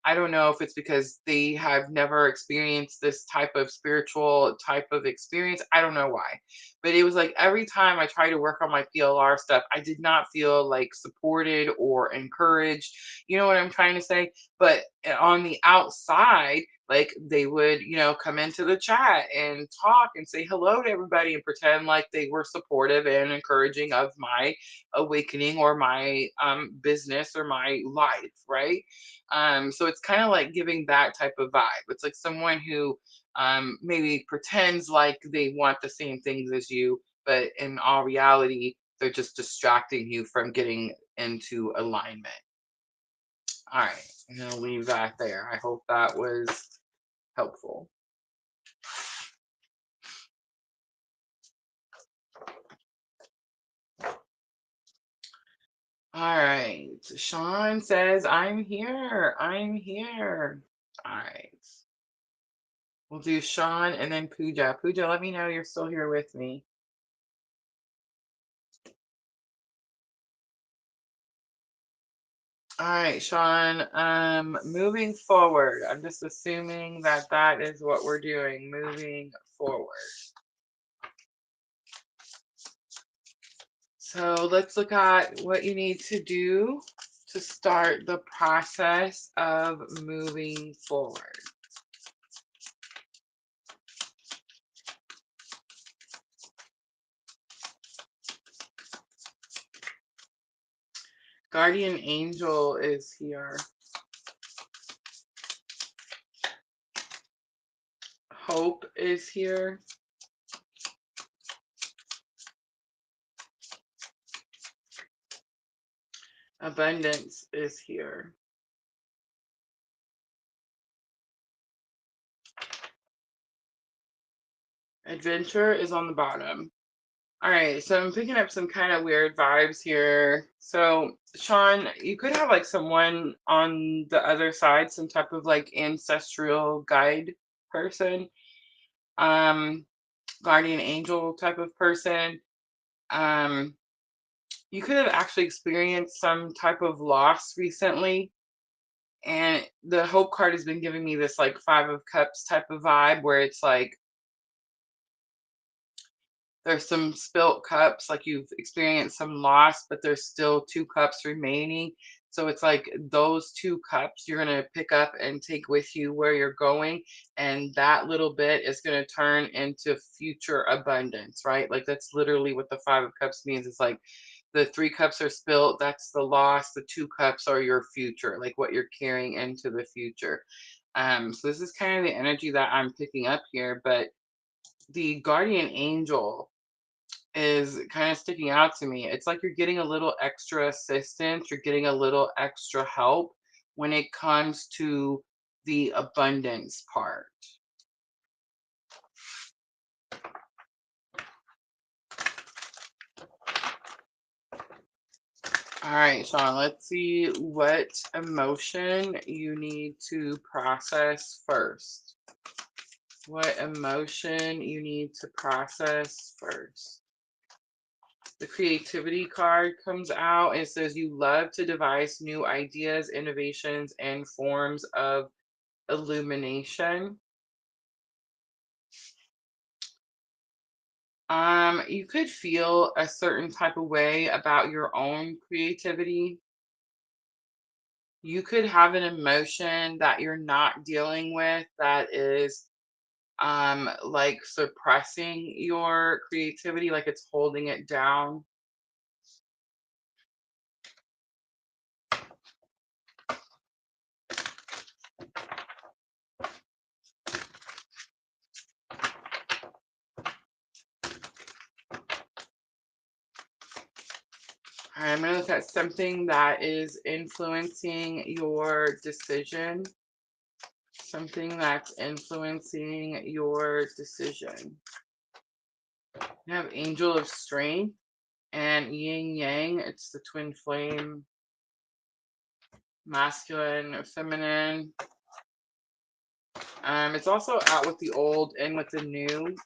I don't know if it's because they have never experienced this type of spiritual type of experience. I don't know why. But it was like every time I tried to work on my PLR stuff, I did not feel like supported or encouraged. You know what I'm trying to say? But on the outside, like they would come into the chat and talk and say hello to everybody and pretend like they were supportive and encouraging of my awakening or my business or my life, right? So it's kind of like giving that type of vibe. It's like someone who maybe pretends like they want the same things as you, but in all reality they're just distracting you from getting into alignment. All right, I'm gonna leave that there. I hope that was helpful. All right. Sean says, I'm here. I'm here. All right. We'll do Sean and then Pooja. Pooja, let me know you're still here with me. All right, Sean. Moving forward, I'm just assuming that that is what we're doing, moving forward. So let's look at what you need to do to start the process of moving forward. Guardian angel is here. Hope is here. Abundance is here. Adventure is on the bottom. All right, so I'm picking up some kind of weird vibes here. So, Sean, you could have like someone on the other side, some type of like ancestral guide person, um, guardian angel type of person. Um, you could have actually experienced some type of loss recently. And the Hope card has been giving me this like Five of Cups type of vibe where it's like there's some spilt cups, like you've experienced some loss, but there's still two cups remaining. So it's like those two cups you're going to pick up and take with you where you're going. And that little bit is going to turn into future abundance, right? Like that's literally what the Five of Cups means. It's like the three cups are spilt, that's the loss. The two cups are your future, like what you're carrying into the future. So this is kind of the energy that I'm picking up here, but the guardian angel is kind of sticking out to me. It's like you're getting a little extra assistance, you're getting a little extra help when it comes to the abundance part. All right, Sean, let's see what emotion you need to process first. What emotion you need to process first. The creativity card comes out and it says you love to devise new ideas, innovations, and forms of illumination. You could feel a certain type of way about your own creativity. You could have an emotion that you're not dealing with that is like suppressing your creativity, like it's holding it down. I'm going to look at something that is influencing your decision. Something that's influencing your decision. You have Angel of Strength and Yin Yang. It's the twin flame, masculine, feminine. It's also out with the old and with the new.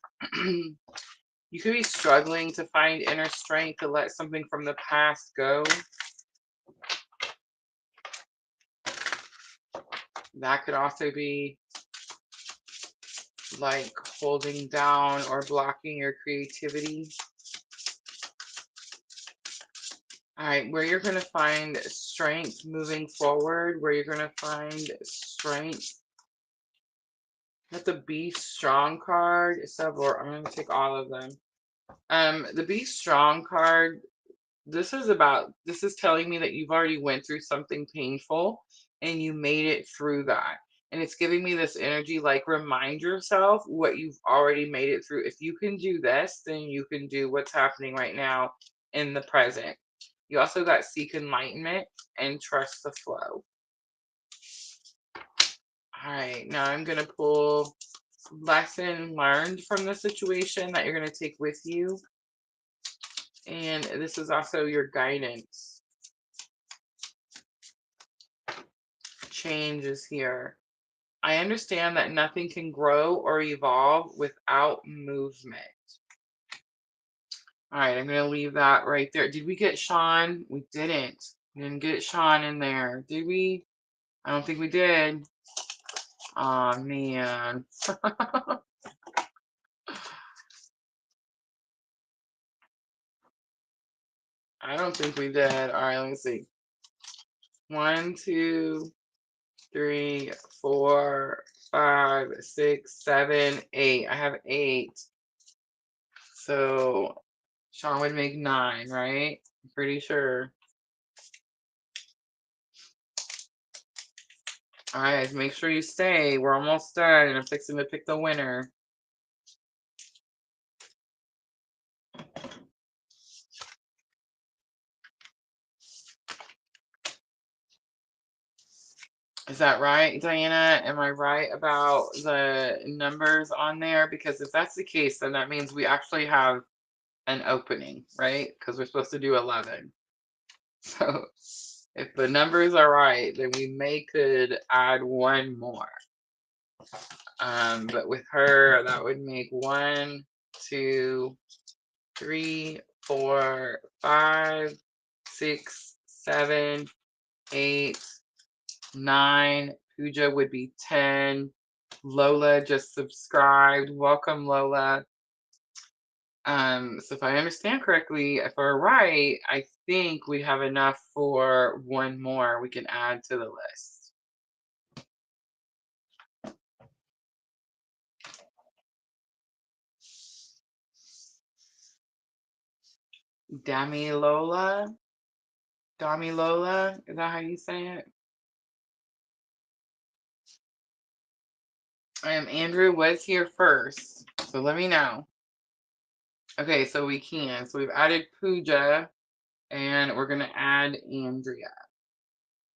You could be struggling to find inner strength to let something from the past go. That could also be like holding down or blocking your creativity. All right, where you're going to find strength moving forward, where you're going to find strength. Let the Be Strong card, several. I'm going to take all of them. The Be Strong card, this is telling me that you've already went through something painful and you made it through that. And it's giving me this energy like remind yourself what you've already made it through. If you can do this, then you can do what's happening right now in the present. You also got seek enlightenment and trust the flow. All right, now I'm going to pull lesson learned from the situation that you're going to take with you. And this is also your guidance. changes here. I understand that nothing can grow or evolve without movement. All right, I'm going to leave that right there. Did we get Sean? We didn't. We didn't get Sean in there, did we? I don't think we did. Oh, man. I don't think we did. All right, let me see. 1, 2, 3, 4, 5, 6, 7, 8. I have 8. So Sean would make 9, right? I'm pretty sure. All right, make sure you stay. We're almost done, and I'm fixing to pick the winner. Is that right, Diana? Am I right about the numbers on there? Because if that's the case, then that means we actually have an opening, right? Because we're supposed to do 11. So if the numbers are right, then we could add one more. But with her, that would make 1, 2, 3, 4, 5, 6, 7, 8, 9. Pooja would be 10. Lola just subscribed. Welcome, Lola. So if I understand correctly, if we're right, I think we have enough for one more we can add to the list. Damilola? Damilola? Is that how you say it? Andrew was here first, so let me know. Okay, so we can. So we've added Pooja, and we're gonna add Andrea.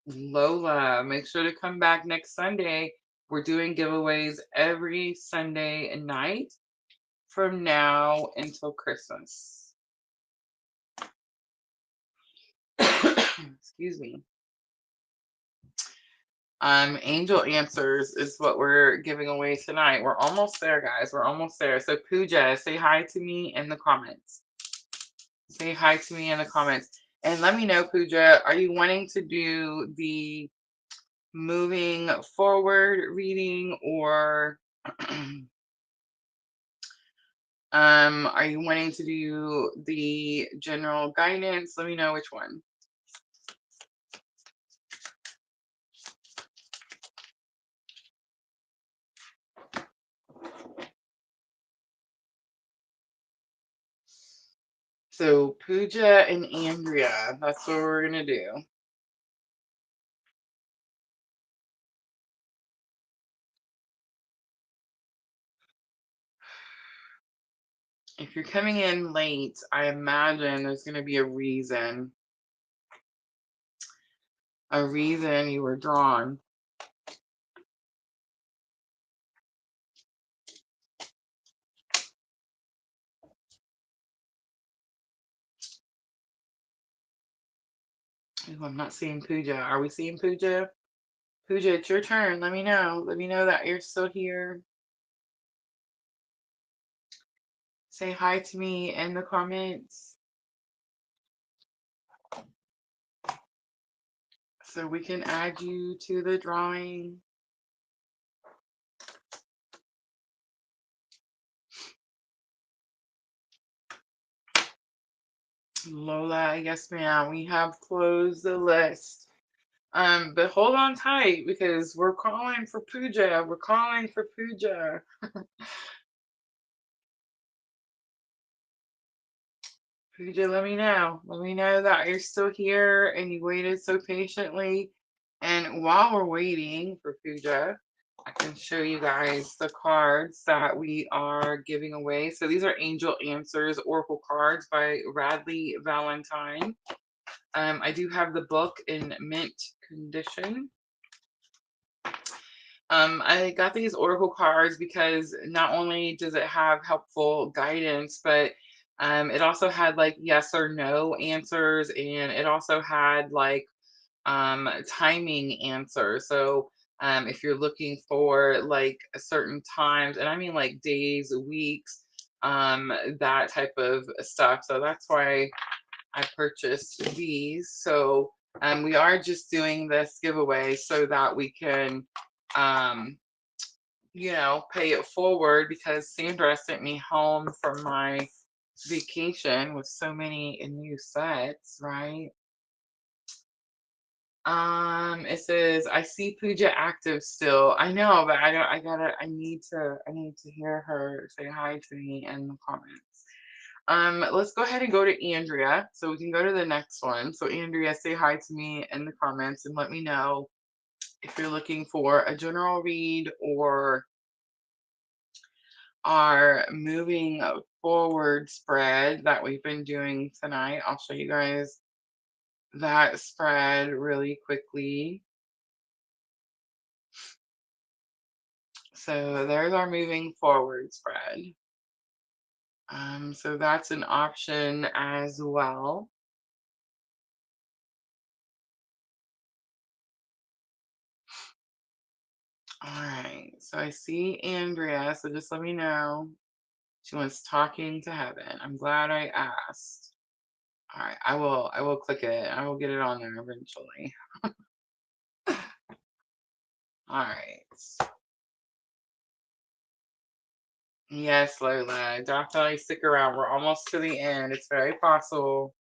Lola, make sure to come back next Sunday. We're doing giveaways every Sunday night from now until Christmas. Excuse me. Angel Answers is what we're giving away tonight. We're almost there, guys. We're almost there. So Pooja, say hi to me in the comments. Say hi to me in the comments. And let me know, Pooja, are you wanting to do the moving forward reading, or are you wanting to do the general guidance? Let me know which one. So Pooja and Andrea, that's what we're gonna do. If you're coming in late, I imagine there's gonna be a reason you were drawn. Ooh, I'm not seeing Pooja. Are we seeing Pooja? Pooja, it's your turn. Let me know. Let me know that you're still here. Say hi to me in the comments so we can add you to the drawing. Lola, yes, ma'am. We have closed the list. But hold on tight because we're calling for Pooja. We're calling for Pooja. Pooja, let me know. Let me know that you're still here and you waited so patiently. And while we're waiting for Pooja, I can show you guys the cards that we are giving away. So these are Angel Answers Oracle cards by Radley Valentine. I do have the book in mint condition. I got these Oracle cards because not only does it have helpful guidance, but it also had like yes or no answers, and it also had like timing answer. So if you're looking for like certain times, and I mean like days, weeks, that type of stuff. So that's why I purchased these. So we are just doing this giveaway so that we can, um, pay it forward because Sandra sent me home from my vacation with so many new sets, right? It says, I see Pooja active still. I know, but I don't, I need to hear her say hi to me in the comments. Let's go ahead and go to Andrea so we can go to the next one. So Andrea, say hi to me in the comments and let me know if you're looking for a general read or our moving forward spread that we've been doing tonight. I'll show you guys that spread really quickly. So there's our moving forward spread. So that's an option as well. All right, so I see Andrea, so just let me know. She wants talking to heaven. I'm glad I asked. All right, I will click it. I will get it on there eventually. All right. Yes, Lola, definitely stick around. We're almost to the end. It's very possible.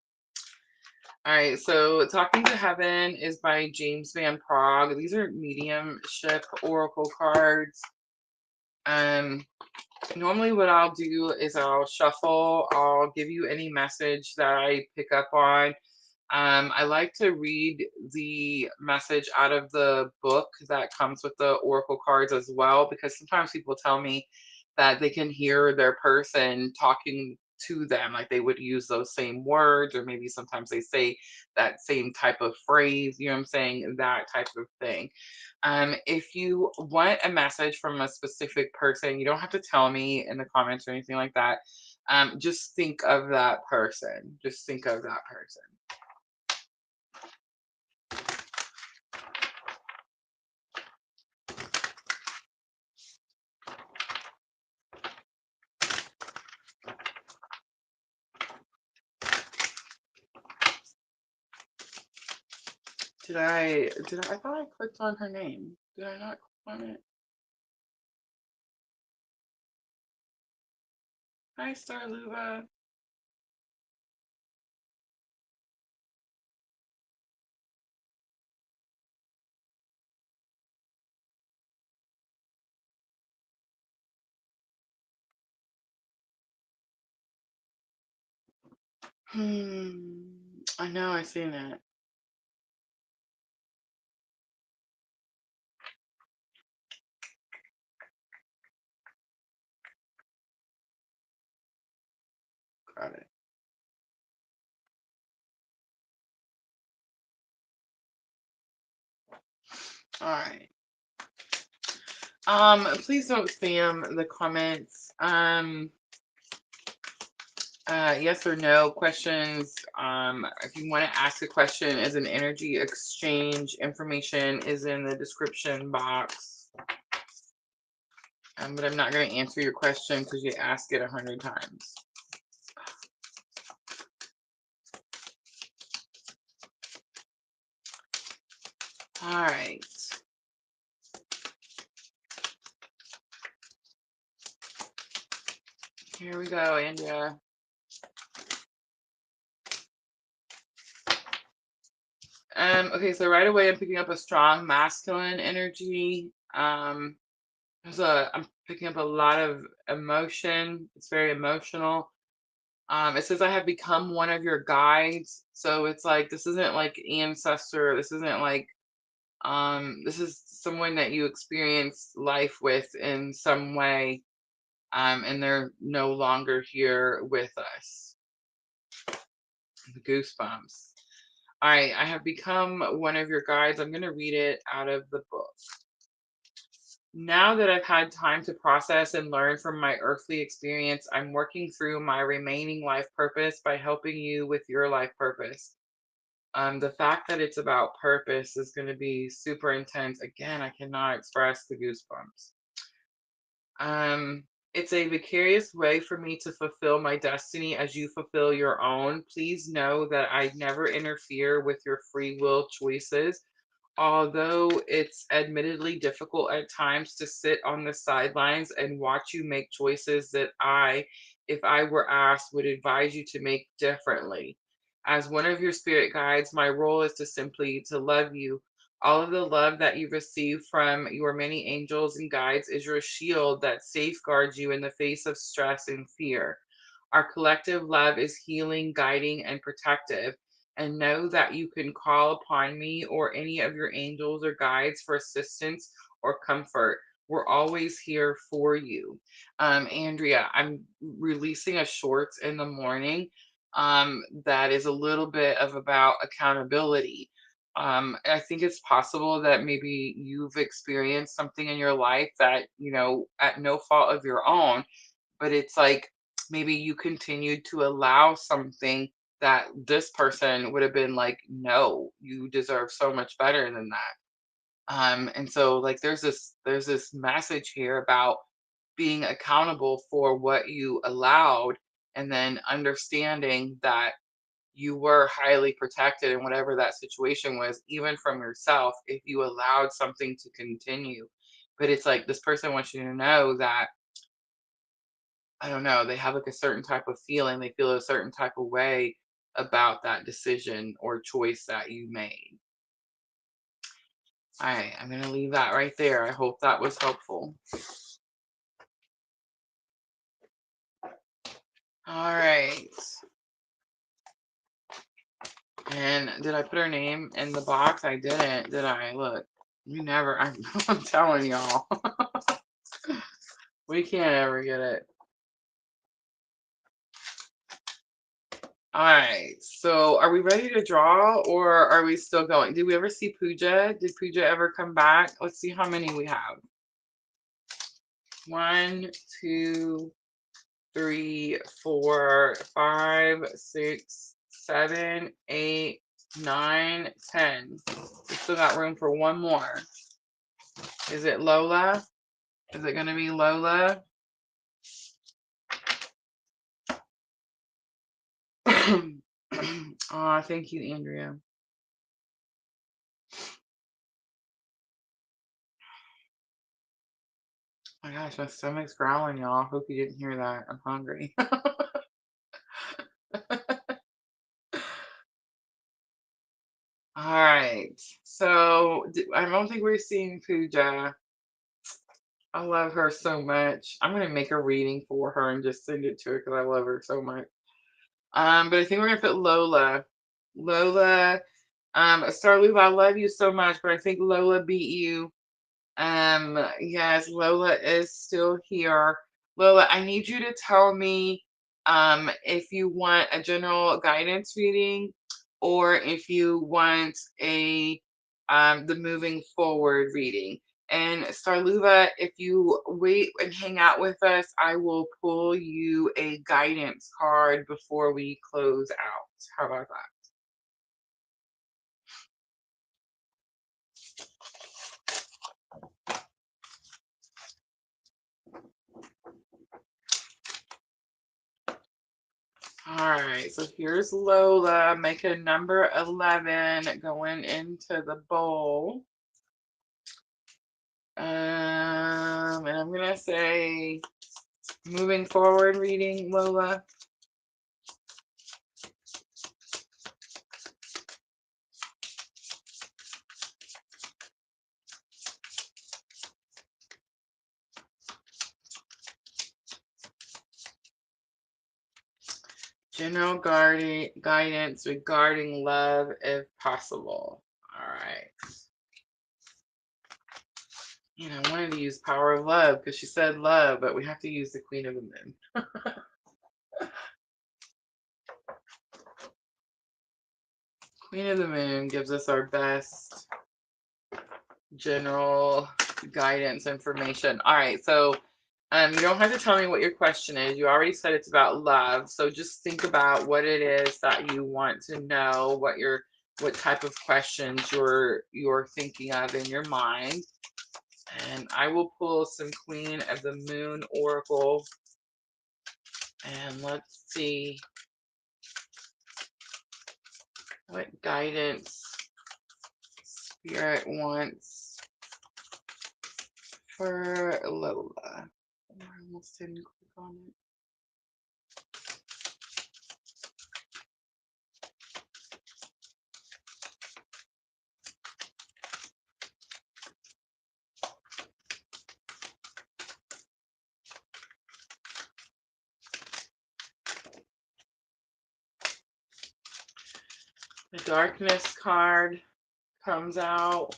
All right, so Talking to Heaven is by James Van Prague. These are mediumship oracle cards. Um, Normally what I'll do is I'll shuffle. I'll give you any message that I pick up on. I like to read the message out of the book that comes with the oracle cards as well, because sometimes people tell me that they can hear their person talking to them, like they would use those same words, or maybe sometimes they say that same type of phrase, you know what I'm saying? That type of thing. If you want a message from a specific person, you don't have to tell me in the comments or anything like that. Just think of that person. Just think of that person. I thought I clicked on her name. Did I not click on it? Hi, Starluva. I know I seen it. Got it. All right. Please don't spam the comments. Yes or no questions. If you want to ask a question as an energy exchange, information is in the description box. But I'm not going to answer your question because you ask it 100 times. All right. Here we go, Andrea. Okay, so right away I'm picking up a strong masculine energy. I'm picking up a lot of emotion. It's very emotional. It says I have become one of your guides. So it's like this isn't like ancestor. This isn't like this is someone that you experienced life with in some way. And they're no longer here with us. The goosebumps. All right, I have become one of your guides. I'm going to read it out of the book. Now that I've had time to process and learn from my earthly experience, I'm working through my remaining life purpose by helping you with your life purpose. The fact that it's about purpose is going to be super intense. Again, I cannot express the goosebumps. Um, it's a vicarious way for me to fulfill my destiny as you fulfill your own. Please know that I never interfere with your free will choices. Although it's admittedly difficult at times to sit on the sidelines and watch you make choices that if I were asked, would advise you to make differently. As one of your spirit guides, my role is to simply to love you. All of the love that you receive from your many angels and guides is your shield that safeguards you in the face of stress and fear. Our collective love is healing, guiding, and protective. And know that you can call upon me or any of your angels or guides for assistance or comfort. We're always here for you. Andrea, I'm releasing a shorts in the morning that is a little bit of about accountability. I think it's possible that maybe you've experienced something in your life that, at no fault of your own, but it's like maybe you continued to allow something that this person would have been like, no, you deserve so much better than that. And so like there's this message here about being accountable for what you allowed, and then understanding that you were highly protected in whatever that situation was, even from yourself, if you allowed something to continue. But it's like this person wants you to know that, I don't know, they have like a certain type of feeling, they feel a certain type of way about that decision or choice that you made. All right, I'm going to leave that right there. I hope that was helpful. All right. And did I put her name in the box? I didn't, did I? Look, you never, I'm telling y'all, we can't ever get it. All right, so are we ready to draw or are we still going? Did we ever see Pooja? Did Pooja ever come back? Let's see how many we have. 1, 2, 3, 4, 5, 6, 7, 8, 9, 10. We still got room for one more. Is it Lola? Is it going to be Lola? Oh, thank you, Andrea. Oh my gosh, my stomach's growling, y'all. Hope you didn't hear that. I'm hungry. All right. So I don't think we're seeing Pooja. I love her so much. I'm gonna make a reading for her and just send it to her because I love her so much. But I think we're gonna put Lola. Lola, Starlou, I love you so much, but I think Lola beat you. Yes, Lola is still here. Lola, I need you to tell me if you want a general guidance reading or if you want a the moving forward reading. And Starluva, if you wait and hang out with us, I will pull you a guidance card before we close out. How about that? All right, so here's Lola. Make a number 11 going into the bowl. And I'm gonna say moving forward reading, Lola. General guidance regarding love if possible. All right. I wanted to use power of love because she said love, but we have to use the Queen of the Moon. Queen of the Moon gives us our best general guidance information. All right, so you don't have to tell me what your question is. You already said it's about love. So just think about what it is that you want to know, what your what type of questions you're thinking of in your mind. And I will pull some Queen of the Moon Oracle. And let's see what guidance Spirit wants for Lola. I almost didn't click on it. The Darkness card comes out.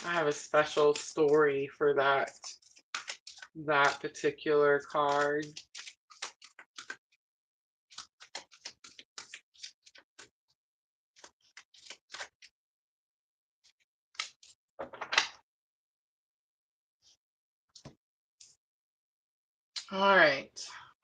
I have a special story for that particular card. All right.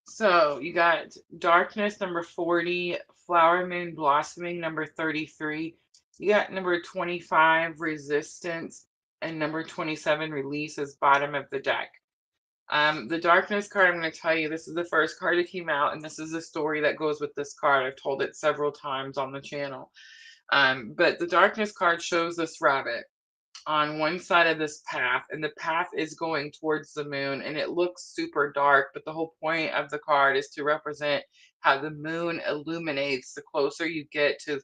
So you got Darkness number 40, Flower Moon Blossoming number 33. You got number 25, Resistance, and number 27, Release, as bottom of the deck. The Darkness card, I'm going to tell you, this is the first card that came out, and this is the story that goes with this card. I've told it several times on the channel. But the Darkness card shows this rabbit on one side of this path, and the path is going towards the moon, and it looks super dark, but the whole point of the card is to represent how the moon illuminates the closer you get to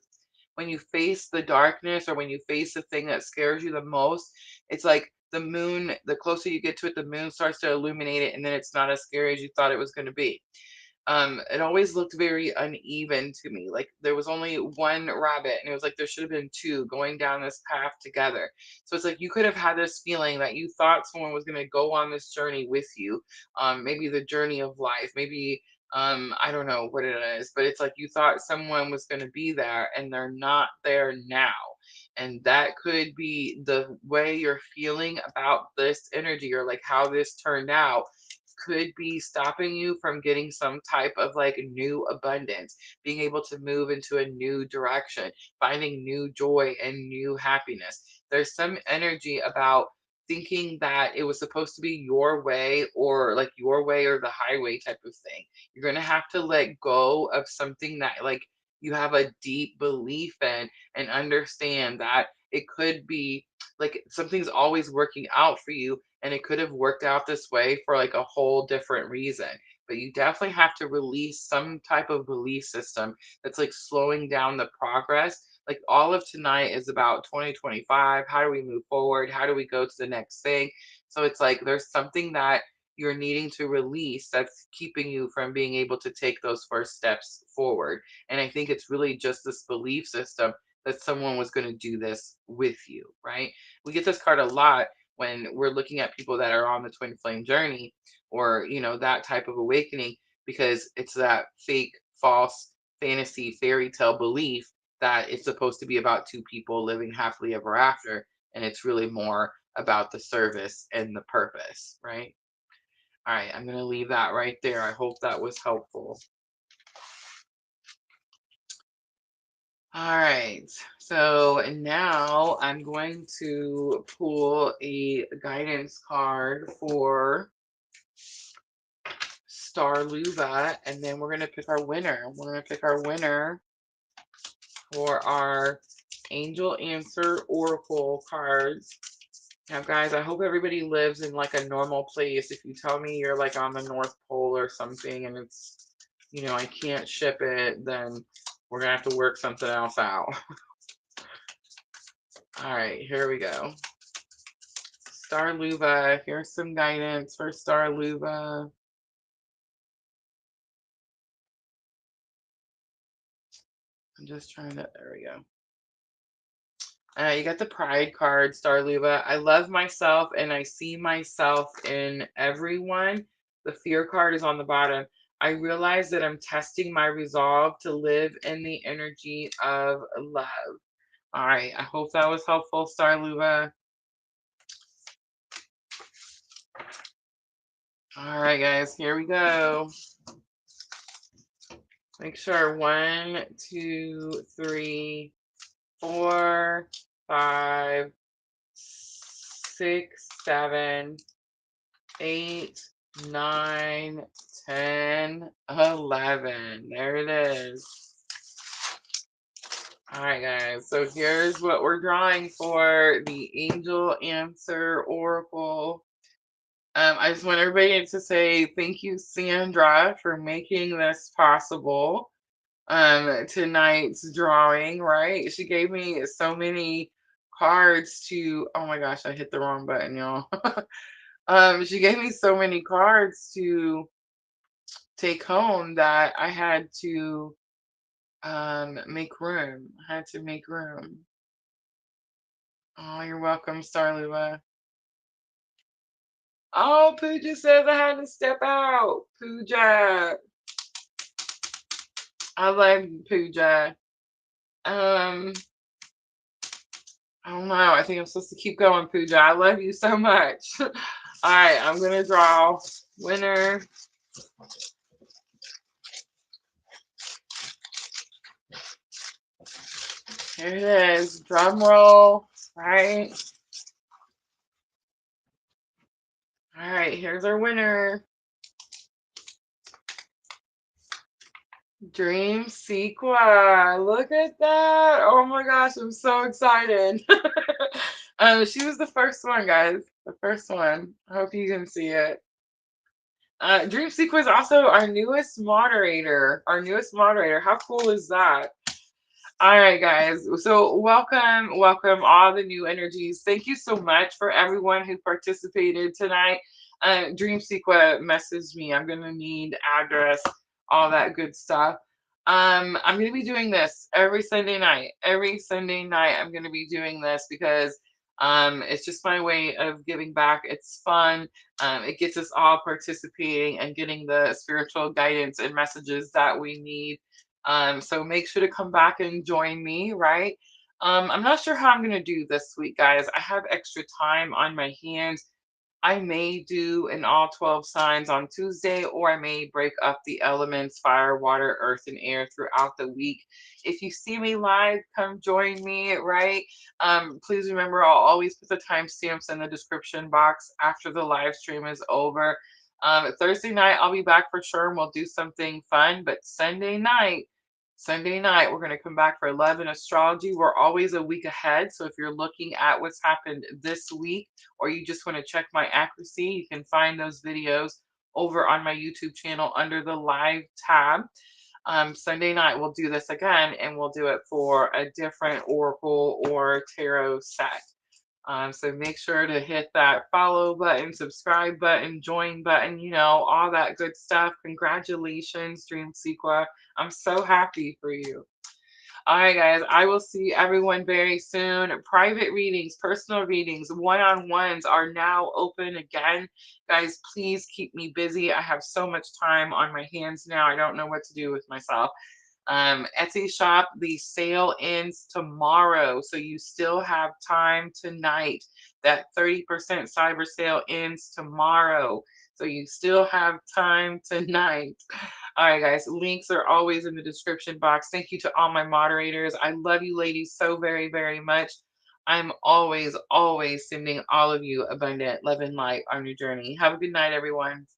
when you face the darkness, or when you face the thing that scares you the most. It's like the moon, the closer you get to it, the moon starts to illuminate it, and then it's not as scary as you thought it was going to be. It always looked very uneven to me. Like there was only one rabbit, and it was like there should have been two going down this path together. So it's like you could have had this feeling that you thought someone was going to go on this journey with you. Maybe the journey of life, maybe I don't know what it is, but it's like you thought someone was going to be there, and they're not there now. And that could be the way you're feeling about this energy, or like how this turned out could be stopping you from getting some type of like new abundance, being able to move into a new direction, finding new joy and new happiness. There's some energy about thinking that it was supposed to be your way, or like your way or the highway type of thing. You're going to have to let go of something that like you have a deep belief in, and understand that it could be like something's always working out for you, and it could have worked out this way for like a whole different reason. But you definitely have to release some type of belief system that's like slowing down the progress. Like all of tonight is about 2025. How do we move forward? How do we go to the next thing? So it's like there's something that you're needing to release that's keeping you from being able to take those first steps forward. And I think it's really just this belief system that someone was going to do this with you, right? We get this card a lot when we're looking at people that are on the twin flame journey, or that type of awakening, because it's that fake, false fantasy fairy tale belief that it's supposed to be about two people living happily ever after, and it's really more about the service and the purpose, right? All right, I'm going to leave that right there. I hope that was helpful. All right, so now I'm going to pull a guidance card for Star Luva, and then we're going to pick our winner. We're going to pick our winner for our Angel Answer Oracle cards. Now, guys, I hope everybody lives in like a normal place. If you tell me you're like on the North Pole or something, and it's, I can't ship it, then we're going to have to work something else out. All right, here we go. Star Luva, here's some guidance for Star Luva. I'm just trying to, there we go. You got the Pride card, Star Luva. I love myself, and I see myself in everyone. The Fear card is on the bottom. I realize that I'm testing my resolve to live in the energy of love. All right, I hope that was helpful, Star Luva. All right, guys, here we go. Make sure 1, 2, 3, 4, 5, 6, 7, 8, 9, 10, 11. There it is. All right, guys. So here's what we're drawing for the Angel Answer Oracle. I just want everybody to say thank you, Sandra, for making this possible. Tonight's drawing, right? She gave me so many cards to, oh my gosh, I hit the wrong button, y'all. She gave me so many cards to take home that I had to make room. I had to make room. Oh, you're welcome, Starlua. Oh, Pooja says I had to step out. Pooja. I love you, Pooja. Um, I don't know. I think I'm supposed to keep going, Pooja. I love you so much. All right, I'm gonna draw winner. Here it is. Drum roll. Right. All right, here's our winner. Dream Sequa. Look at that. Oh my gosh, I'm so excited. She was the first one, guys. The first one. I hope you can see it. Dream Sequa is also our newest moderator. Our newest moderator. How cool is that? All right, guys. So welcome all the new energies. Thank you so much for everyone who participated tonight. Dream Sequa messaged me. I'm gonna need address, all that good stuff. I'm gonna be doing this every Sunday night. Every Sunday night, I'm gonna be doing this because it's just my way of giving back. It's fun. It gets us all participating and getting the spiritual guidance and messages that we need. So make sure to come back and join me, right? I'm not sure how I'm going to do this week, guys. I have extra time on my hands. I may do an all 12 signs on Tuesday, or I may break up the elements fire, water, earth, and air throughout the week. If you see me live, come join me, right? Please remember, I'll always put the timestamps in the description box after the live stream is over. Thursday night, I'll be back for sure and we'll do something fun, but Sunday night, we're going to come back for 11 astrology. We're always a week ahead. So if you're looking at what's happened this week, or you just want to check my accuracy, you can find those videos over on my YouTube channel under the live tab. Sunday night, we'll do this again, and we'll do it for a different oracle or tarot set. So make sure to hit that follow button, subscribe button, join button, all that good stuff. Congratulations, Dream Sequa. I'm so happy for you. All right, guys, I will see everyone very soon. Private readings, personal readings, one-on-ones are now open again. Guys, please keep me busy. I have so much time on my hands now. I don't know what to do with myself. Etsy shop, the sale ends tomorrow, so you still have time tonight. That 30% cyber sale ends tomorrow, so you still have time tonight. All right, guys, links are always in the description box. Thank you to all my moderators. I love you ladies so very, very much. I'm always, always sending all of you abundant love and light on your journey. Have a good night, everyone.